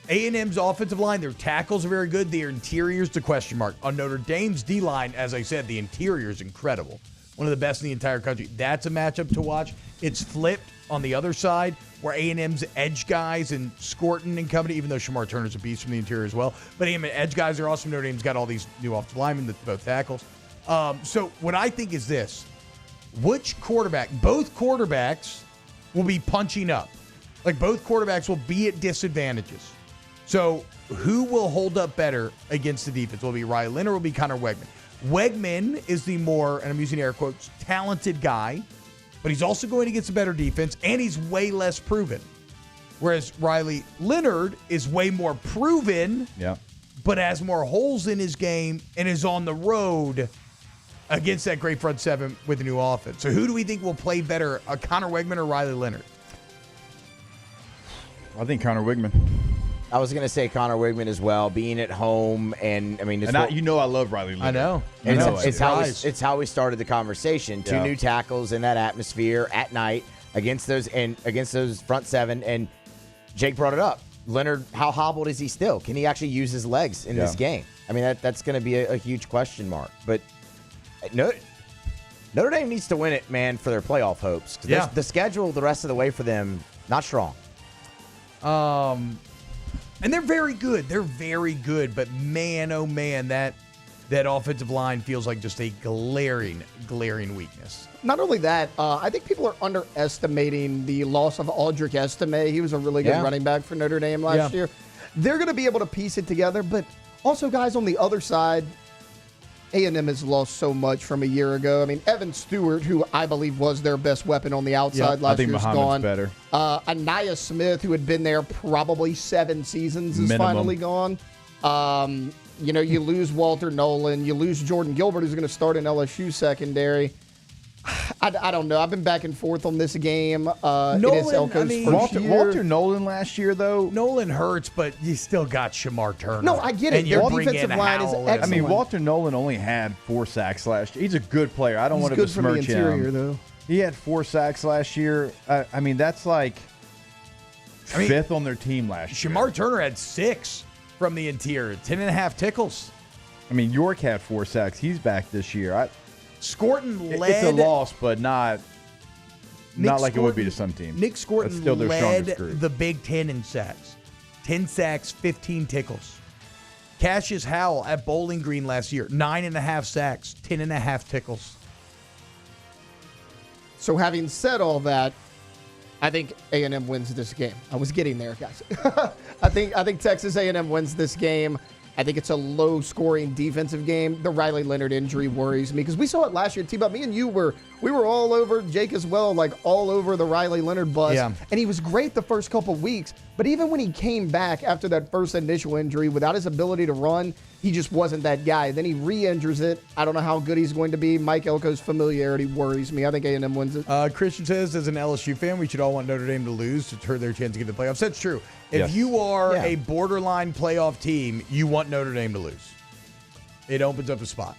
Speaker 9: A&M's offensive line, their tackles are very good. Their interior's the question mark. On Notre Dame's D-line, as I said, the interior is incredible. One of the best in the entire country. That's a matchup to watch. It's flipped on the other side, where A&M's edge guys and Scorton and company, even though Shamar Turner's a beast from the interior as well, but A&M edge guys are awesome. Notre Dame's got all these new offensive linemen, both tackles. So what I think is this. Both quarterbacks will be punching up. Like, both quarterbacks will be at disadvantages. So who will hold up better against the defense? Will it be Riley Leonard or will it be Connor Wegman? Wegman is the more, and I'm using air quotes, talented guy, but he's also going against a better defense, and he's way less proven. Whereas Riley Leonard is way more proven, but has more holes in his game and is on the road against that great front 7 with a new offense. So who do we think will play better, Connor Wegman or Riley Leonard?
Speaker 11: I think Connor Wegman.
Speaker 10: I was going to say Connor Wegman as well, being at home, and I mean,
Speaker 11: I love Riley Leonard.
Speaker 9: I know.
Speaker 10: It's how we started the conversation. 2 new tackles in that atmosphere at night. against those front seven. And Jake brought it up. Leonard, how hobbled is he still? Can he actually use his legs in this game? I mean, that's going to be a huge question mark. But Notre Dame needs to win it, man, for their playoff hopes. Because the schedule the rest of the way for them, not strong.
Speaker 9: And they're very good. They're very good. But man, oh man, that offensive line feels like just a glaring weakness.
Speaker 7: Not only that, I think people are underestimating the loss of Audric Estime. He was a really good running back for Notre Dame last year. They're going to be able to piece it together. But also, guys, on the other side, A&M has lost so much from a year ago. I mean, Evan Stewart, who I believe was their best weapon on the outside last year, is gone.
Speaker 11: Better.
Speaker 7: Anaya Smith, who had been there probably 7 seasons, is finally gone. You lose Walter Nolan. You lose Jordan Gilbert, who's going to start in LSU secondary. I don't know. I've been back and forth on this game.
Speaker 11: Walter Nolan last year, though.
Speaker 9: Nolan hurts, but you still got Shamar Turner.
Speaker 7: No, I get it.
Speaker 9: And
Speaker 7: Their defensive line is excellent.
Speaker 11: I mean, Walter Nolan only had 4 sacks last year. He's a good player. I don't want to besmirch him.
Speaker 7: He's good from the interior, though.
Speaker 11: He had 4 sacks last year. I mean, that's like fifth on their team last year.
Speaker 9: Shamar Turner had 6 from the interior, 10.5 tickles.
Speaker 11: I mean, York had 4 sacks. He's back this year.
Speaker 9: Scorton led.
Speaker 11: It's a loss, but not like it would be to some teams.
Speaker 9: Nick Scorton
Speaker 11: still their
Speaker 9: led
Speaker 11: strongest group.
Speaker 9: the Big Ten in sacks. 10 sacks, 15 tickles. Cassius Howell at Bowling Green last year, 9.5 sacks, 10.5 tickles.
Speaker 7: So having said all that, I think A&M wins this game. I was getting there, guys. I think Texas A&M wins this game. I think it's a low-scoring defensive game. The Riley Leonard injury worries me because we saw it last year. T-Bob, me and you were all over, Jake as well, like all over the Riley Leonard bus. Yeah. And he was great the first couple weeks. But even when he came back after that first initial injury, without his ability to run, he just wasn't that guy. Then he re-injures it. I don't know how good he's going to be. Mike Elko's familiarity worries me. I think A&M wins it.
Speaker 9: Christian says, as an LSU fan, we should all want Notre Dame to lose to hurt their chance to get to the playoffs. That's true. If you are a borderline playoff team, you want Notre Dame to lose. It opens up a spot.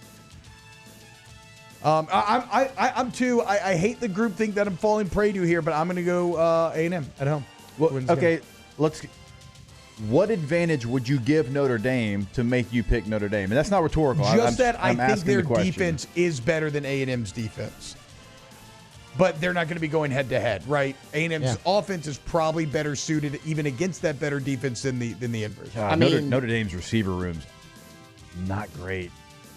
Speaker 9: I'm too. I hate the groupthink that I'm falling prey to here, but I'm going to go A&M at home.
Speaker 11: Well, okay, what advantage would you give Notre Dame to make you pick Notre Dame? And that's not rhetorical.
Speaker 9: I think their defense is better than A&M's defense. But they're not going to be going head-to-head, right? A&M's offense is probably better suited even against that better defense than the inverse.
Speaker 11: Notre Dame's receiver room's not great.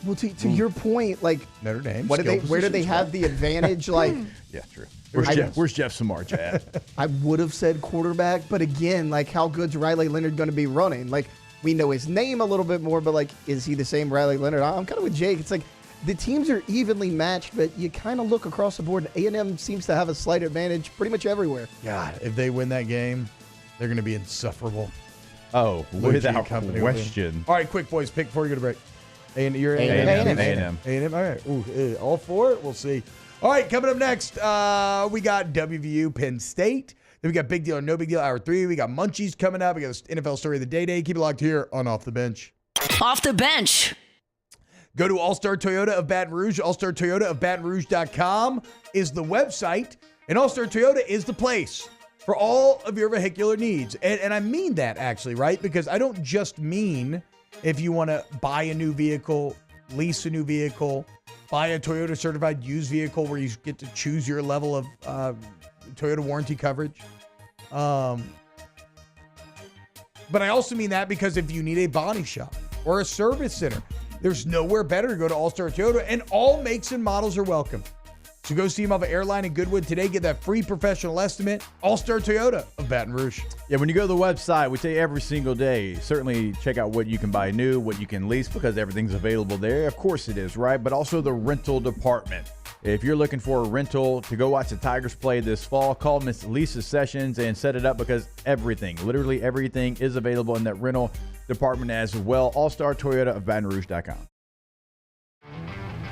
Speaker 7: Well, to your point, like
Speaker 9: Notre Dame,
Speaker 7: where do they have the advantage? Like,
Speaker 11: yeah, true. Where's Jeff Samardzija at?
Speaker 7: I would have said quarterback, but again, like, how good's Riley Leonard going to be running? Like, we know his name a little bit more, but like, is he the same Riley Leonard? I'm kind of with Jake. It's like the teams are evenly matched, but you kind of look across the board. A&M seems to have a slight advantage pretty much everywhere.
Speaker 9: God, if they win that game, they're going to be insufferable.
Speaker 11: Oh, without question.
Speaker 9: All right, quick, boys, pick before you go to break. You're A&M. A&M. All right. Ooh, all for it? We'll see. All right, coming up next, we got WVU Penn State. Then we got Big Deal or No Big Deal, Hour 3. We got Munchies coming up. We got the NFL Story of the Day. Keep it locked here on Off the Bench.
Speaker 6: Off the Bench.
Speaker 9: Go to All-Star Toyota of Baton Rouge. All-Star Toyota of BatonRouge.com is the website. And All-Star Toyota is the place for all of your vehicular needs. And I mean that, actually, right? Because I don't just mean if you want to buy a new vehicle, lease a new vehicle, buy a Toyota certified used vehicle where you get to choose your level of Toyota warranty coverage. But I also mean that because if you need a body shop or a service center, there's nowhere better to go to All-Star Toyota, and all makes and models are welcome. So go see them off of Airline in Goodwood today. Get that free professional estimate. All-Star Toyota of Baton Rouge.
Speaker 11: Yeah, when you go to the website, we say every single day, certainly check out what you can buy new, what you can lease, because everything's available there. Of course it is, right? But also the rental department. If you're looking for a rental to go watch the Tigers play this fall, call Miss Lisa Sessions and set it up, because everything, literally everything, is available in that rental department as well. All-Star Toyota of BatonRouge.com.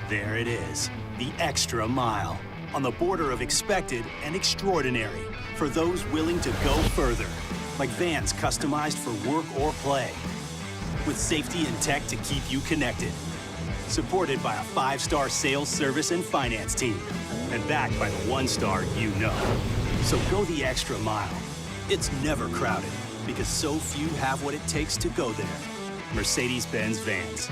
Speaker 12: There it is, the extra mile, on the border of expected and extraordinary, for those willing to go further, like vans customized for work or play, with safety and tech to keep you connected, supported by a 5-star sales, service, and finance team, and backed by the 1-star you know. So go the extra mile. It's never crowded because so few have what it takes to go there. Mercedes-Benz Vans.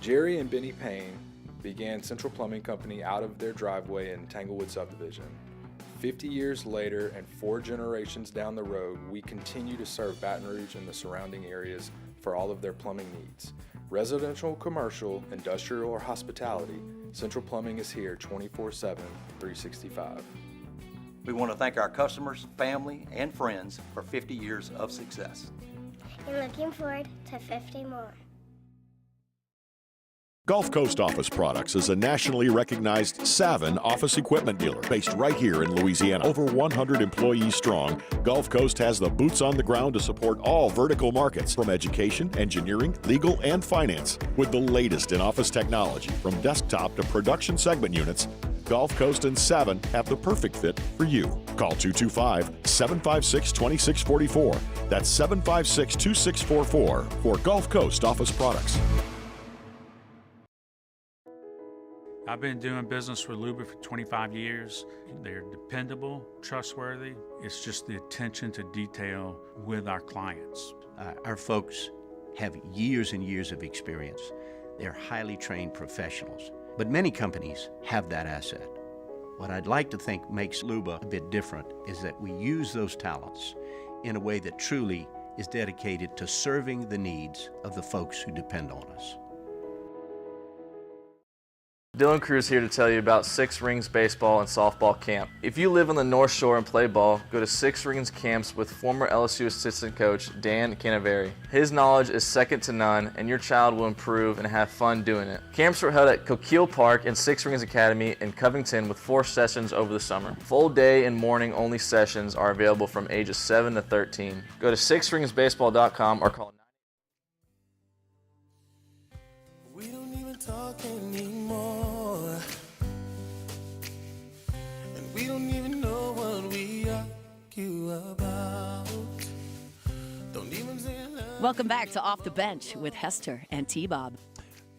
Speaker 4: Jerry and Benny Payne began Central Plumbing Company out of their driveway in Tanglewood subdivision. 50 years later and 4 generations down the road, we continue to serve Baton Rouge and the surrounding areas for all of their plumbing needs. Residential, commercial, industrial, or hospitality, Central Plumbing is here 24/7, 365.
Speaker 20: We want to thank our customers, family, and friends for 50 years of success.
Speaker 23: And looking forward to 50 more.
Speaker 13: Gulf Coast Office Products is a nationally recognized Savin office equipment dealer based right here in Louisiana. Over 100 employees strong, Gulf Coast has the boots on the ground to support all vertical markets, from education, engineering, legal, and finance. With the latest in office technology, from desktop to production segment units, Gulf Coast and Savin have the perfect fit for you. Call 225-756-2644. That's 756-2644 for Gulf Coast Office Products.
Speaker 14: I've been doing business with Luba for 25 years. They're dependable, trustworthy. It's just the attention to detail with our clients.
Speaker 15: Our folks have years and years of experience. They're highly trained professionals. But many companies have that asset. What I'd like to think makes Luba a bit different is that we use those talents in a way that truly is dedicated to serving the needs of the folks who depend on us.
Speaker 24: Dylan Cruz here to tell you about Six Rings Baseball and Softball Camp. If you live on the North Shore and play ball, go to Six Rings Camps with former LSU assistant coach Dan Canaveri. His knowledge is second to none, and your child will improve and have fun doing it. Camps were held at Coquille Park and Six Rings Academy in Covington with 4 sessions over the summer. Full day and morning only sessions are available from ages 7 to 13. Go to sixringsbaseball.com or call 9.
Speaker 25: We don't even talk anymore. We don't even know what we argue about. Don't even say hello.
Speaker 1: Welcome back to Off the Bench with Hester and T-Bob.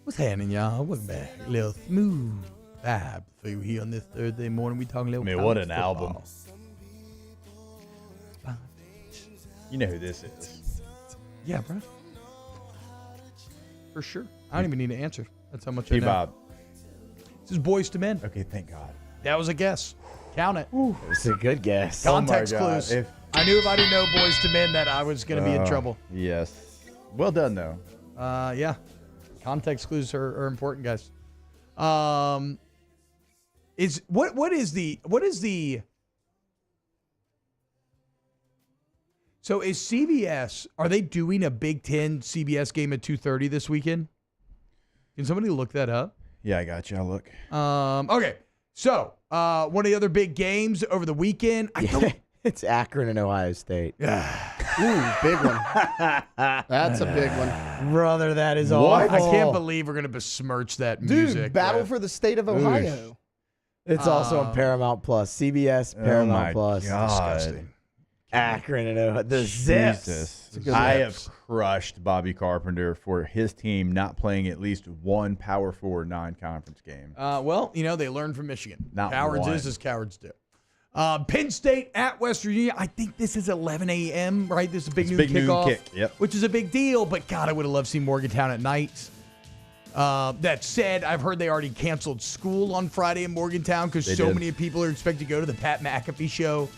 Speaker 9: What's happening, y'all? Welcome back. A little smooth vibe for you here on this Thursday morning. We talking a little
Speaker 11: what an
Speaker 9: football.
Speaker 11: album. You know who this is.
Speaker 9: Yeah, bro. For sure. I don't even need to answer. That's how much I know.
Speaker 11: T-Bob.
Speaker 9: This is Boys to Men.
Speaker 11: Okay, thank God.
Speaker 9: That was a guess. Count it.
Speaker 10: It's a good guess.
Speaker 9: Context
Speaker 11: Oh my God.
Speaker 9: clues. I knew if I didn't know Boys to Men that I was going to be in trouble.
Speaker 11: Yes. Well done, though.
Speaker 9: Yeah. Context clues are important, guys. What is the So is CBS, are they doing a Big Ten CBS game at 2:30 this weekend? Can somebody look that up?
Speaker 11: Yeah, I got you. I'll look.
Speaker 9: Okay. So, one of the other big games over the weekend.
Speaker 10: It's Akron and Ohio State.
Speaker 7: Ooh, big one. That's a big one.
Speaker 10: Brother, that is
Speaker 9: What?
Speaker 10: awful.
Speaker 9: I can't believe we're going to besmirch that music.
Speaker 7: Dude, battle for the state of Ohio.
Speaker 10: It's also on Paramount Plus. CBS, Paramount Plus.
Speaker 11: God.
Speaker 9: Disgusting.
Speaker 10: Akron and Ohio. The Zips.
Speaker 11: Jesus. I have crushed Bobby Carpenter for his team not playing at least one Power 4 non-conference game.
Speaker 9: Well, they learned from Michigan.
Speaker 11: Not
Speaker 9: cowards
Speaker 11: one.
Speaker 9: is as cowards do. Penn State at West Virginia. I think this is 11 a.m., right? This is a big noon kickoff.
Speaker 11: Yep.
Speaker 9: Which is a big deal, but God, I would have loved to see Morgantown at night. That said, I've heard they already canceled school on Friday in Morgantown because so many people are expected to go to the Pat McAfee show.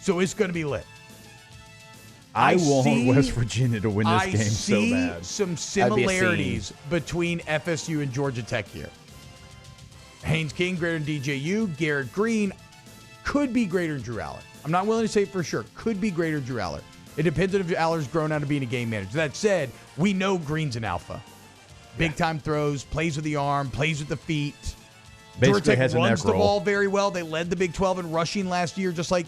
Speaker 9: So it's going to be lit.
Speaker 11: I want West Virginia to win this game so bad.
Speaker 9: I see some similarities between FSU and Georgia Tech here. Haynes King, greater than DJU. Garrett Green could be greater than Drew Aller. I'm not willing to say for sure. Could be greater than Drew Aller. It depends on if Aller's grown out of being a game manager. That said, we know Green's an alpha. Big time throws, plays with the arm, plays with the feet.
Speaker 11: Basically
Speaker 9: Georgia
Speaker 11: has
Speaker 9: Tech
Speaker 11: a neck
Speaker 9: runs the
Speaker 11: roll.
Speaker 9: ball very well. They led the Big 12 in rushing last year, just like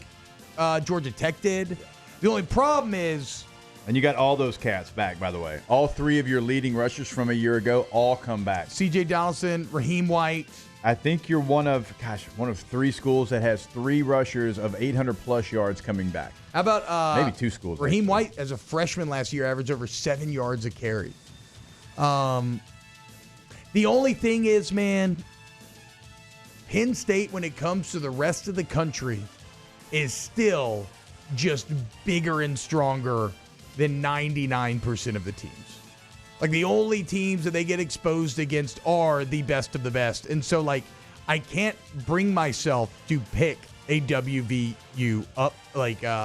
Speaker 9: Georgia Tech did. The only problem is...
Speaker 11: And you got all those cats back, by the way. All three of your leading rushers from a year ago all come back.
Speaker 9: C.J. Donaldson, Raheem White.
Speaker 11: I think you're one of three schools that has three rushers of 800-plus yards coming back.
Speaker 9: How about
Speaker 11: maybe two schools?
Speaker 9: Raheem White, as a freshman last year, averaged over 7 yards a carry. The only thing is, man, Penn State, when it comes to the rest of the country, is still just bigger and stronger than 99% of the teams. Like, the only teams that they get exposed against are the best of the best. And so, like, I can't bring myself to pick a WVU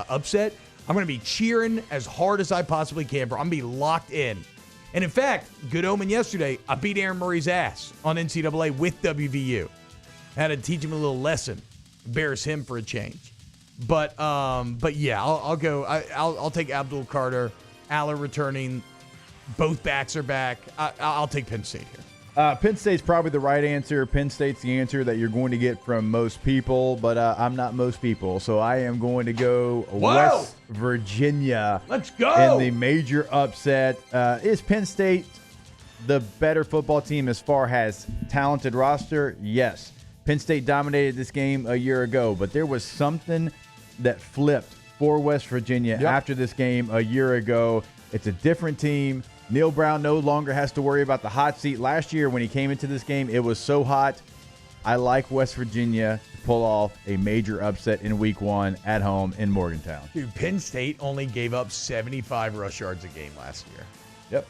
Speaker 9: upset. I'm going to be cheering as hard as I possibly can. I'm going to be locked in. And in fact, good omen yesterday, I beat Aaron Murray's ass on NCAA with WVU. Had to teach him a little lesson, embarrass him for a change. But yeah, I'll go. I'll take Abdul Carter, Aller returning. Both backs are back. I'll take Penn State here.
Speaker 11: Penn State's probably the right answer. Penn State's the answer that you're going to get from most people, but I'm not most people, so I am going to go West Virginia.
Speaker 9: Let's go!
Speaker 11: In the major upset. Is Penn State the better football team as far as talented roster? Yes. Penn State dominated this game a year ago, but there was something that flipped for West Virginia after this game a year ago. It's a different team. Neil Brown no longer has to worry about the hot seat. Last year when he came into this game, it was so hot. I like West Virginia to pull off a major upset in week 1 at home in Morgantown.
Speaker 9: Dude, Penn State only gave up 75 rush yards a game last year.
Speaker 11: Yep.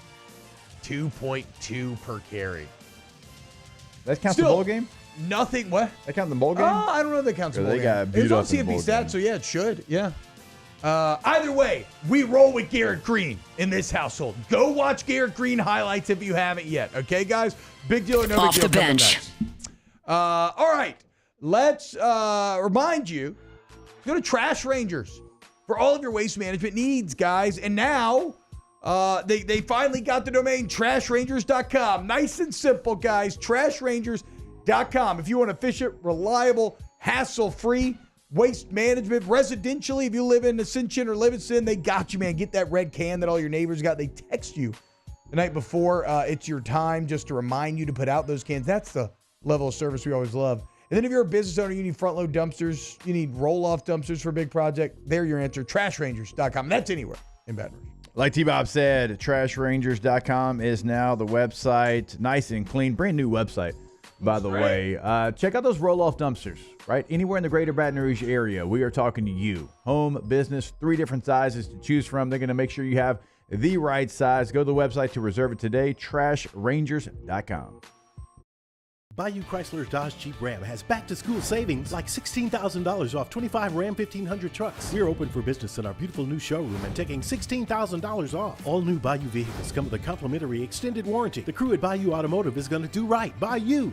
Speaker 9: 2.2 per carry.
Speaker 11: That counts the bowl game?
Speaker 9: Nothing. What?
Speaker 11: That count the bowl game?
Speaker 9: I don't know if that counts the bowl game.
Speaker 11: Got
Speaker 9: It's on
Speaker 11: up in the bowl
Speaker 9: CFB stats,
Speaker 11: game.
Speaker 9: so yeah, it should. Yeah. Either way, we roll with Garrett Green in this household. Go watch Garrett Green highlights if you haven't yet. Okay, guys? Big deal or no
Speaker 6: Off
Speaker 9: big deal?
Speaker 6: the bench.
Speaker 9: All right. Let's remind you, go to Trash Rangers for all of your waste management needs, guys. And now they finally got the domain trashrangers.com. Nice and simple, guys. Trashrangers.com. If you want efficient, reliable, hassle-free waste management, residentially, if you live in Ascension or Livingston, they got you, man. Get that red can that all your neighbors got. They text you the night before it's your time just to remind you to put out those cans. That's the level of service we always love. And then if you're a business owner, you need front-load dumpsters, you need roll-off dumpsters for a big project, they're your answer. Trashrangers.com. That's anywhere in Baton Rouge.
Speaker 11: Like T-Bob said, trashrangers.com is now the website. Nice and clean. Brand new website, by the way. Check out those roll-off dumpsters, right? Anywhere in the greater Baton Rouge area, we are talking to you. Home, business, 3 different sizes to choose from. They're going to make sure you have the right size. Go to the website to reserve it today, trashrangers.com.
Speaker 3: Bayou Chrysler Dodge Jeep Ram has back-to-school savings like $16,000 off 25 Ram 1500 trucks. We're open for business in our beautiful new showroom and taking $16,000 off. All new Bayou vehicles come with a complimentary extended warranty. The crew at Bayou Automotive is going to do right by you.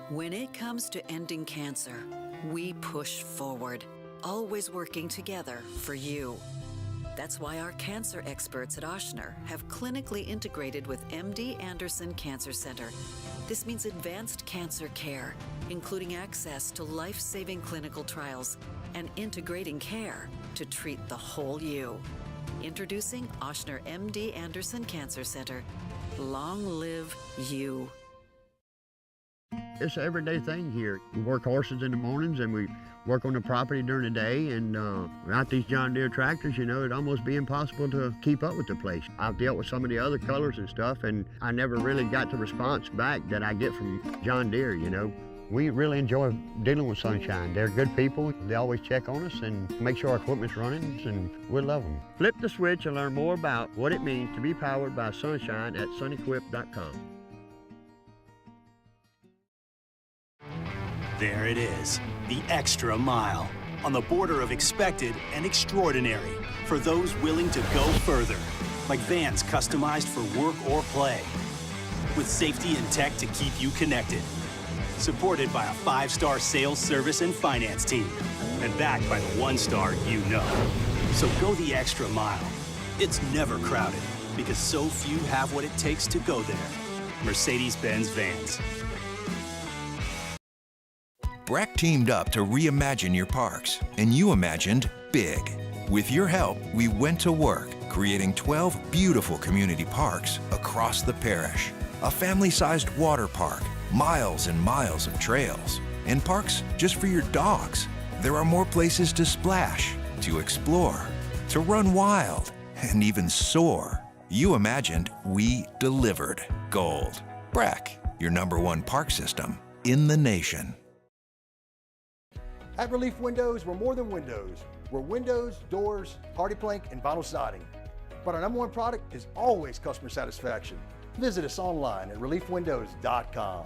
Speaker 17: When it comes to ending cancer, we push forward, always working together for you. That's why our cancer experts at Ochsner have clinically integrated with MD Anderson Cancer Center. This means advanced cancer care, including access to life-saving clinical trials and integrating care to treat the whole you. Introducing Ochsner MD Anderson Cancer Center. Long live you.
Speaker 21: It's an everyday thing here. We work horses in the mornings and we work on the property during the day, and without these John Deere tractors, you know, it'd almost be impossible to keep up with the place. I've dealt with some of the other colors and stuff, and I never really got the response back that I get from John Deere, you know. We really enjoy dealing with Sunshine. They're good people. They always check on us and make sure our equipment's running, and we love them. Flip the switch and learn more about what it means to be powered by Sunshine at sunequip.com.
Speaker 12: There it is, the extra mile, on the border of expected and extraordinary, for those willing to go further, like vans customized for work or play, with safety and tech to keep you connected. Supported by a 5-star sales, service, and finance team, and backed by the 1-star you know. So go the extra mile. It's never crowded, because so few have what it takes to go there. Mercedes-Benz Vans.
Speaker 2: Breck teamed up to reimagine your parks, and you imagined big. With your help, we went to work, creating 12 beautiful community parks across the parish. A family-sized water park, miles and miles of trails, and parks just for your dogs. There are more places to splash, to explore, to run wild, and even soar. You imagined, we delivered. Gold. Breck, your #1 park system in the nation.
Speaker 8: At Relief Windows, we're more than windows. We're windows, doors, hardy plank, and vinyl siding. But our #1 product is always customer satisfaction. Visit us online at reliefwindows.com.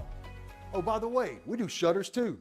Speaker 8: Oh, by the way, we do shutters too.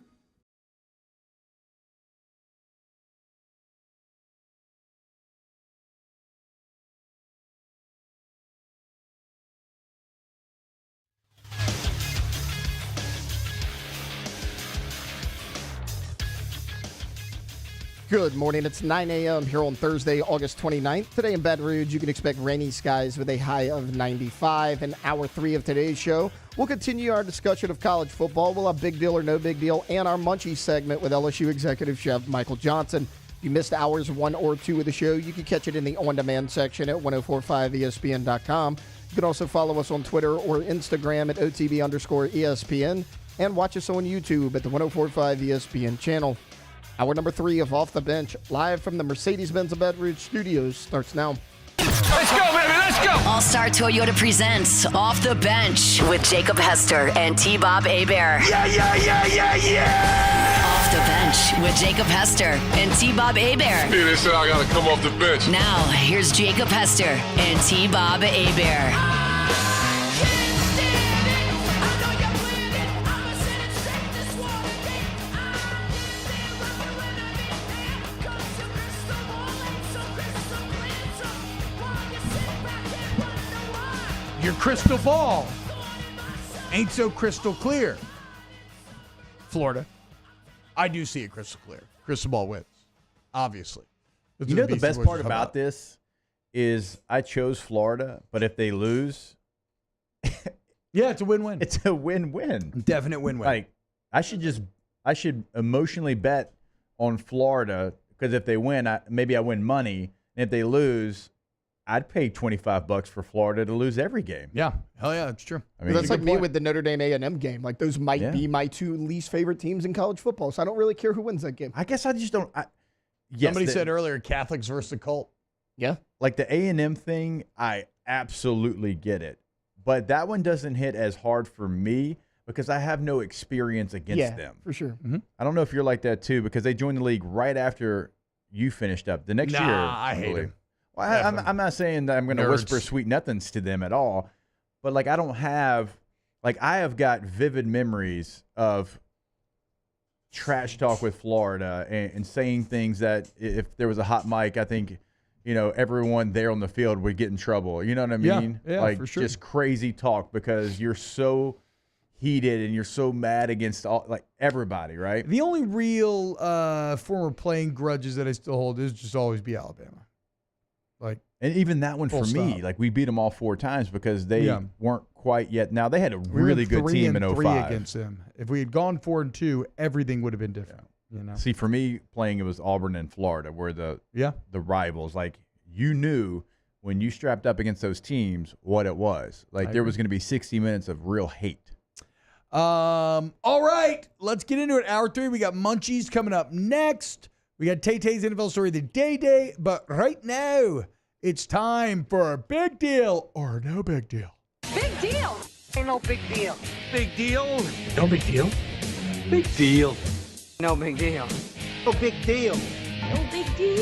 Speaker 7: Good morning. It's 9 a.m. here on Thursday, August 29th. Today in Baton Rouge, you can expect rainy skies with a high of 95. In hour 3 of today's show, we'll continue our discussion of college football. We'll have Big Deal or No Big Deal and our Munchie segment with LSU Executive Chef Michael Johnson. If you missed hours 1 or 2 of the show, you can catch it in the on-demand section at 1045ESPN.com. You can also follow us on Twitter or Instagram at OTB_ESPN and watch us on YouTube at the 1045 ESPN channel. Hour number 3 of Off the Bench, live from the Mercedes-Benz of Baton Rouge studios, starts now.
Speaker 6: Let's go, baby, let's go! All-Star Toyota presents Off the Bench with Jacob Hester and T-Bob Hebert.
Speaker 25: Yeah!
Speaker 6: Off the Bench with Jacob Hester and T-Bob Hebert.
Speaker 16: Hey, they said I gotta come off the bench.
Speaker 6: Now, here's Jacob Hester and T-Bob Hebert.
Speaker 9: Your crystal ball ain't so crystal clear. Florida. I do see it crystal clear. Crystal ball wins, obviously.
Speaker 11: You know the best part about this is I chose Florida, but if they lose...
Speaker 9: yeah, it's a win-win.
Speaker 11: It's a win-win.
Speaker 9: Definite win-win.
Speaker 11: Like, I should emotionally bet on Florida because if they win, maybe I win money. And if they lose... I'd pay $25 for Florida to lose every game.
Speaker 9: Yeah. Hell yeah, that's true.
Speaker 7: I mean, that's like me with the Notre Dame A&M game. Like, those might be my 2 least favorite teams in college football, so I don't really care who wins that game.
Speaker 11: I guess I just don't.
Speaker 9: Somebody said earlier, Catholics versus the cult.
Speaker 7: Yeah.
Speaker 11: Like the A&M thing, I absolutely get it. But that one doesn't hit as hard for me because I have no experience against them.
Speaker 7: For sure.
Speaker 9: Mm-hmm.
Speaker 11: I don't know if you're like that too because they joined the league right after you finished up. The next year.
Speaker 9: I hate them.
Speaker 11: Well, I'm not saying that I'm going to whisper sweet nothings to them at all, but like I don't have, like I have got vivid memories of trash talk with Florida and saying things that if there was a hot mic, I think, everyone there on the field would get in trouble. You know what I mean?
Speaker 9: Yeah,
Speaker 11: like
Speaker 9: for sure.
Speaker 11: Just crazy talk because you're so heated and you're so mad against everybody, right?
Speaker 9: The only real former playing grudges that I still hold is just always be Alabama.
Speaker 11: And even that one for me, like we beat them all 4 times because they weren't quite yet. Now they had a really good team in 05
Speaker 9: against them. If we had gone 4-2, everything would have been different.
Speaker 11: See, for me, playing it was Auburn and Florida, where the rivals. Like you knew when you strapped up against those teams what it was. Like there was going to be 60 minutes of real hate.
Speaker 9: All right, let's get into it. Hour 3, we got Munchies coming up next. We got Tay-Tay's NFL story of the day. But right now, it's time for a big deal or no big deal.
Speaker 18: Big deal. Ain't no big deal.
Speaker 19: Big deal. No big deal. Big deal.
Speaker 18: No big deal.
Speaker 19: No big deal.
Speaker 18: No big deal.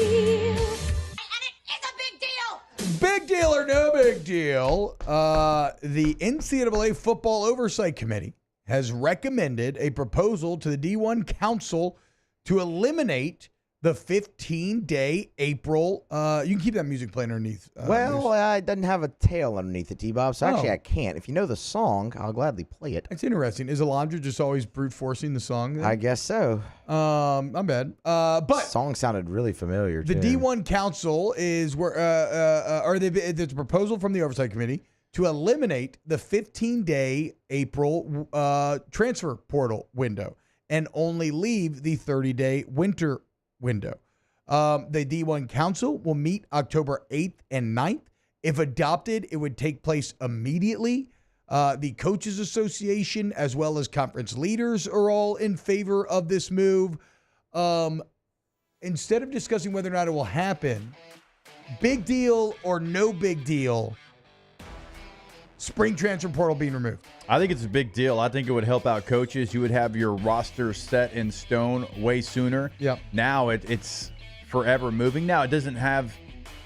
Speaker 18: And it's a big deal.
Speaker 9: Big deal or no big deal. The NCAA Football Oversight Committee has recommended a proposal to the D1 Council to eliminate the 15-day April. You can keep that music playing underneath.
Speaker 10: It doesn't have a tail underneath it, T-Bob, so actually I can't. If you know the song, I'll gladly play it.
Speaker 9: It's interesting. Is Alondra just always brute forcing the song then?
Speaker 10: I guess so.
Speaker 9: I'm bad. But
Speaker 10: the song sounded really familiar,
Speaker 9: the
Speaker 10: too.
Speaker 9: D1 Council is where, there's a proposal from the Oversight Committee to eliminate the 15-day April transfer portal window and only leave the 30-day winter window. The D1 Council will meet October 8th and 9th. If adopted, it would take place immediately. The Coaches Association, as well as conference leaders, are all in favor of this move. Instead of discussing whether or not it will happen, big deal or no big deal, spring transfer portal being removed.
Speaker 11: I think it's a big deal. I think it would help out coaches. You would have your roster set in stone way sooner.
Speaker 9: Yep.
Speaker 11: Now it's forever moving. Now it doesn't have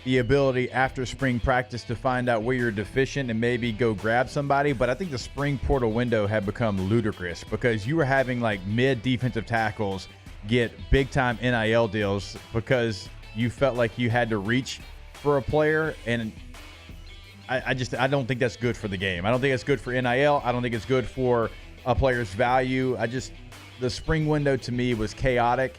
Speaker 11: the ability after spring practice to find out where you're deficient and maybe go grab somebody. But I think the spring portal window had become ludicrous because you were having like mid defensive tackles get big time NIL deals because you felt like you had to reach for a player, and I don't think that's good for the game. I don't think it's good for NIL. I don't think it's good for a player's value. The spring window to me was chaotic.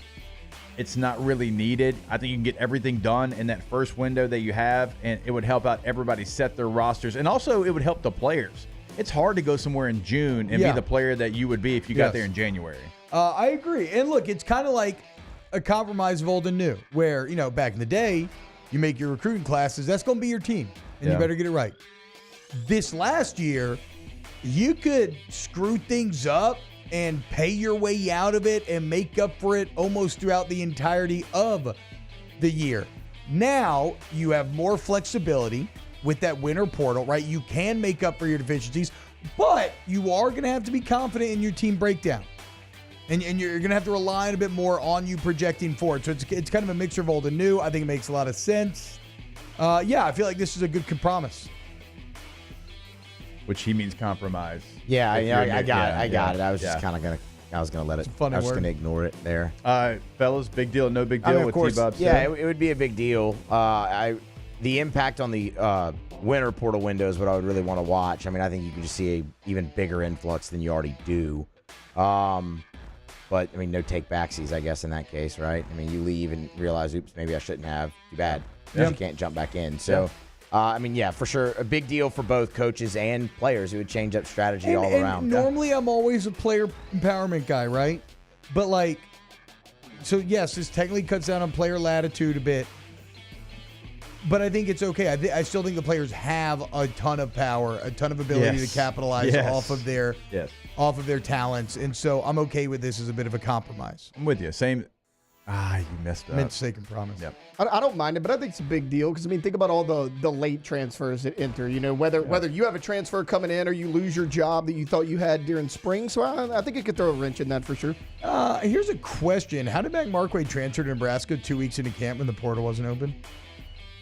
Speaker 11: It's not really needed. I think you can get everything done in that first window that you have, and it would help out everybody set their rosters. And also it would help the players. It's hard to go somewhere in June and be the player that you would be if you got there in January.
Speaker 9: I agree. And look, it's kind of like a compromise of old and new, where, back in the day, you make your recruiting classes, that's going to be your team. And you better get it right. This last year, you could screw things up and pay your way out of it and make up for it almost throughout the entirety of the year. Now, you have more flexibility with that winter portal, right? You can make up for your deficiencies, but you are going to have to be confident in your team breakdown. And you're going to have to rely a bit more on you projecting forward. So it's kind of a mixture of old and new. I think it makes a lot of sense. I feel like this is a good compromise.
Speaker 11: Which he means compromise.
Speaker 10: Yeah, I got it. I was just kind of gonna let it. I was gonna ignore it there.
Speaker 11: Fellas, big deal, no big deal.
Speaker 10: Of course, it would be a big deal. The impact on the winter portal window is what I would really want to watch. I mean, I think you can just see a even bigger influx than you already do. But I mean, no take backsies, I guess, in that case, right? I mean, you leave and realize, oops, maybe I shouldn't have. Too bad. You can't jump back in. So, for sure, a big deal for both coaches and players. It would change up strategy all around.
Speaker 9: Normally, I'm always a player empowerment guy, right? But yes, this technically cuts down on player latitude a bit. But I think it's okay. I still think the players have a ton of power, a ton of ability to capitalize off of their talents, and so I'm okay with this as a bit of a compromise.
Speaker 11: I'm with you. Same. You messed up.
Speaker 9: Meant to say compromise.
Speaker 11: Yep.
Speaker 7: I don't mind it, but I think it's a big deal because, think about all the late transfers that enter. Whether you have a transfer coming in or you lose your job that you thought you had during spring. So I think it could throw a wrench in that for sure.
Speaker 9: Here's a question. How did Mac Markway transfer to Nebraska 2 weeks into camp when the portal wasn't open?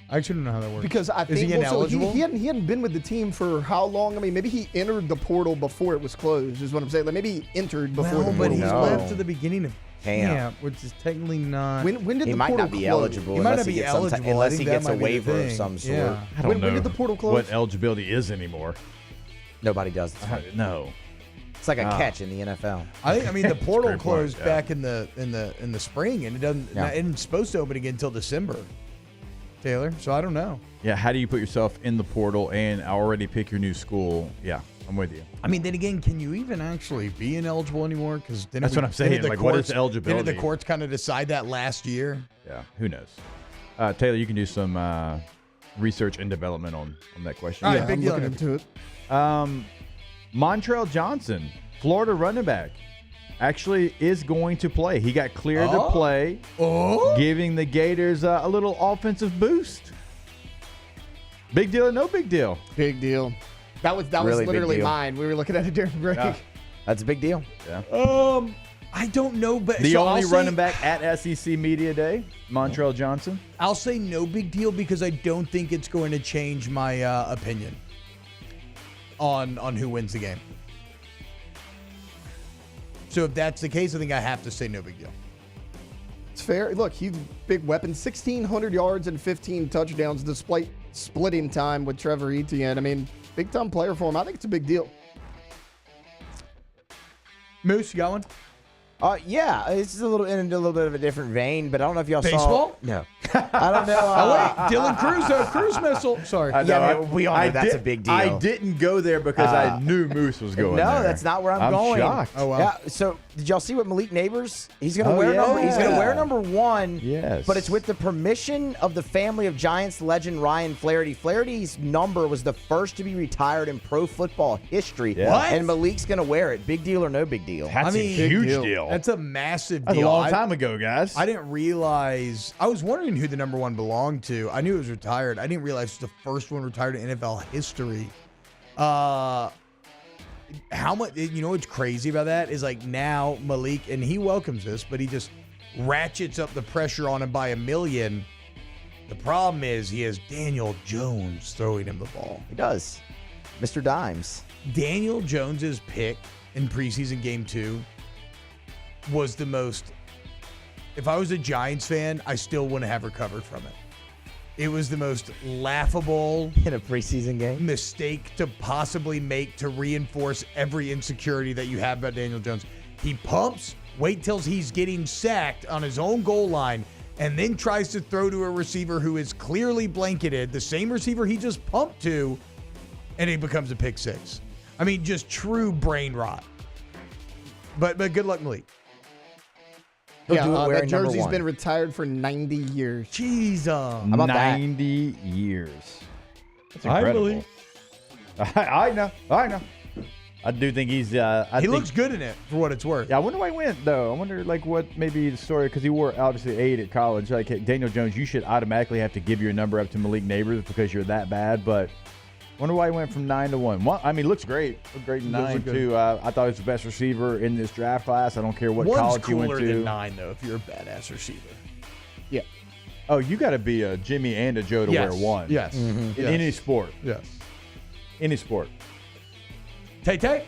Speaker 9: I actually don't know how that works.
Speaker 7: Because I think
Speaker 9: he ineligible?
Speaker 7: He hadn't been with the team for how long? Maybe he entered the portal before it was closed, is what I'm saying. Maybe he entered before the portal.
Speaker 9: But he's left to the beginning of camp, which is technically not.
Speaker 7: When did
Speaker 10: he
Speaker 7: the
Speaker 10: might
Speaker 7: portal
Speaker 10: not be
Speaker 7: close?
Speaker 10: eligible.
Speaker 9: He might not be eligible
Speaker 10: unless he gets a waiver of some sort.
Speaker 9: Yeah.
Speaker 11: I don't know
Speaker 7: when did the portal close?
Speaker 11: what eligibility is anymore.
Speaker 10: Nobody does.
Speaker 11: No.
Speaker 10: It's like a catch in the NFL.
Speaker 9: I think the portal closed back in the spring, and it isn't supposed to open again until December. Taylor, so I don't know.
Speaker 11: Yeah, how do you put yourself in the portal and already pick your new school? Yeah, I'm with you.
Speaker 9: Then again, can you even actually be ineligible anymore? Because
Speaker 11: that's what I'm saying. What is eligibility?
Speaker 9: Didn't the courts kind of decide that last year?
Speaker 11: Yeah, who knows? Taylor, you can do some research and development on that question.
Speaker 9: All right,
Speaker 7: I'm looking into it.
Speaker 11: Montrell Johnson, Florida running back, actually is going to play. He got cleared to play, giving the Gators a little offensive boost. Big deal or no big deal?
Speaker 7: Big deal. That was
Speaker 10: Really
Speaker 7: literally
Speaker 10: big deal.
Speaker 7: mine. We were looking at it during break.
Speaker 11: Yeah.
Speaker 10: That's a big deal.
Speaker 11: Yeah.
Speaker 9: I don't know, but
Speaker 11: The only running back at SEC Media Day, Montrell Johnson.
Speaker 9: I'll say no big deal because I don't think it's going to change my opinion on who wins the game. So if that's the case, I think I have to say no big deal.
Speaker 7: It's fair. Look, he's a big weapon. 1,600 yards and 15 touchdowns despite splitting time with Trevor Etienne. I mean, big-time player for him. I think it's a big deal.
Speaker 9: Moose, you got one?
Speaker 10: Yeah, it's a little in a little bit of a different vein, but I don't know if y'all
Speaker 9: Baseball?
Speaker 10: saw. No, I don't know.
Speaker 9: Oh wait, Dylan Cruz, cruise missile. Sorry.
Speaker 10: We all know that's a big deal.
Speaker 11: I didn't go there because I knew Moose was going there.
Speaker 10: No, that's not where I'm going.
Speaker 11: Shocked.
Speaker 9: Oh wow.
Speaker 10: Yeah. So did y'all see what Malik Neighbors? He's gonna wear number. He's gonna wear number 1.
Speaker 11: Yes.
Speaker 10: But it's with the permission of the family of Giants legend Ryan Flaherty. Flaherty's number was the first to be retired in pro football history.
Speaker 11: Yeah. What?
Speaker 10: And Malik's gonna wear it. Big deal or no big deal?
Speaker 11: That's a huge deal.
Speaker 9: That's a massive
Speaker 11: That's
Speaker 9: deal.
Speaker 11: a long time ago, guys.
Speaker 9: I didn't realize. I was wondering who the number 1 belonged to. I knew it was retired. I didn't realize it was the first one retired in NFL history. How much? You know what's crazy about that is like now Malik, and he welcomes this, but he just ratchets up the pressure on him by $1 million. The problem is he has Daniel Jones throwing him the ball.
Speaker 10: He does, Mr. Dimes.
Speaker 9: Daniel Jones's pick in preseason game 2 was the most. If I was a Giants fan, I still wouldn't have recovered from it. It was the most laughable
Speaker 10: in a preseason game
Speaker 9: mistake to possibly make to reinforce every insecurity that you have about Daniel Jones. He pumps, wait till he's getting sacked on his own goal line, and then tries to throw to a receiver who is clearly blanketed, the same receiver he just pumped to, and it becomes a pick 6. I mean, just true brain rot. But good luck, Malik.
Speaker 7: Yeah, that jersey's been retired for 90 years.
Speaker 9: Jesus.
Speaker 10: How about
Speaker 11: 90 years. That's incredible. I know. I do think he's.
Speaker 9: He looks good in it for what it's worth.
Speaker 11: Yeah, I wonder why he went though. I wonder what maybe the story because he wore obviously 8 at college. Like hey, Daniel Jones, you should automatically have to give your number up to Malik Neighbors because you're that bad. But I wonder why he went from 9 to 1. Well, I mean, looks great. Looked great in 9 too. I thought he was the best receiver in this draft class. I don't care what college he went to.
Speaker 9: 1's cooler than 9 though. If you're a badass receiver.
Speaker 7: Yeah.
Speaker 11: Oh, you got to be a Jimmy and a Joe to wear 1.
Speaker 9: Yes.
Speaker 11: In any sport.
Speaker 9: Yes.
Speaker 11: Any sport.
Speaker 9: Tay.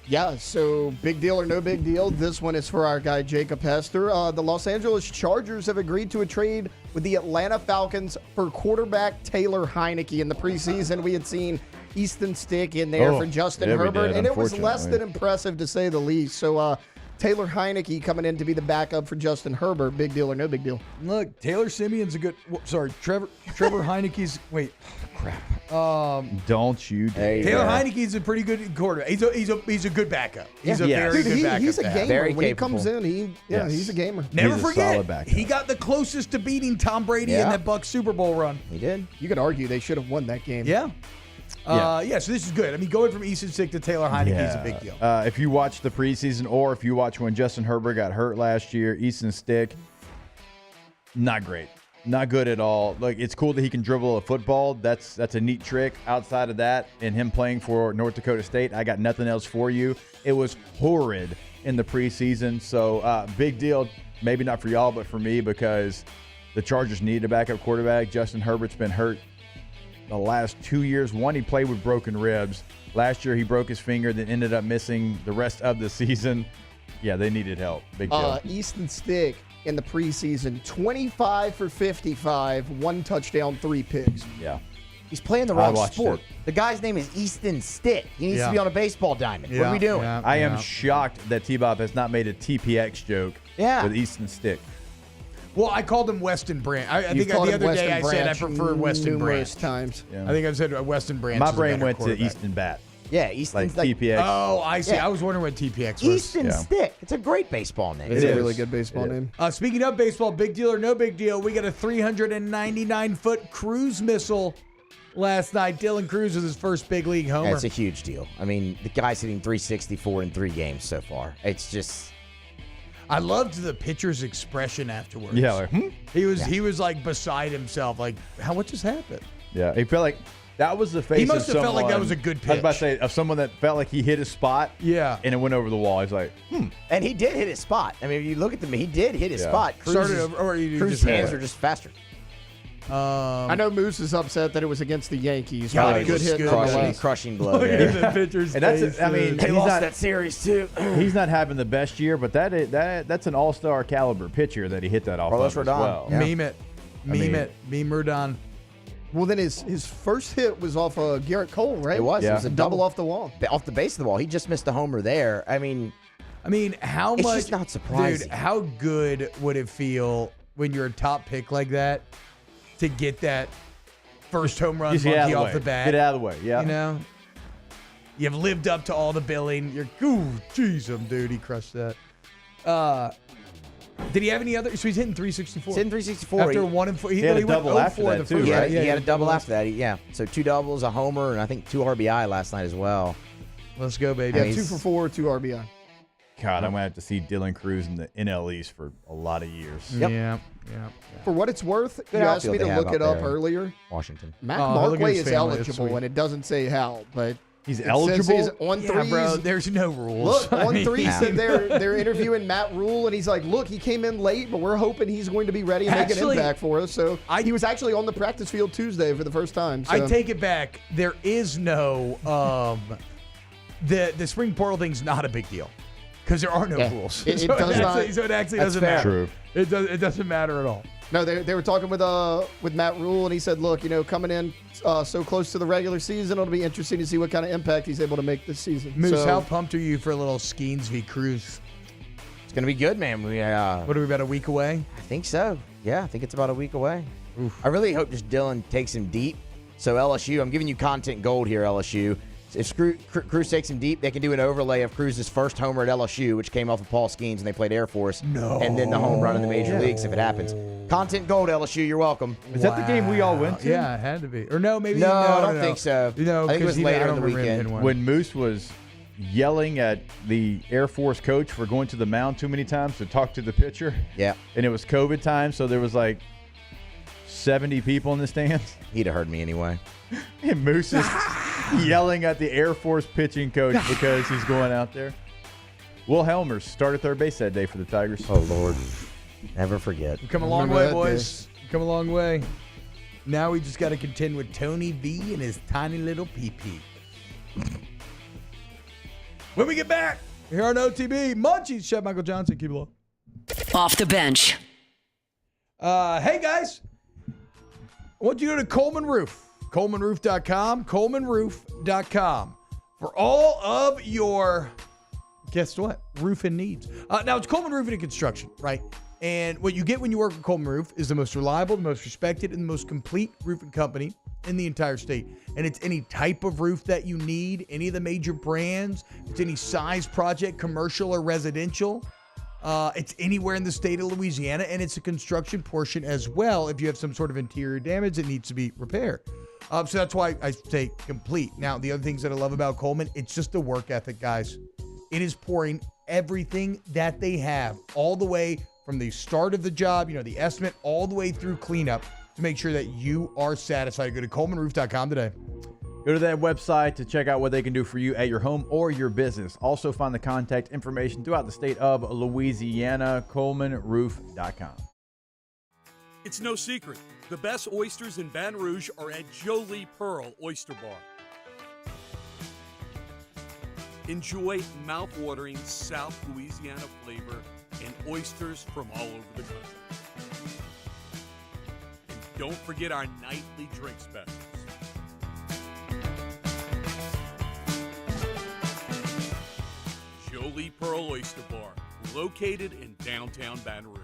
Speaker 7: Yeah, so big deal or no big deal. This one is for our guy, Jacob Hester. The Los Angeles Chargers have agreed to a trade with the Atlanta Falcons for quarterback Taylor Heineke. In the preseason, we had seen Easton Stick in there for Justin Herbert, and it was less than impressive to say the least. So Taylor Heineke coming in to be the backup for Justin Herbert. Big deal or no big deal?
Speaker 9: Look, Taylor Simeon's a good. Trevor Heineke's. Wait, crap.
Speaker 11: Don't you dare.
Speaker 9: Taylor Heineke's a pretty good quarterback. He's a good backup. He's a very good backup.
Speaker 7: He's a gamer.
Speaker 10: Very
Speaker 7: when
Speaker 10: capable.
Speaker 7: he comes in, he's a gamer.
Speaker 9: Never
Speaker 11: He's a
Speaker 9: forget,
Speaker 11: solid backup.
Speaker 9: he got the closest to beating Tom Brady in that Bucs Super Bowl run.
Speaker 10: He did.
Speaker 7: You could argue they should have won that game.
Speaker 9: Yeah. So this is good. I mean, going from Easton Stick to Taylor Heineke is a big deal.
Speaker 11: If you watch the preseason or if you watch when Justin Herbert got hurt last year, Easton Stick, not great. Not good at all. Like it's cool that he can dribble a football. That's a neat trick. Outside of that, and him playing for North Dakota State, I got nothing else for you. It was horrid in the preseason. So big deal. Maybe not for y'all, but for me because the Chargers need a backup quarterback. Justin Herbert's been hurt the last 2 years. One, he played with broken ribs. Last year, he broke his finger, then ended up missing the rest of the season. Yeah, they needed help. Big deal.
Speaker 7: Easton Stick in the preseason, 25 for 55, 1 touchdown, 3 picks.
Speaker 11: Yeah.
Speaker 10: He's playing the wrong sport. The guy's name is Easton Stick. He needs to be on a baseball diamond. What are we doing?
Speaker 11: I am shocked that T-Bob has not made a TPX joke with Easton Stick.
Speaker 9: Well, I called him Weston Brand. I think the other day I said I prefer Weston Brand.
Speaker 7: Times.
Speaker 9: Yeah. I think I've said Weston Brand.
Speaker 11: My brain went to Easton Bat.
Speaker 10: Yeah, Easton's
Speaker 11: like TPX.
Speaker 9: Oh, I see. I was wondering what TPX was.
Speaker 10: Easton Stick. It's a great baseball name.
Speaker 7: It's a really good baseball name.
Speaker 9: Speaking of baseball, big deal or no big deal, we got a 399-foot cruise missile last night. Dylan Cruz was his first big league homer.
Speaker 10: That's a huge deal. I mean, the guy's hitting 364 in 3 games so far. It's just...
Speaker 9: I loved the pitcher's expression afterwards.
Speaker 11: Yeah, like,
Speaker 9: he was like beside himself, like, what just happened?
Speaker 11: Yeah, he felt like that was the face.
Speaker 9: He must
Speaker 11: of
Speaker 9: have felt like that was a good pitch.
Speaker 11: I was about to say of someone that felt like he hit his spot.
Speaker 9: Yeah,
Speaker 11: and it went over the wall. He's like,
Speaker 10: And he did hit his spot. I mean, if you look at him, he did hit his spot.
Speaker 9: Cruz's hands are just faster.
Speaker 7: I know Moose is upset that it was against the Yankees.
Speaker 10: Yeah,
Speaker 7: But a good hit.
Speaker 10: Crushing blow.
Speaker 9: Look
Speaker 10: there.
Speaker 9: at the pitcher's
Speaker 11: And that's,
Speaker 9: face,
Speaker 11: I mean,
Speaker 9: dude.
Speaker 10: They
Speaker 11: he's
Speaker 10: lost
Speaker 11: not,
Speaker 10: that series too.
Speaker 11: he's not having the best year, but that's an all-star caliber pitcher that he hit that off
Speaker 10: Carlos
Speaker 11: of as
Speaker 10: Rodon.
Speaker 11: well.
Speaker 10: Yeah.
Speaker 9: Meme it. Meme Rodon.
Speaker 7: Well, then his first hit was off Garrett Cole, right?
Speaker 10: It was.
Speaker 11: Yeah.
Speaker 10: It was a
Speaker 7: Double off the wall.
Speaker 10: off the base of the wall. He just missed a homer there. I mean,
Speaker 9: How
Speaker 10: it's
Speaker 9: much?
Speaker 10: just not surprising.
Speaker 9: Dude, how good would it feel when you're a top pick like that to get that first home run
Speaker 11: Just get out of
Speaker 9: monkey
Speaker 11: the
Speaker 9: off
Speaker 11: way.
Speaker 9: the bat?
Speaker 11: Get out of the way, yeah.
Speaker 9: You know? You've lived up to all the billing. You're, ooh, jeez, dude, he crushed that. Did he have any other? So he's hitting 364.
Speaker 10: He's hitting 364.
Speaker 9: After
Speaker 10: He-
Speaker 9: 1 and 4.
Speaker 11: he had a
Speaker 9: went
Speaker 11: double
Speaker 9: 0
Speaker 11: after
Speaker 9: for
Speaker 11: that,
Speaker 9: the
Speaker 11: too,
Speaker 9: first,
Speaker 11: right?
Speaker 10: He had a double
Speaker 9: double
Speaker 10: after that. Yeah. So 2 doubles, a homer, and I think 2 RBI last night as well.
Speaker 9: Let's go, baby.
Speaker 7: Yeah, 2 for 4, 2 RBI.
Speaker 11: God, I'm going to have to see Dylan Cruz in the NL East for a lot of years.
Speaker 10: Yep.
Speaker 9: Yeah.
Speaker 7: For what it's worth,
Speaker 10: Good
Speaker 7: you asked
Speaker 10: outfield
Speaker 7: me to
Speaker 10: they have
Speaker 7: look it
Speaker 10: out
Speaker 7: up
Speaker 10: there.
Speaker 7: earlier.
Speaker 10: Washington.
Speaker 7: Mac
Speaker 9: look at
Speaker 7: Markway
Speaker 9: his
Speaker 7: is
Speaker 9: family. That's
Speaker 7: eligible,
Speaker 9: sweet.
Speaker 7: and it doesn't say how, but
Speaker 11: He's
Speaker 7: it
Speaker 11: eligible?
Speaker 7: says he's on
Speaker 9: Yeah,
Speaker 7: threes.
Speaker 9: bro, there's no rules.
Speaker 7: Look, on
Speaker 9: I
Speaker 7: 3
Speaker 9: mean,
Speaker 7: said they're interviewing Matt Rule, and he's like, look, he came in late, but we're hoping he's going to be ready and make an
Speaker 9: Actually,
Speaker 7: impact for us. So he was actually on the practice field Tuesday for the first time. So.
Speaker 9: I take it back. There is no the spring portal thing's not a big deal because there are no rules.
Speaker 7: It
Speaker 9: So
Speaker 7: does not.
Speaker 9: So it actually
Speaker 10: That's
Speaker 9: doesn't
Speaker 10: fair.
Speaker 9: matter.
Speaker 11: True.
Speaker 9: It doesn't matter at all.
Speaker 7: No, they were talking with Matt Rule, and he said, look, coming in so close to the regular season, it'll be interesting to see what kind of impact he's able to make this season.
Speaker 9: Moose,
Speaker 7: So-
Speaker 9: how pumped are you for a little Skeens v. Cruz?
Speaker 10: It's going to be good, man.
Speaker 9: What are we, about a week away?
Speaker 10: I think so. Yeah, I think it's about a week away. I really hope just Dylan takes him deep. So LSU, I'm giving you content gold here, LSU. If Cruz takes him deep, they can do an overlay of Cruz's first homer at LSU, which came off of Paul Skeens, and they played Air Force.
Speaker 9: No.
Speaker 10: And then the home run in the major leagues if it happens. Content gold, LSU. You're welcome.
Speaker 11: Is that the game we all went to?
Speaker 9: Yeah, it had to be. Or no, maybe
Speaker 10: No, I don't think so.
Speaker 9: No,
Speaker 10: I think it was
Speaker 9: 'cause
Speaker 10: later
Speaker 9: I
Speaker 10: in
Speaker 9: don't
Speaker 10: the
Speaker 9: remember him
Speaker 10: weekend.
Speaker 9: hitting one.
Speaker 11: When Moose was yelling at the Air Force coach for going to the mound too many times to talk to the pitcher.
Speaker 10: Yeah.
Speaker 11: And it was COVID time, so there was like 70 people in the stands.
Speaker 10: He'd have heard me anyway.
Speaker 11: And Moose is yelling at the Air Force pitching coach because he's going out there. Will Helmers started third base that day for the Tigers.
Speaker 10: Oh, Lord. Never forget.
Speaker 9: We've come a long
Speaker 7: Remember
Speaker 9: way,
Speaker 7: that
Speaker 9: boys. We've come a long way. Now we just got to contend with Tony V and his tiny little PP. When we get back, here on OTB, Munchies, Chef Michael Johnson, keep it low.
Speaker 6: Off the bench.
Speaker 9: Hey, guys. I want you to go to Coleman Roof. ColemanRoof.com. ColemanRoof.com. For all of your, guess what? Roofing needs. Now, it's Coleman Roofing and Construction, right? And what you get when you work with Coleman Roof is the most reliable, the most respected, and the most complete roofing company in the entire state. And it's any type of roof that you need, any of the major brands. It's any size project, commercial or residential. It's anywhere in the state of Louisiana, and it's a construction portion as well if you have some sort of interior damage that needs to be repaired. So that's why I say complete. Now, the other things that I love about Coleman, it's just the work ethic, guys. It is pouring everything that they have all the way from the start of the job, the estimate, all the way through cleanup to make sure that you are satisfied. Go to ColemanRoof.com today.
Speaker 11: Go to that website to check out what they can do for you at your home or your business. Also find the contact information throughout the state of Louisiana, ColemanRoof.com.
Speaker 4: It's no secret. The best oysters in Baton Rouge are at Jolie Pearl Oyster Bar. Enjoy mouth-watering South Louisiana flavor and oysters from all over the country. And don't forget our nightly drink specials. Jolie Pearl Oyster Bar, located in downtown Baton Rouge.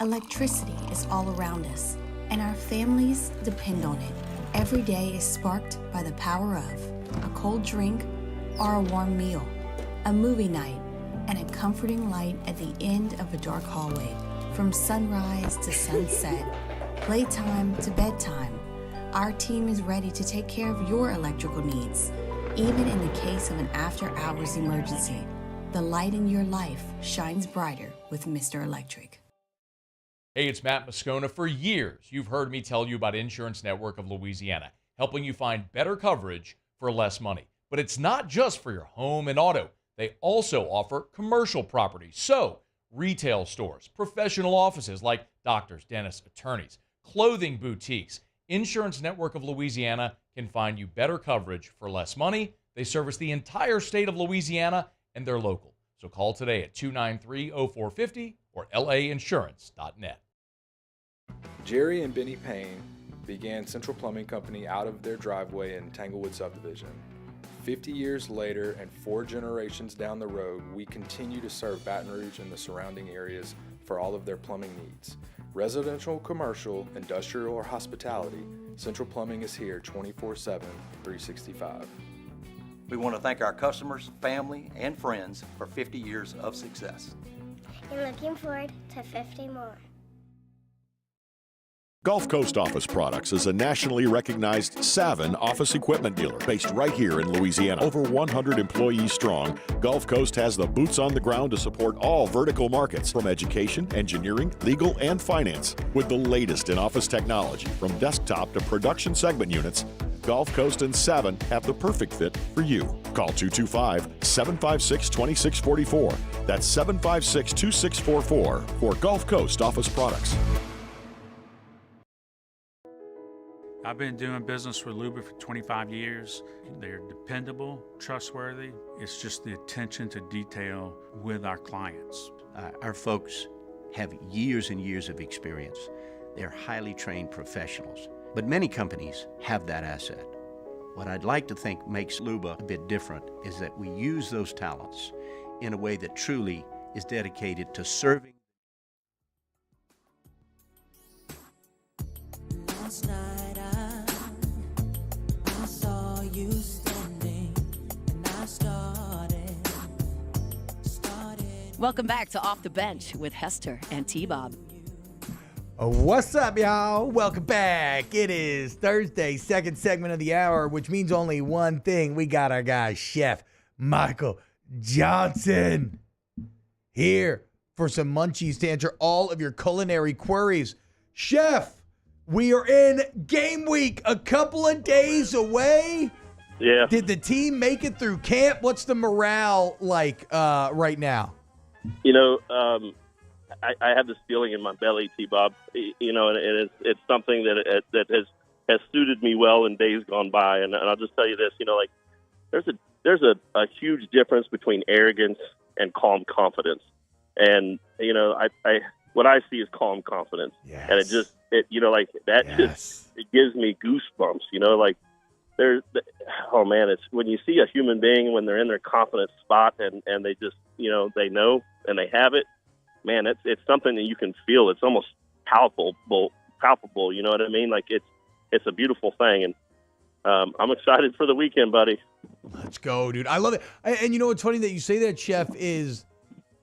Speaker 5: Electricity is all around us, and our families depend on it. Every day is sparked by the power of a cold drink or a warm meal, a movie night, and a comforting light at the end of a dark hallway. From sunrise to sunset, playtime to bedtime, our team is ready to take care of your electrical needs. Even in the case of an after-hours emergency, the light in your life shines brighter with Mr. Electric.
Speaker 20: Hey, it's Matt Moscona. For years, you've heard me tell you about Insurance Network of Louisiana, helping you find better coverage for less money. But it's not just for your home and auto. They also offer commercial property. So retail stores, professional offices like doctors, dentists, attorneys, clothing boutiques. Insurance Network of Louisiana can find you better coverage for less money. They service the entire state of Louisiana, and they're local. So call today at 293-0450 or lainsurance.net.
Speaker 13: Jerry and Benny Payne began Central Plumbing Company out of their driveway in Tanglewood subdivision. 50 years later and 4 generations down the road, we continue to serve Baton Rouge and the surrounding areas for all of their plumbing needs. Residential, commercial, industrial, or hospitality, Central Plumbing is here 24/7, 365.
Speaker 14: We want to thank our customers, family, and friends for 50 years of success.
Speaker 15: And looking forward to 50 more.
Speaker 22: Gulf Coast Office Products is a nationally recognized Savin office equipment dealer based right here in Louisiana. Over 100 employees strong, Gulf Coast has the boots on the ground to support all vertical markets from education, engineering, legal, and finance. With the latest in office technology from desktop to production segment units, Gulf Coast and Savin have the perfect fit for you. Call 225-756-2644. That's 756-2644 for Gulf Coast Office Products.
Speaker 23: I've been doing business with Luba for 25 years. They're dependable, trustworthy. It's just the attention to detail with our clients.
Speaker 26: Our folks have years and years of experience. They're highly trained professionals. But many companies have that asset. What I'd like to think makes Luba a bit different is that we use those talents in a way that truly is dedicated to serving.
Speaker 27: Last night I saw you standing and I started.
Speaker 1: Welcome back to Off the Bench with Hester and T-Bob.
Speaker 9: What's up, y'all? Welcome back. It is Thursday, second segment of the hour, which means only one thing. We got our guy, Chef Michael Johnson, here for some munchies to answer all of your culinary queries. Chef, we are in game week, a couple of days away.
Speaker 28: Yeah.
Speaker 9: Did the team make it through camp? What's the morale like right now?
Speaker 28: You know, I have this feeling in my belly, T-Bob. You know, and it's something that has suited me well in days gone by. And I'll just tell you this, you know, like there's a huge difference between arrogance and calm confidence. And you know, I what I see is calm confidence,
Speaker 9: yes.
Speaker 28: And it you know, like that just it gives me goosebumps. You know, like oh man, it's when you see a human being when they're in their confident spot and they just, you know, they know and they have it. Man, it's something that you can feel. It's almost palpable. You know what I mean? Like it's a beautiful thing, and I'm excited for the weekend, buddy.
Speaker 9: Let's go, dude. I love it. And you know what's funny that you say that, Chef, is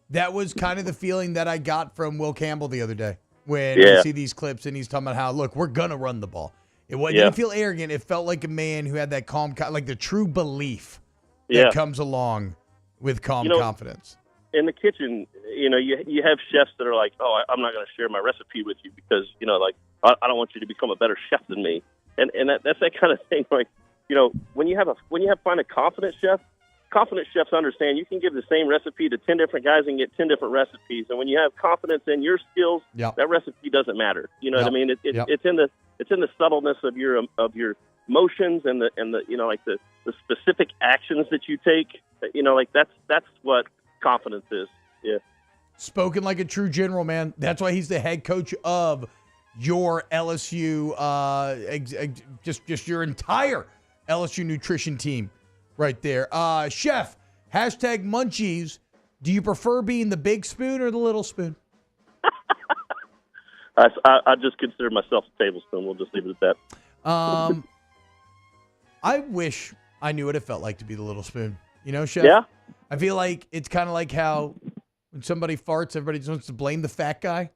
Speaker 9: that was kind of the feeling that I got from Will Campbell the other day when you see these clips and he's talking about how, look, we're gonna run the ball. It didn't feel arrogant. It felt like a man who had that calm, like the true belief that comes along with calm confidence.
Speaker 28: In the kitchen, you know, you have chefs that are like, oh, I'm not going to share my recipe with you because, you know, like, I don't want you to become a better chef than me. And that's that kind of thing. Like, you know, when you find a confident chefs understand you can give the same recipe to 10 different guys and get 10 different recipes. And when you have confidence in your skills, that recipe doesn't matter. You know what I mean? It's in the subtleness of your motions and the you know, like the specific actions that you take. You know, like that's what confidence is. Yeah.
Speaker 9: Spoken like a true general, man. That's why he's the head coach of your LSU, just your entire LSU nutrition team right there. Chef, hashtag munchies. Do you prefer being the big spoon or the little spoon?
Speaker 28: I just consider myself a tablespoon. We'll just leave it at that.
Speaker 9: I wish I knew what it felt like to be the little spoon. You know, Chef?
Speaker 28: Yeah.
Speaker 9: I feel like it's kind of like how when somebody farts, everybody just wants to blame the fat guy.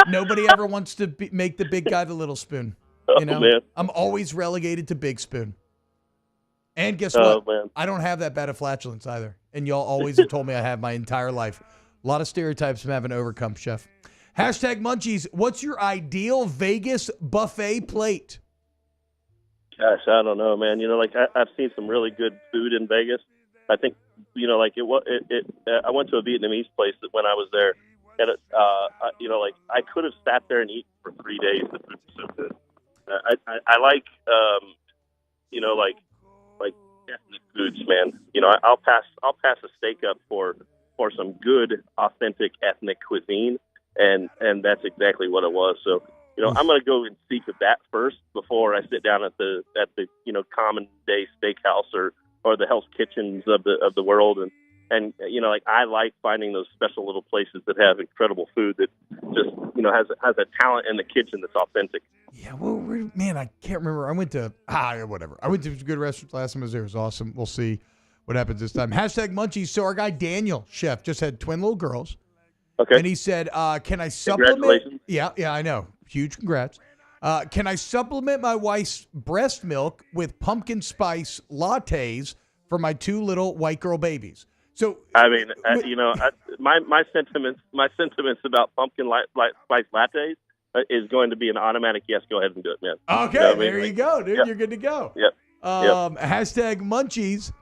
Speaker 9: Nobody ever wants to make the big guy the little spoon. You know?
Speaker 28: Man.
Speaker 9: I'm always relegated to big spoon. And guess what?
Speaker 28: Man.
Speaker 9: I don't have that bad of flatulence either. And y'all always have told me I have my entire life. A lot of stereotypes I'm having to overcome, Chef. Hashtag munchies. What's your ideal Vegas buffet plate?
Speaker 28: Gosh, I don't know, man. You know, like I've seen some really good food in Vegas, I think, like I went to a Vietnamese place when I was there, and like I could have sat there and eaten for 3 days. The food was so good. I like, like ethnic foods, man. I'll pass a steak up for some good, authentic ethnic cuisine, and that's exactly what it was. So, I'm going to go and seek that first before I sit down at the common day steakhouse or the Hell's Kitchens of the world, and like I like finding those special little places that have incredible food that just has a talent in the kitchen that's authentic.
Speaker 9: Yeah, well, man, I can't remember. I went to whatever. I went to a good restaurant last time I was there. It was awesome. We'll see what happens this time. Hashtag Munchies. So our guy Daniel, chef, just had twin little girls.
Speaker 28: Okay.
Speaker 9: And he said, "Can I supplement?"
Speaker 28: Congratulations.
Speaker 9: Yeah, I know. Huge congrats. Can I supplement my wife's breast milk with pumpkin spice lattes for my 2 little white girl babies? So
Speaker 28: I mean, my sentiments about pumpkin spice lattes is going to be an automatic yes. Go ahead and do it, man.
Speaker 9: Okay, there you go, dude.
Speaker 28: Yep.
Speaker 9: You're good to go.
Speaker 28: Yep.
Speaker 9: Hashtag Munchies.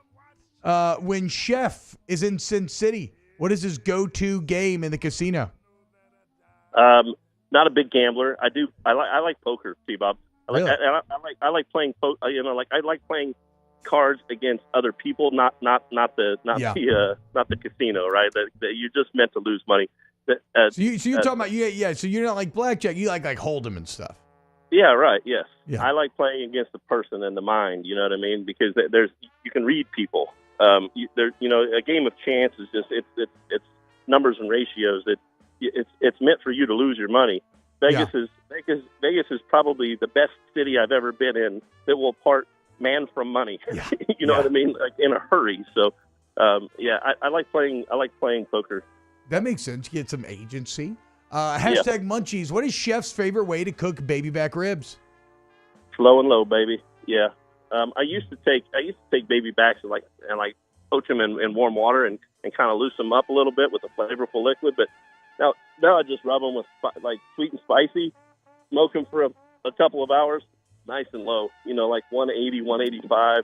Speaker 9: When Chef is in Sin City, what is his go-to game in the casino?
Speaker 28: Not a big gambler. I like poker, T-Bob. I like playing I like playing cards against other people, not the casino, right? That you're just meant to lose money.
Speaker 9: So you're talking about So you're not like blackjack. You like Hold'em and stuff.
Speaker 28: Yeah, right. Yes.
Speaker 9: Yeah.
Speaker 28: I like playing against the person and the mind. You know what I mean? Because you can read people. A game of chance is just it's numbers and ratios. It's meant for you to lose your money. Vegas is probably the best city I've ever been in that will part man from money. You know what I mean? Like in a hurry. So I like playing poker.
Speaker 9: That makes sense. Get some agency. Hashtag Munchies. What is Chef's favorite way to cook baby back ribs?
Speaker 28: Slow and low, baby. Yeah. I used to take baby backs and poach them in warm water and kind of loosen them up a little bit with a flavorful liquid. But now I just rub them with sweet and spicy, smoke them for a couple of hours, nice and low. 180, 185.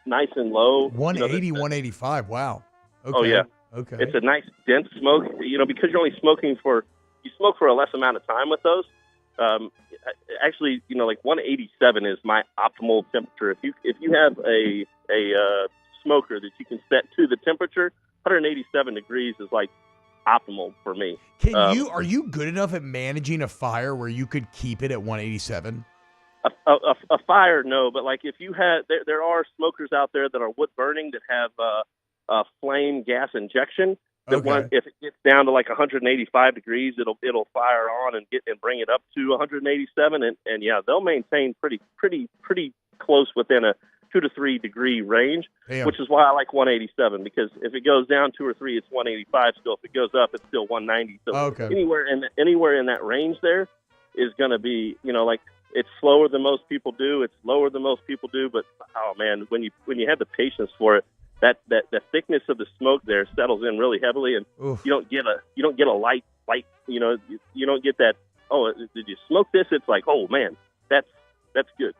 Speaker 28: Nice and low.
Speaker 9: 180, 185. Wow. Okay.
Speaker 28: Oh yeah.
Speaker 9: Okay.
Speaker 28: It's a nice dense smoke. Because you're only smoking you smoke for a less amount of time with those. Actually, 187 is my optimal temperature. If you have a smoker that you can set to the temperature, 187 degrees is like optimal for me.
Speaker 9: Are you good enough at managing a fire where you could keep it at 187?
Speaker 28: A fire, no, but if you had, there are smokers out there that are wood burning that have flame gas injection. If it gets down to 185 degrees, it'll fire on and bring it up to 187, and they'll maintain pretty close within a 2 to 3 degree range. Damn. Which is why I like 187, because if it goes down 2 or 3, it's 185 still. If it goes up, it's still 190. So anywhere in that range there is going to be it's slower than most people do. It's lower than most people do, but oh man, when you have the patience for it. That the thickness of the smoke there settles in really heavily, and you don't get a light. You don't get that. Oh, did you smoke this? It's like, oh man, that's good.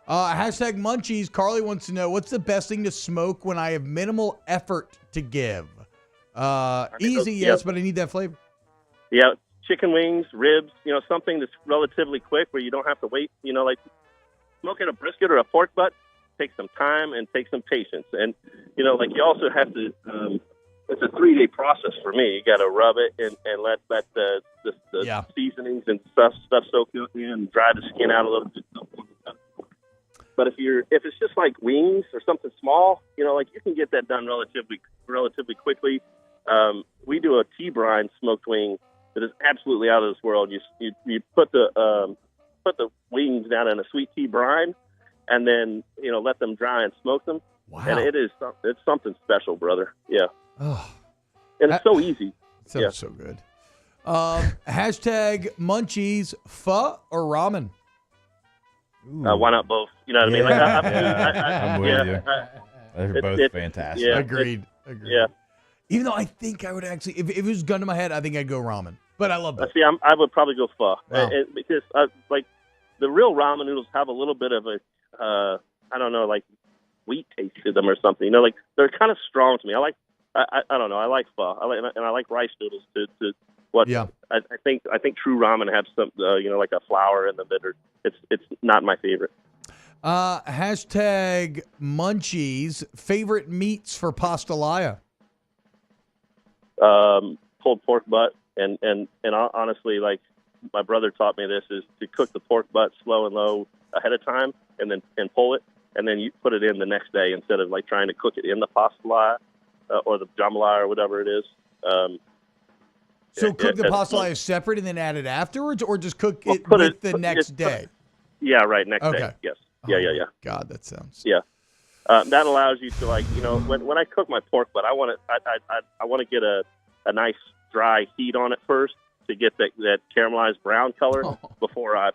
Speaker 9: Hashtag Munchies. Carly wants to know, what's the best thing to smoke when I have minimal effort to give? Easy, yes, but I need that flavor.
Speaker 28: Yeah, chicken wings, ribs. Something that's relatively quick where you don't have to wait. Smoking a brisket or a pork butt. Take some time and take some patience, and you also have to. It's a 3-day process for me. You got to rub it and let the seasonings and stuff soak in and dry the skin out a little bit. But if it's just like wings or something small, you can get that done relatively quickly. We do a tea brine smoked wing that is absolutely out of this world. You put the wings down in a sweet tea brine. And then, let them dry and smoke them. Wow. And it's something special, brother. Yeah.
Speaker 9: Oh.
Speaker 28: And it's so easy.
Speaker 9: Sounds so good. Hashtag Munchies, pho or ramen?
Speaker 28: Why not both? You know what I mean?
Speaker 11: I'm with you. They're both fantastic.
Speaker 28: Yeah,
Speaker 9: Agreed.
Speaker 28: Yeah.
Speaker 9: Even though I think I would actually, if it was gun to my head, I think I'd go ramen. But I love both.
Speaker 28: See, I would probably go pho.
Speaker 9: Wow.
Speaker 28: Because, the real ramen noodles have a little bit of a, I don't know, sweet taste to them or something. You know, like they're kind of strong to me. I don't know. I like pho. I like rice noodles to what.
Speaker 9: Yeah.
Speaker 28: I think true ramen has some like a flour in them that are. It's not my favorite.
Speaker 9: Hashtag munchies. Favorite meats for pastalaya?
Speaker 28: Pulled pork butt, and honestly, like my brother taught me this, is to cook the pork butt slow and low ahead of time, and pull it, and then you put it in the next day instead of like trying to cook it in the pastalaya or the jambalaya or whatever it is.
Speaker 9: So cook the pastalaya separate and then add it afterwards, or just cook it with the next day?
Speaker 28: Yeah, right. Next
Speaker 9: Okay.
Speaker 28: day. Yes. Yeah.
Speaker 9: God, that sounds.
Speaker 28: Yeah. That allows you to, like, when I cook my pork butt, I want to get a nice dry heat on it first to get that caramelized brown color before I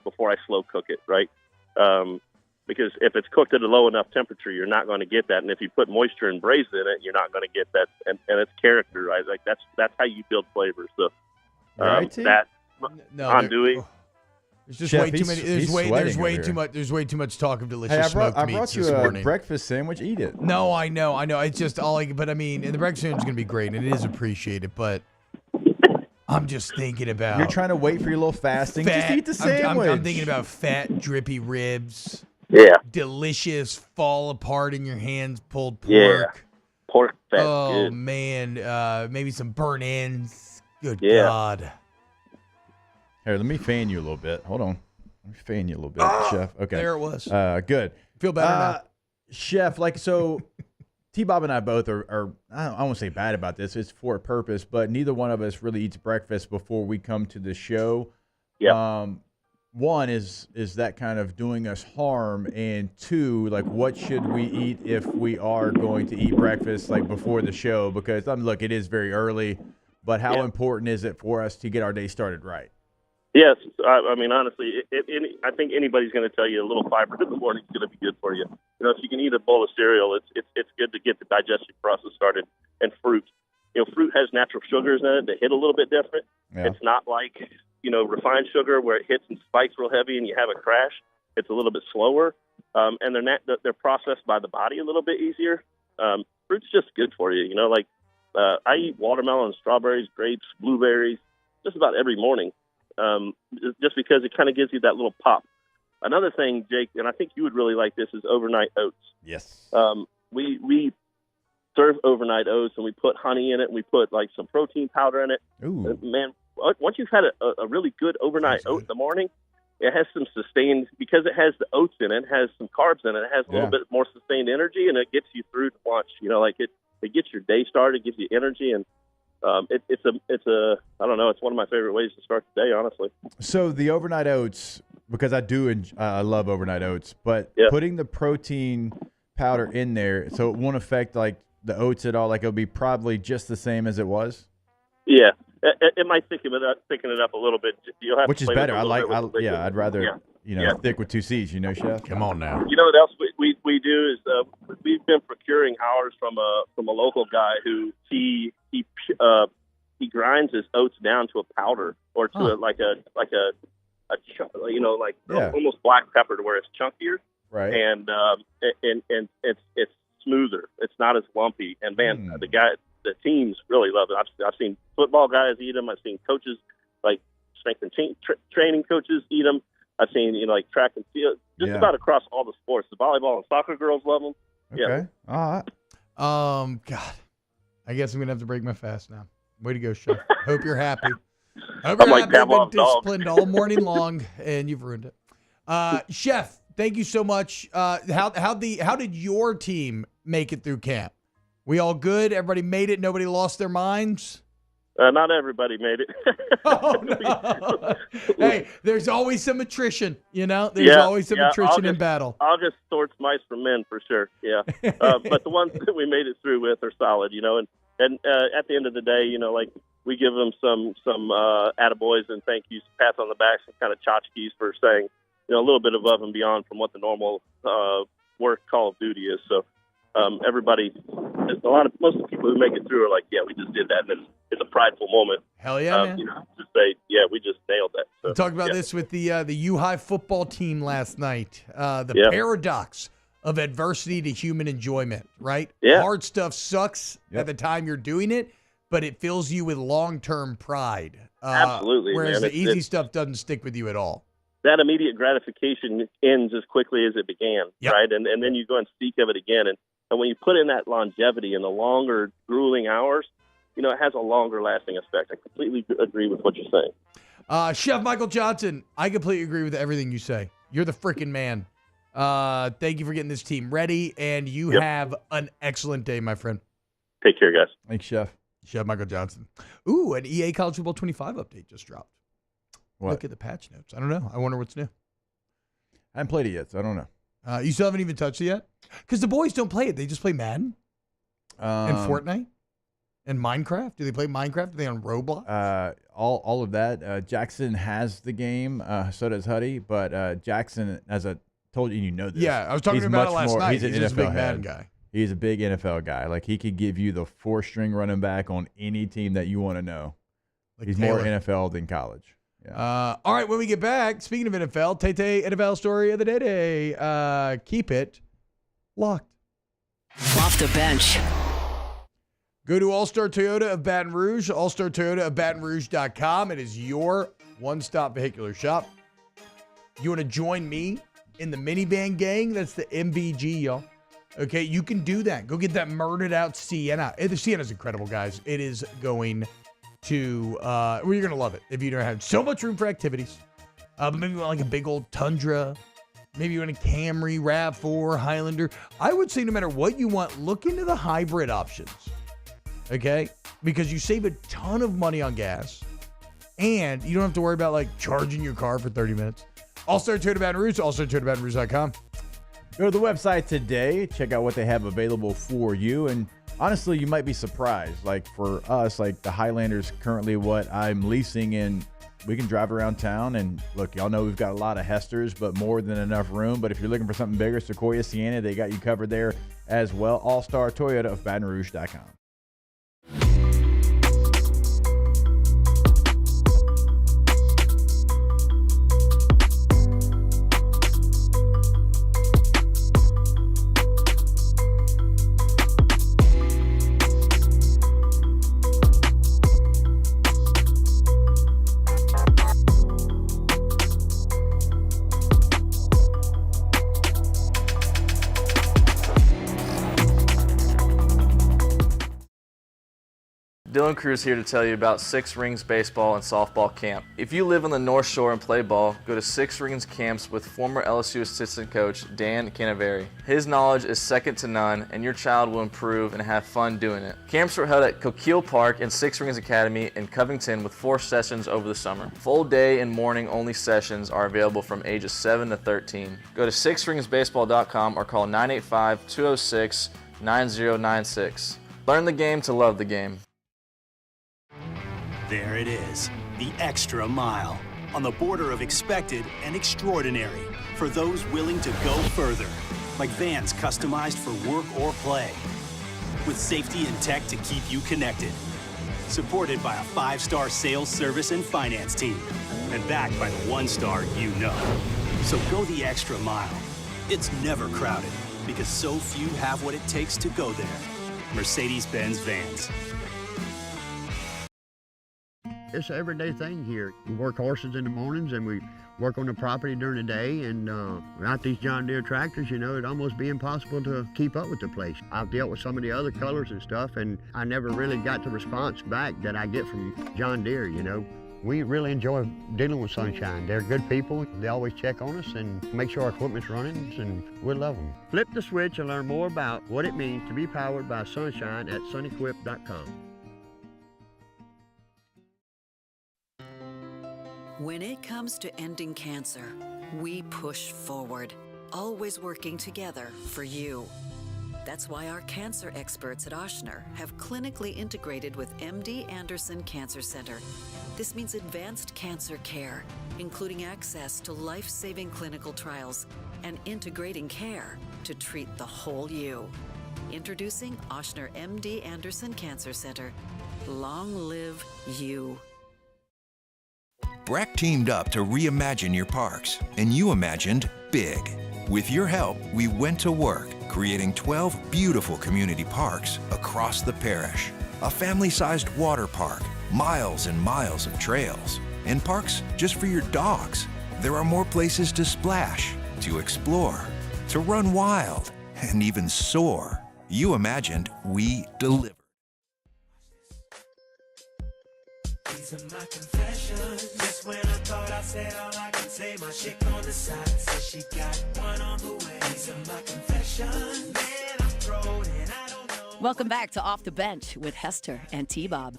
Speaker 28: slow cook it, right? Because if it's cooked at a low enough temperature, you're not going to get that, and if you put moisture and braise in it, you're not going to get that, and it's character, right? Like that's how you build flavor. So that andouille.
Speaker 9: There's just
Speaker 11: Chef,
Speaker 9: way too many. There's way too much. There's way too much talk of delicious smoked
Speaker 11: I
Speaker 9: meats
Speaker 11: brought you
Speaker 9: this
Speaker 11: a
Speaker 9: morning.
Speaker 11: breakfast sandwich. Eat it.
Speaker 9: No, I know. It's just but I mean, and the breakfast sandwich is gonna be great, and it is appreciated. But I'm just thinking about.
Speaker 11: You're trying to wait for your little fasting.
Speaker 9: Fat,
Speaker 11: Just eat the sandwich.
Speaker 9: I'm thinking about fat, drippy ribs.
Speaker 28: Yeah.
Speaker 9: Delicious, fall apart in your hands, pulled pork.
Speaker 28: Yeah. Pork fat.
Speaker 9: Oh
Speaker 28: good.
Speaker 9: man, maybe some burnt ends. Good
Speaker 28: Yeah.
Speaker 9: God.
Speaker 11: Here, let me fan you a little bit. Hold on. Let me fan you a little bit, Chef. Okay.
Speaker 9: There it was.
Speaker 11: Good.
Speaker 9: Feel better now.
Speaker 11: Chef, so T-Bob and I both are I won't say bad about this. It's for a purpose, but neither one of us really eats breakfast before we come to the show.
Speaker 28: Yeah.
Speaker 11: One, is that kind of doing us harm? And two, like, what should we eat if we are going to eat breakfast, like, before the show? Because, look, it is very early, but how important is it for us to get our day started right?
Speaker 28: Yes, I mean, honestly, I think anybody's going to tell you a little fiber in the morning is going to be good for you. You know, if you can eat a bowl of cereal, it's good to get the digestion process started. And fruit, fruit has natural sugars in it that hit a little bit different.
Speaker 11: Yeah.
Speaker 28: It's not like refined sugar where it hits and spikes real heavy and you have a crash. It's a little bit slower, and they're processed by the body a little bit easier. Fruit's just good for you. I eat watermelon, strawberries, grapes, blueberries, just about every morning. Just because it kind of gives you that little pop. Another thing, Jake, and I think you would really like this, is overnight oats.
Speaker 11: Yes.
Speaker 28: We serve overnight oats, and we put honey in it, and we put like some protein powder in it.
Speaker 11: Ooh.
Speaker 28: Man, once you've had a really good overnight oat in the morning, it has some sustained, because it has the oats in it, has some carbs in it, it has a little bit more sustained energy, and it gets you through to lunch. It gets your day started, gives you energy, and it's I don't know, it's one of my favorite ways to start the day, honestly.
Speaker 11: So the overnight oats, because I love overnight oats, but putting the protein powder in there, so it won't affect like the oats at all. Like it'll be probably just the same as it was.
Speaker 28: Yeah, it might thicken it up a little bit. You'll have
Speaker 11: Which
Speaker 28: to
Speaker 11: is
Speaker 28: play
Speaker 11: better.
Speaker 28: with it
Speaker 11: I'd rather thick with 2 C's. Chef.
Speaker 9: Come on now.
Speaker 28: You know what else we do is we've been procuring ours from a local guy who he grinds his oats down to a powder or to almost black pepper to where it's chunkier,
Speaker 11: right?
Speaker 28: And it's smoother. It's not as lumpy. And man, the teams really love it. I've seen football guys eat them. I've seen coaches like strength and training coaches eat them. I've seen like track and field, just about across all the sports. The volleyball and soccer girls love them.
Speaker 11: Okay. All right.
Speaker 9: God, I guess I'm gonna have to break my fast now. Way to go, Chef. Hope you're happy.
Speaker 28: I'm like Pavlov's
Speaker 9: I've been disciplined all morning long, and you've ruined it. Chef, thank you so much. How did your team make it through camp? We all good? Everybody made it? Nobody lost their minds?
Speaker 28: Not everybody made it.
Speaker 9: Oh, no. Hey, there's always some attrition, There's always some attrition in battle.
Speaker 28: August sorts mice from men for sure, yeah. But the ones that we made it through with are solid, and at the end of the day, we give them some attaboys and thank yous, pats on the backs, and kind of tchotchkes for saying, a little bit above and beyond from what the normal work Call of Duty is. So everybody, most of the people who make it through are like, yeah, we just did that, and it's a prideful moment.
Speaker 9: Hell yeah, man.
Speaker 28: To say, yeah, we just nailed that. So,
Speaker 9: we talked about this with the U-High football team last night. The paradox of adversity to human enjoyment, right?
Speaker 28: Yeah.
Speaker 9: Hard stuff sucks at the time you're doing it, but it fills you with long-term pride.
Speaker 28: Absolutely,
Speaker 9: Whereas
Speaker 28: man.
Speaker 9: the easy stuff doesn't stick with you at all.
Speaker 28: That immediate gratification ends as quickly as it began, right? And then you go and speak of it again. And when you put in that longevity and the longer, grueling hours, it has a longer lasting effect. I completely agree with what you're saying.
Speaker 9: Chef Michael Johnson, I completely agree with everything you say. You're the freaking man. Thank you for getting this team ready, and you have an excellent day, my friend.
Speaker 28: Take care, guys.
Speaker 11: Thanks, Chef.
Speaker 9: Chef Michael Johnson. Ooh, an EA College Football 25 update just dropped.
Speaker 11: What?
Speaker 9: Look at the patch notes. I don't know. I wonder what's new.
Speaker 11: I haven't played it yet, so I don't know.
Speaker 9: You still haven't even touched it yet? Because the boys don't play it. They just play Madden and Fortnite and Minecraft. Do they play Minecraft? Are they on Roblox?
Speaker 11: All of that. Jackson has the game. So does Huddy. But Jackson, as I told you, you know this.
Speaker 9: Yeah, I was talking about it last night. He's just a big Madden guy.
Speaker 11: He's a big NFL guy. Like, he could give you the 4-string running back on any team that you want to know. Like he's
Speaker 9: Taylor.
Speaker 11: more NFL than college. Yeah.
Speaker 9: All right, when we get back, speaking of NFL, Tay NFL story of the day. Keep it locked.
Speaker 6: Off the bench.
Speaker 9: Go to All-Star Toyota of Baton Rouge, allstartoyota of BatonRouge.com. It is your one-stop vehicular shop. You want to join me in the minivan gang? That's the MVG, y'all. Okay, you can do that. Go get that murdered out Sienna. The Sienna's incredible, guys. It is going to, well, you're going to love it if you don't have so much room for activities. But maybe you want like a big old Tundra. Maybe you want a Camry, RAV4, Highlander. I would say no matter what you want, look into the hybrid options. Okay? Because you save a ton of money on gas. And you don't have to worry about like charging your car for 30 minutes. All-Star Toyota Baton Rouge, allstartoyotabatonrouge.com.
Speaker 11: Go to the website today. Check out what they have available for you. And honestly, you might be surprised. Like for us, like the Highlander's currently what I'm leasing, and we can drive around town. And look, y'all know we've got a lot of Hesters, but more than enough room. But if you're looking for something bigger, Sequoia, Sienna, they got you covered there as well. All-Star Toyota of BatonRouge.com.
Speaker 2: Dylan Cruz here to tell you about Six Rings Baseball and Softball Camp. If you live on the North Shore and play ball, go to Six Rings Camps with former LSU assistant coach Dan Canaveri. His knowledge is second to none, and your child will improve and have fun doing it. Camps were held at Coquille Park and Six Rings Academy in Covington with 4 sessions over the summer. Full day and morning only sessions are available from ages 7 to 13. Go to sixringsbaseball.com or call 985-206-9096. Learn the game to love the game.
Speaker 3: There it is, the extra mile, on the border of expected and extraordinary for those willing to go further, like vans customized for work or play, with safety and tech to keep you connected, supported by a 5-star sales, service, and finance team, and backed by the 1-star you know. So go the extra mile. It's never crowded, because so few have what it takes to go there. Mercedes-Benz Vans.
Speaker 8: It's an everyday thing here. We work horses in the mornings and we work on the property during the day, and without these John Deere tractors, you know, it'd almost be impossible to keep up with the place. I've dealt with some of the other colors and stuff, and I never really got the response back that I get from John Deere, you know. We really enjoy dealing with Sunshine. They're good people. They always check on us and make sure our equipment's running, and we love them. Flip the switch and learn more about what it means to be powered by Sunshine at sunequip.com.
Speaker 12: When it comes to ending cancer, we push forward, always working together for you. That's why our cancer experts at Ochsner have clinically integrated with MD Anderson Cancer Center. This means advanced cancer care, including access to life-saving clinical trials and integrating care to treat the whole you. Introducing Ochsner MD Anderson Cancer Center. Long live you.
Speaker 17: Breck teamed up to reimagine your parks, and you imagined big.
Speaker 10: With your help, we went to work, creating 12 beautiful community parks across the parish. A family-sized water park, miles and miles of trails, and parks just for your dogs. There are more places to splash, to explore, to run wild, and even soar. You imagined, we delivered.
Speaker 27: These are my confessions. Just when I thought I said all I could say, my chick on the side says she got one on the way. These are my confessions. Man, I'm thrown and I don't know.
Speaker 1: Welcome back to Off the Bench with Hester and T-Bob.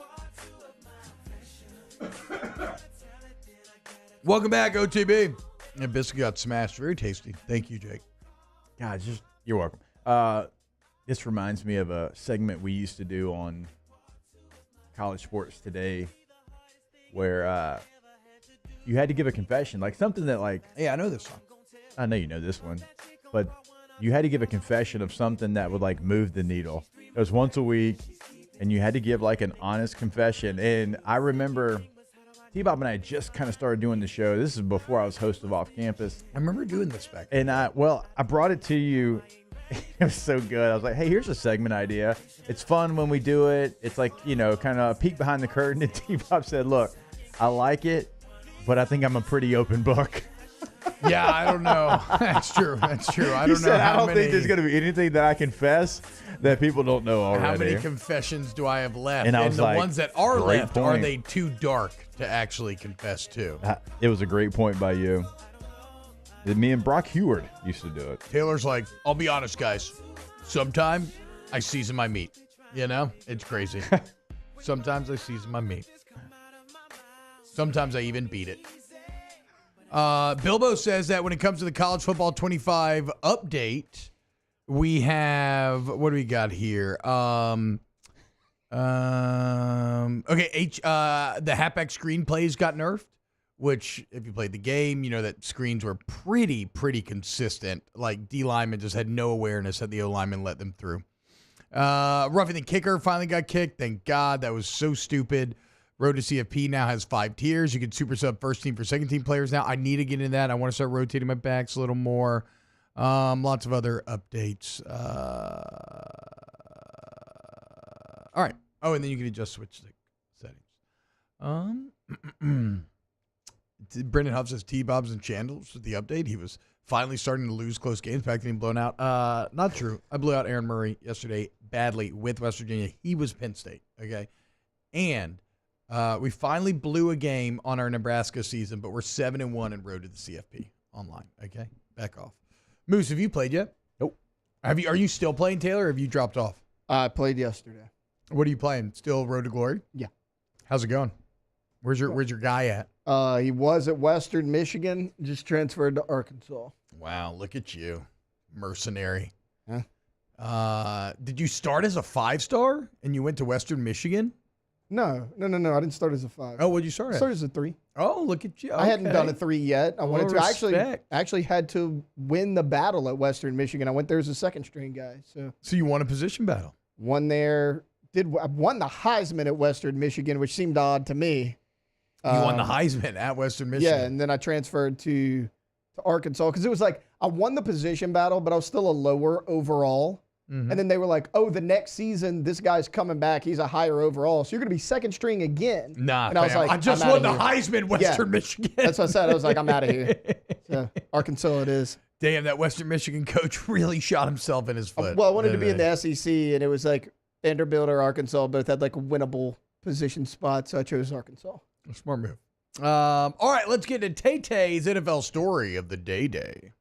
Speaker 9: Welcome back, OTB. And biscuit got smashed. Very tasty. Thank you, Jake.
Speaker 11: God, you're welcome. This reminds me of a segment we used to do on College Sports Today where you had to give a confession, like something that like...
Speaker 9: Hey, I know this song.
Speaker 11: I know you know this one. But you had to give a confession of something that would like move the needle. It was once a week, and you had to give like an honest confession. And I remember T-Bob and I just kind of started doing the show. This is before I was host of Off Campus.
Speaker 9: I remember doing this back
Speaker 11: then. And I brought it to you. It was so good. I was like, hey, here's a segment idea. It's fun when we do it. It's like, kind of a peek behind the curtain. And T-Bob said, look, I like it, but I think I'm a pretty open book.
Speaker 9: Yeah, I don't know. That's true. I don't know
Speaker 11: I don't think there's going to be anything that I confess that people don't know already.
Speaker 9: How many confessions do I have left?
Speaker 11: And I was
Speaker 9: the
Speaker 11: like,
Speaker 9: ones that are
Speaker 11: great
Speaker 9: left,
Speaker 11: point.
Speaker 9: are they too dark to actually confess to?
Speaker 11: It was a great point by you. Me and Brock Heward used to do it.
Speaker 9: Taylor's like, I'll be honest, guys. Sometime I season my meat. It's crazy. Sometimes I season my meat. Sometimes I even beat it. Bilbo says that when it comes to the College Football 25 update, we have, what do we got here? Okay, the halfback screen plays got nerfed, which if you played the game, you know that screens were pretty consistent. Like D linemen just had no awareness that the O lineman let them through. Roughing the kicker finally got kicked. Thank God. That was so stupid. Road to CFP now has 5 tiers. You can super sub first team for second team players now. I need to get into that. I want to start rotating my backs a little more. Lots of other updates. All right. Oh, and then you can adjust switch stick settings. Brendan Huff says T-Bobs and Chandels with the update. He was finally starting to lose close games back getting blown out. Not true. I blew out Aaron Murray yesterday badly with West Virginia. He was Penn State, okay? And we finally blew a game on our Nebraska season, but we're 7-1 and road to the CFP online, okay? Back off. Moose, have you played yet?
Speaker 7: Nope.
Speaker 9: Are you still playing, Taylor, or have you dropped off?
Speaker 7: I played yesterday.
Speaker 9: What are you playing? Still Road to Glory?
Speaker 7: Yeah.
Speaker 9: How's it going? Where's your guy at?
Speaker 7: He was at Western Michigan, just transferred to Arkansas.
Speaker 9: Wow, look at you. Mercenary.
Speaker 7: Huh?
Speaker 9: Did you start as a 5-star and you went to Western Michigan?
Speaker 7: No. I didn't start as a 5.
Speaker 9: Oh, what'd you start
Speaker 7: I
Speaker 9: at?
Speaker 7: started as a 3.
Speaker 9: Oh, look at you. Okay.
Speaker 7: I hadn't done a 3 yet. I wanted to. I
Speaker 9: respect.
Speaker 7: actually had to win the battle at Western Michigan. I went there as a second string guy.
Speaker 9: So you won a position battle?
Speaker 7: Won there. I won the Heisman at Western Michigan, which seemed odd to me.
Speaker 9: You won the Heisman at Western Michigan.
Speaker 7: Yeah, and then I transferred to Arkansas because it was like I won the position battle, but I was still a lower overall.
Speaker 9: Mm-hmm.
Speaker 7: And then they were like, oh, the next season, this guy's coming back. He's a higher overall. So you're going to be second string again.
Speaker 9: Nah,
Speaker 7: and I was like,
Speaker 9: I just won the Heisman, Western Michigan.
Speaker 7: That's what I said. I was like, I'm out of here. So, Arkansas it is.
Speaker 9: Damn, that Western Michigan coach really shot himself in his foot.
Speaker 7: Well, I wanted to be in the SEC, and it was like Vanderbilt or Arkansas both had like a winnable position spot, so I chose Arkansas.
Speaker 9: Smart move. All right, let's get to Tay-Tay's NFL story of the day.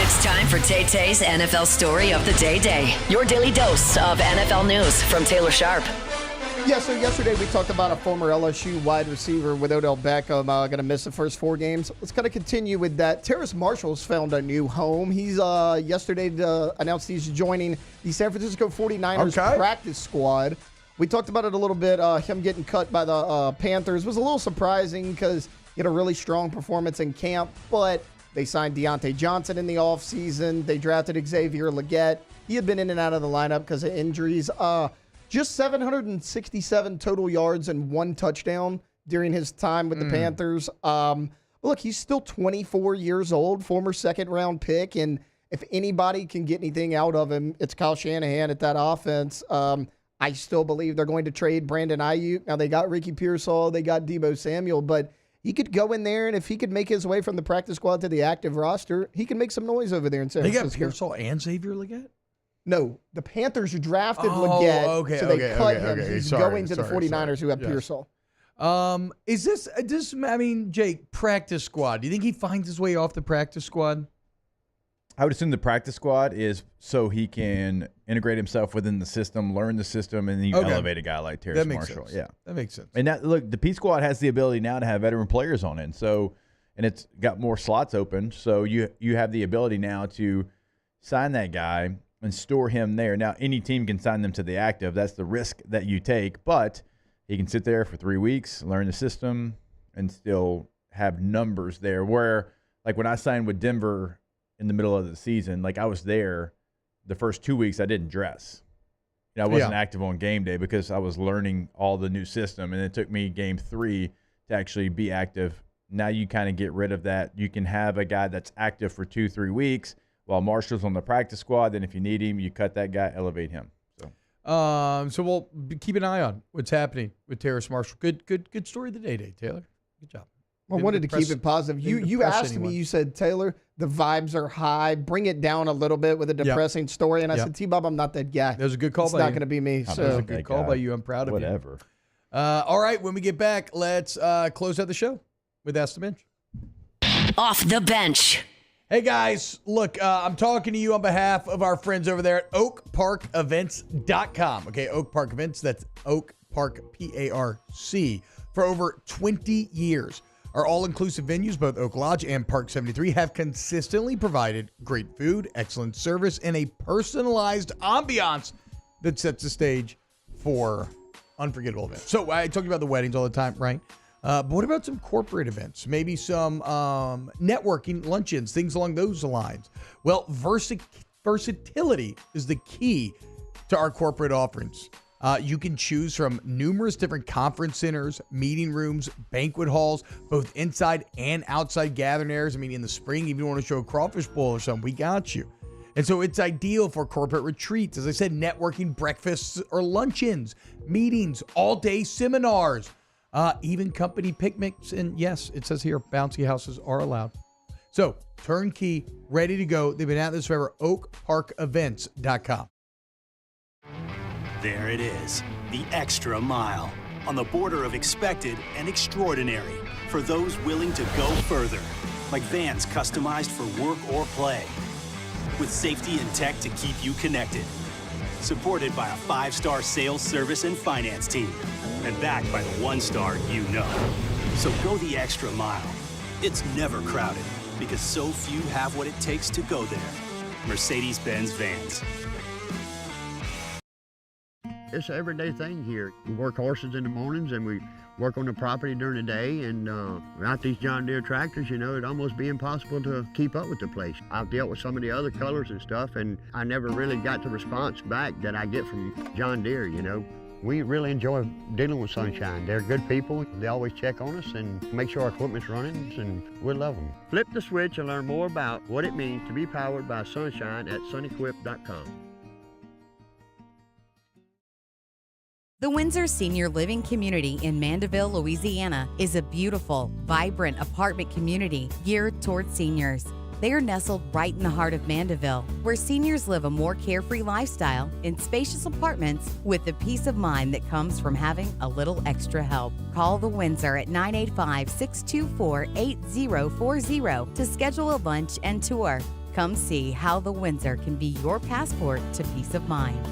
Speaker 6: It's time for Tay-Tay's NFL story of the day. Your daily dose of NFL news from Taylor Sharp.
Speaker 7: Yeah, so yesterday we talked about a former LSU wide receiver with Odell Beckham going to miss the first 4 games. Let's kind of continue with that. Terrace Marshall's found a new home. He's yesterday announced he's joining the San Francisco 49ers practice squad. We talked about it a little bit. Him getting cut by the Panthers was a little surprising because he had a really strong performance in camp, but they signed Deontay Johnson in the offseason. They drafted Xavier Legette. He had been in and out of the lineup because of injuries. Just 767 total yards and 1 touchdown during his time with the Panthers. A Look, he's still 24 years old, former second-round pick, and if anybody can get anything out of him, it's Kyle Shanahan at that offense. I still believe they're going to trade Brandon Ayuk. Now, they got Ricky Pearsall, they got Deebo Samuel, but he could go in there, and if he could make his way from the practice squad to the active roster, he can make some noise over there in San Francisco.
Speaker 9: They got Pearsall and Xavier Legette?
Speaker 7: No, the Panthers drafted Legette, so they cut him. He's going to the 49ers who have Pearsall.
Speaker 9: Is this, I mean, Jake, practice squad? Do you think he finds his way off the practice squad?
Speaker 11: I would assume the practice squad is so he can integrate himself within the system, learn the system, and then you elevate a guy like Terrace Marshall.
Speaker 9: Sense.
Speaker 11: Yeah,
Speaker 9: that makes sense.
Speaker 11: And that, look, the P squad has the ability now to have veteran players on it, and it's got more slots open. So you have the ability now to sign that guy and store him there. Now, any team can sign them to the active. That's the risk that you take, but he can sit there for 3 weeks, learn the system, and still have numbers there. Where, like, when I signed with Denver in the middle of the season, like, I was there the first 2 weeks, I didn't dress. I wasn't active on game day because I was learning all the new system, and it took me game 3 to actually be active. Now you kind of get rid of that. You can have a guy that's active for 2-3 weeks while Marshall's on the practice squad. Then if you need him, you cut that guy, elevate him.
Speaker 9: So we'll keep an eye on what's happening with Terrace Marshall. Good story of the day, Taylor. Good job.
Speaker 7: I wanted to keep it positive. You asked me, you said, Taylor, the vibes are high. Bring it down a little bit with a depressing story. And I said, T-Bob, I'm not that guy.
Speaker 9: That was a good call
Speaker 7: it's
Speaker 9: by you.
Speaker 7: It's not going to be me.
Speaker 9: That was a good call by you. I'm proud of you.
Speaker 11: Whatever.
Speaker 9: All right, when we get back, let's close out the show with Ask the Bench.
Speaker 6: Off the bench.
Speaker 9: Hey, guys, look, I'm talking to you on behalf of our friends over there at oakparkevents.com. Okay, Oak Park Events, that's Oak Park, P-A-R-C. For over 20 years, our all-inclusive venues, both Oak Lodge and Park 73, have consistently provided great food, excellent service, and a personalized ambiance that sets the stage for unforgettable events. So I talk about the weddings all the time, right? But what about some corporate events? Maybe some networking luncheons, things along those lines. Well, versatility is the key to our corporate offerings. You can choose from numerous different conference centers, meeting rooms, banquet halls, both inside and outside gathering areas. I mean, in the spring, if you want to show a crawfish bowl or something, we got you. And so it's ideal for corporate retreats. As I said, networking breakfasts or luncheons, meetings, all-day seminars, even company picnics. And yes, it says here, bouncy houses are allowed. So turnkey, ready to go. They've been at this forever. oakparkevents.com.
Speaker 3: There it is, the extra mile, on the border of expected and extraordinary, for those willing to go further, like vans customized for work or play, with safety and tech to keep you connected, supported by a 5-star sales, service, and finance team, and backed by the 1-star you know. So go the extra mile. It's never crowded, because so few have what it takes to go there. Mercedes-Benz Vans.
Speaker 8: It's an everyday thing here. We work horses in the mornings and we work on the property during the day, and without these John Deere tractors, it'd almost be impossible to keep up with the place. I've dealt with some of the other colors and stuff, and I never really got the response back that I get from John Deere, We really enjoy dealing with Sunshine. They're good people. They always check on us and make sure our equipment's running, and we love them. Flip the switch and learn more about what it means to be powered by Sunshine at sunequip.com.
Speaker 4: The Windsor Senior Living Community in Mandeville, Louisiana is a beautiful, vibrant apartment community geared toward seniors. They are nestled right in the heart of Mandeville, where seniors live a more carefree lifestyle in spacious apartments with the peace of mind that comes from having a little extra help. Call the Windsor at 985-624-8040 to schedule a lunch and tour. Come see how the Windsor can be your passport to peace of mind.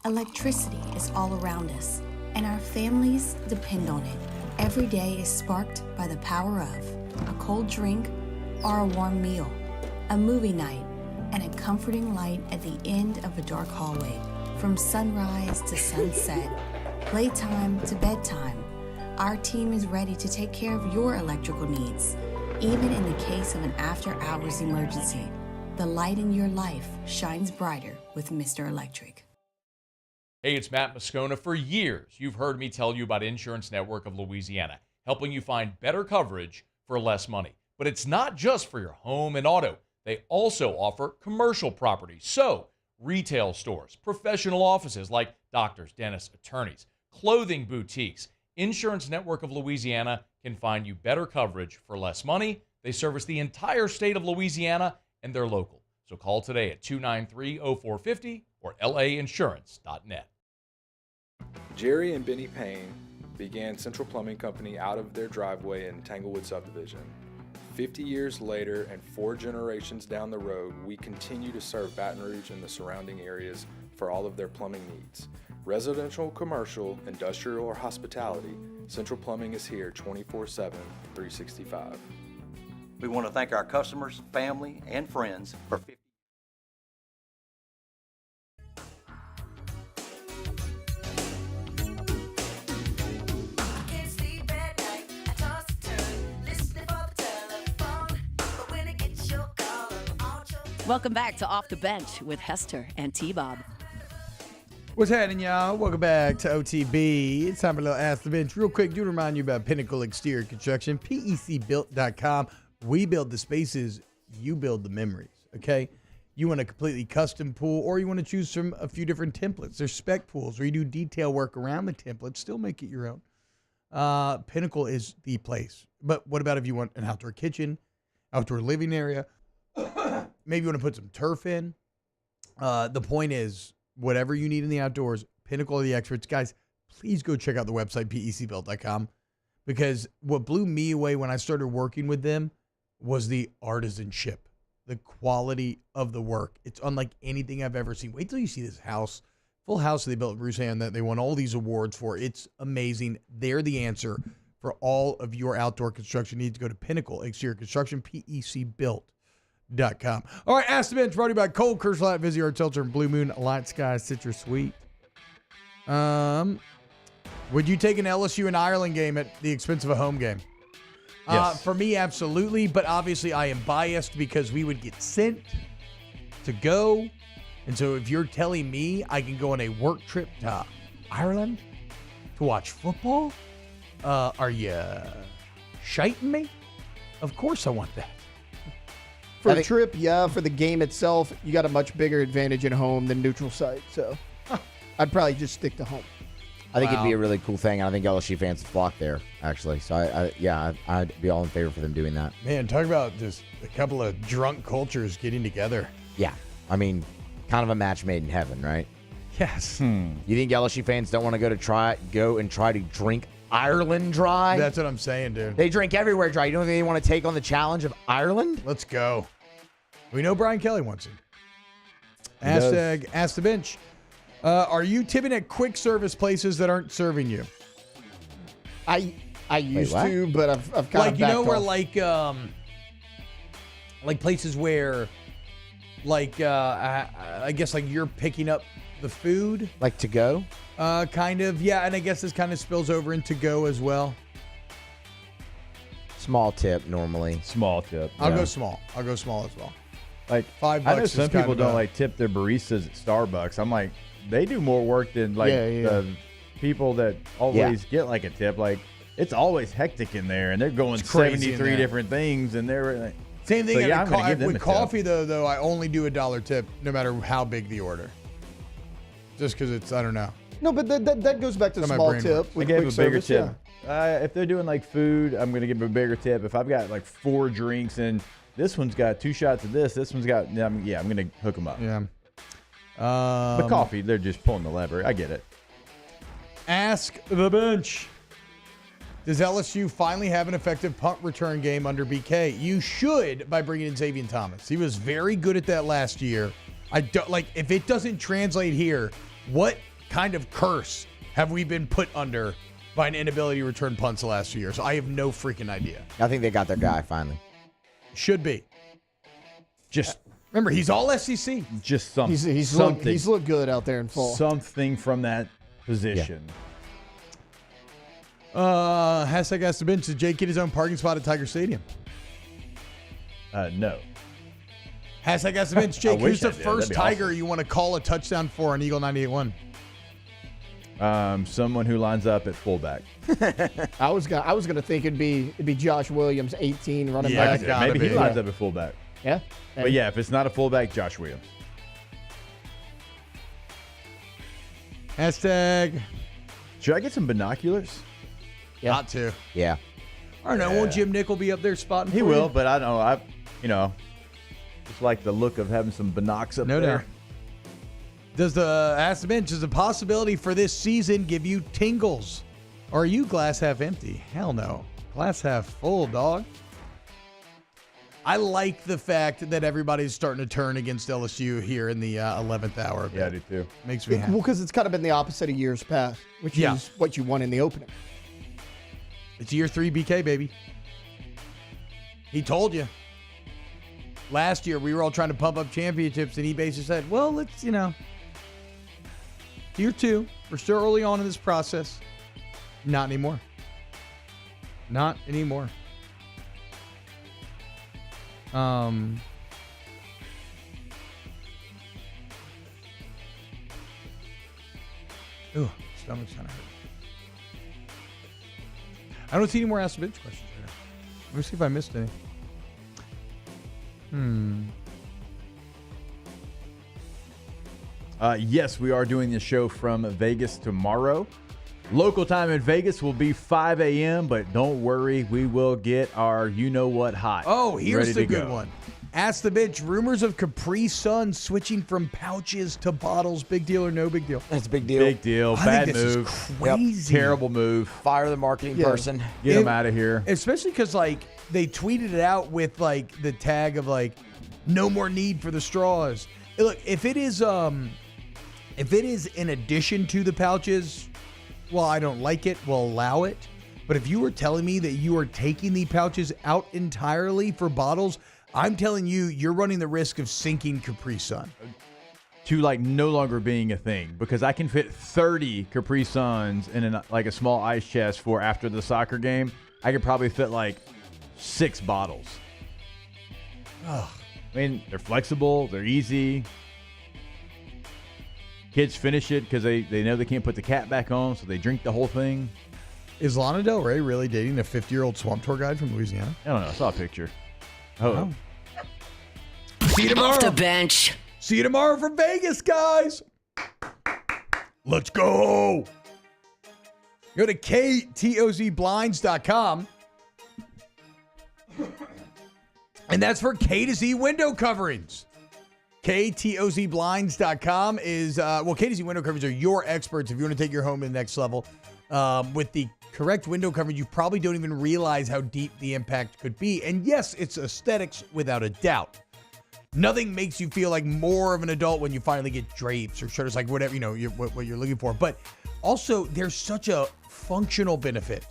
Speaker 5: Electricity is all around us, and our families depend on it. Every day is sparked by the power of a cold drink or a warm meal, a movie night, and a comforting light at the end of a dark hallway. From sunrise to sunset, playtime to bedtime, our team is ready to take care of your electrical needs. Even in the case of an after-hours emergency, the light in your life shines brighter with Mr. Electric.
Speaker 20: Hey, it's Matt Moscona. For years, you've heard me tell you about Insurance Network of Louisiana, helping you find better coverage for less money. But it's not just for your home and auto. They also offer commercial properties. So, retail stores, professional offices like doctors, dentists, attorneys, clothing boutiques, Insurance Network of Louisiana can find you better coverage for less money. They service the entire state of Louisiana, and they're local. So call today at 293-0450 or lainsurance.net.
Speaker 13: Jerry and Benny Payne began Central Plumbing Company out of their driveway in Tanglewood Subdivision. 50 years later and 4 generations down the road, we continue to serve Baton Rouge and the surrounding areas for all of their plumbing needs. Residential, commercial, industrial, or hospitality, Central Plumbing is here 24/7, 365.
Speaker 14: We want to thank our customers, family, and friends for 50
Speaker 1: Welcome back to Off the Bench with Hester and T-Bob.
Speaker 9: What's happening, y'all? Welcome back to OTB. It's time for a little Ask the Bench. Real quick, do remind you about Pinnacle Exterior Construction, PECbuilt.com. We build the spaces, you build the memories, okay? You want a completely custom pool, or you want to choose from a few different templates. There's spec pools where you do detail work around the template, still make it your own. Pinnacle is the place. But what about if you want an outdoor kitchen, outdoor living area? Maybe you want to put some turf in. The point is, whatever you need in the outdoors, Pinnacle are the experts. Guys, please go check out the website, PECbuilt.com, because what blew me away when I started working with them was the artisanship, the quality of the work. It's unlike anything I've ever seen. Wait till you see this house, full house they built at Bruce Ann that they won all these awards for. It's amazing. They're the answer for all of your outdoor construction needs. Go to Pinnacle Exterior Construction, PECbuilt.com. All right, Ask the Bench brought to you by Cold Curse Light, Vizier Tilter, and Blue Moon Light Sky Citrus Sweet. Would you take an LSU and Ireland game at the expense of a home game?
Speaker 11: Yes.
Speaker 9: For me, absolutely, but obviously I am biased because we would get sent to go. And so if you're telling me I can go on a work trip to Ireland to watch football, are you shiting me? Of course I want that.
Speaker 7: For a trip, yeah. For the game itself, you got a much bigger advantage at home than neutral site. So I'd probably just stick to home.
Speaker 16: I think it'd be a really cool thing, and I think LSU fans flock there, actually. So, I'd be all in favor for them doing that.
Speaker 9: Man, talk about just a couple of drunk cultures getting together.
Speaker 16: Yeah. I mean, kind of a match made in heaven, right?
Speaker 9: Yes.
Speaker 16: You think LSU fans don't want to go and try to drink Ireland dry?
Speaker 9: That's what I'm saying, dude.
Speaker 16: They drink everywhere dry. You don't think they want to take on the challenge of Ireland?
Speaker 9: Let's go. We know Brian Kelly wants it. Hashtag Ask the Bench. Are you tipping at quick service places that aren't serving you?
Speaker 7: I used to, but I've kind of
Speaker 9: like, you know,
Speaker 7: backed
Speaker 9: where
Speaker 7: off.
Speaker 9: like places where I guess like you're picking up the food,
Speaker 16: like to go,
Speaker 9: kind of, yeah. And I guess this kind of spills over into go as well.
Speaker 16: Small tip normally.
Speaker 11: Small tip.
Speaker 9: I'll go small. I'll go small as well.
Speaker 11: Like
Speaker 9: $5.
Speaker 11: I know some people don't like tip their baristas at Starbucks. I'm like, they do more work than the people that always get like a tip. Like, it's always hectic in there, and they're going 73 different things, and they're like,
Speaker 9: same thing.
Speaker 11: So, I'm gonna give them
Speaker 9: with
Speaker 11: a
Speaker 9: coffee though, I only do $1 tip no matter how big the order. Just because it's, I don't know.
Speaker 7: No, but that goes back to the small tip.
Speaker 11: I gave a bigger tip. If they're doing like food, I'm going to give them a bigger tip. If I've got like 4 drinks and this one's got 2 shots of this one's got, I'm going to hook them up.
Speaker 9: Yeah.
Speaker 11: But coffee, they're just pulling the lever. I get it.
Speaker 9: Ask the Bench. Does LSU finally have an effective punt return game under BK? You should, by bringing in Xavier Thomas. He was very good at that last year. I don't like, if it doesn't translate here, what kind of curse have we been put under by an inability to return punts the last few years? I have no freaking idea.
Speaker 16: I think they got their guy finally.
Speaker 9: Should be. Just remember, he's all SEC.
Speaker 11: Just something.
Speaker 7: He's looked good out there in fall.
Speaker 11: Something from that position.
Speaker 9: Hashtag Ask the Bench. Did Jake get his own parking spot at Tiger Stadium?
Speaker 11: No.
Speaker 9: Hashtag Ask the Bench. Jake, who's the
Speaker 11: I did.
Speaker 9: first
Speaker 11: That'd be
Speaker 9: Tiger
Speaker 11: awesome.
Speaker 9: you want to call a touchdown for on Eagle 98.1?
Speaker 11: Someone who lines up at fullback.
Speaker 7: I was gonna think it'd be Josh Williams, 18, running back.
Speaker 11: Yeah, maybe he lines up at fullback.
Speaker 7: Yeah.
Speaker 11: But yeah, if it's not a fullback, Josh Williams.
Speaker 9: Hashtag.
Speaker 11: Should I get some binoculars?
Speaker 7: Yeah.
Speaker 9: Got to.
Speaker 16: Yeah.
Speaker 9: I don't know. Won't Jim Nickel be up there spotting?
Speaker 11: He
Speaker 9: for
Speaker 11: will,
Speaker 9: you?
Speaker 11: but I don't know. Just like the look of having some binocs up
Speaker 9: No
Speaker 11: there.
Speaker 9: doubt. Does the possibility for this season give you tingles? Or are you glass half empty? Hell no. Glass half full, dog. I like the fact that everybody's starting to turn against LSU here in the 11th hour.
Speaker 11: Yeah, I do too.
Speaker 9: Makes me happy.
Speaker 7: Well, because it's kind of been the opposite of years past, which is what you won in the opening.
Speaker 9: It's year 3 BK, baby. He told you. Last year, we were all trying to pump up championships, and he basically said, well, let's, year 2. We're still early on in this process. Not anymore. Not anymore. Ooh, stomach's kind of hurt. I don't see any more Ask the Bench questions right now. Let me see if I missed any.
Speaker 11: Yes, we are doing the show from Vegas tomorrow. Local time in Vegas will be 5 a.m., but don't worry, we will get our you-know-what hot.
Speaker 9: Oh, here's
Speaker 11: ready
Speaker 9: the
Speaker 11: to
Speaker 9: good
Speaker 11: go.
Speaker 9: one. Ask the Bench. Rumors of Capri Sun switching from pouches to bottles. Big deal or no big deal?
Speaker 16: That's a big deal.
Speaker 11: Big deal.
Speaker 9: I
Speaker 11: Bad
Speaker 9: think this
Speaker 11: move.
Speaker 9: is crazy.
Speaker 11: Terrible move.
Speaker 16: Fire the marketing person.
Speaker 11: Get them out of here.
Speaker 9: Especially because, they tweeted it out with, the tag of, no more need for the straws. Look, if it is in addition to the pouches, well, I don't like it. We'll allow it. But if you were telling me that you are taking the pouches out entirely for bottles, I'm telling you, you're running the risk of sinking Capri Sun.
Speaker 11: To no longer being a thing, because I can fit 30 Capri Suns in a small ice chest for after the soccer game. I could probably fit 6 bottles.
Speaker 9: Ugh.
Speaker 11: I mean, they're flexible, they're easy. Kids finish it because they know they can't put the cap back on, so they drink the whole thing.
Speaker 9: Is Lana Del Rey really dating the 50-year-old swamp tour guide from Louisiana?
Speaker 11: I don't know. I saw a picture. Oh.
Speaker 9: See you tomorrow.
Speaker 6: Off the bench.
Speaker 9: See you tomorrow from Vegas, guys. Let's go. Go to KTOZBlinds.com. And that's for K to Z window coverings. KTOZBlinds.com is, K to Z window coverings are your experts if you want to take your home to the next level. With the correct window coverage, you probably don't even realize how deep the impact could be. And yes, it's aesthetics without a doubt. Nothing makes you feel like more of an adult when you finally get drapes or shutters, whatever, what you're looking for. But also, there's such a functional benefit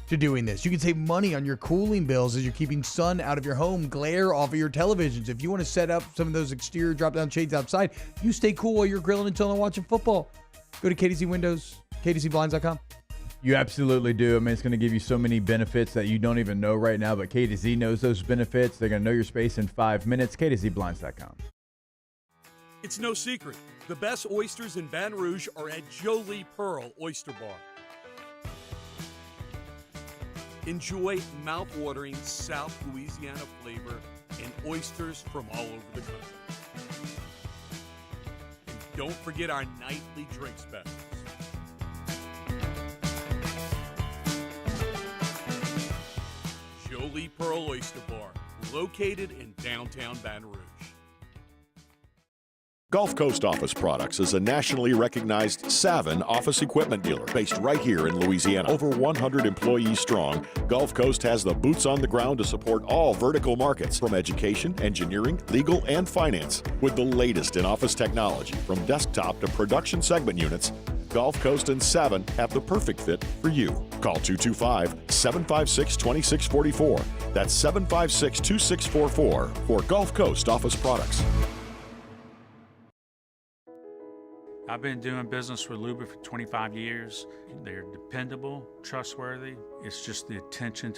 Speaker 9: to doing this. You can save money on your cooling bills as you're keeping sun out of your home, glare off of your televisions. If you want to set up some of those exterior drop-down shades outside, you stay cool while you're grilling until and watching football. Go to KTZ Windows, KTZBlinds.com.
Speaker 11: You absolutely do. I mean, it's going to give you so many benefits that you don't even know right now, but K to Z knows those benefits. They're going to know your space in 5 minutes. KTZBlinds.com.
Speaker 15: It's no secret. The best oysters in Baton Rouge are at Jolie Pearl Oyster Bar. Enjoy mouth-watering South Louisiana flavor and oysters from all over the country. And don't forget our nightly drink specials. Jolie Pearl Oyster Bar, located in downtown Baton Rouge.
Speaker 17: Gulf Coast Office Products is a nationally recognized Savin office equipment dealer based right here in Louisiana. Over 100 employees strong, Gulf Coast has the boots on the ground to support all vertical markets, from education, engineering, legal, and finance. With the latest in office technology, from desktop to production segment units, Gulf Coast and Savin have the perfect fit for you. Call 225-756-2644. That's 756-2644 for Gulf Coast Office Products.
Speaker 23: I've been doing business with Luba for 25 years. They're dependable, trustworthy. It's just the attention to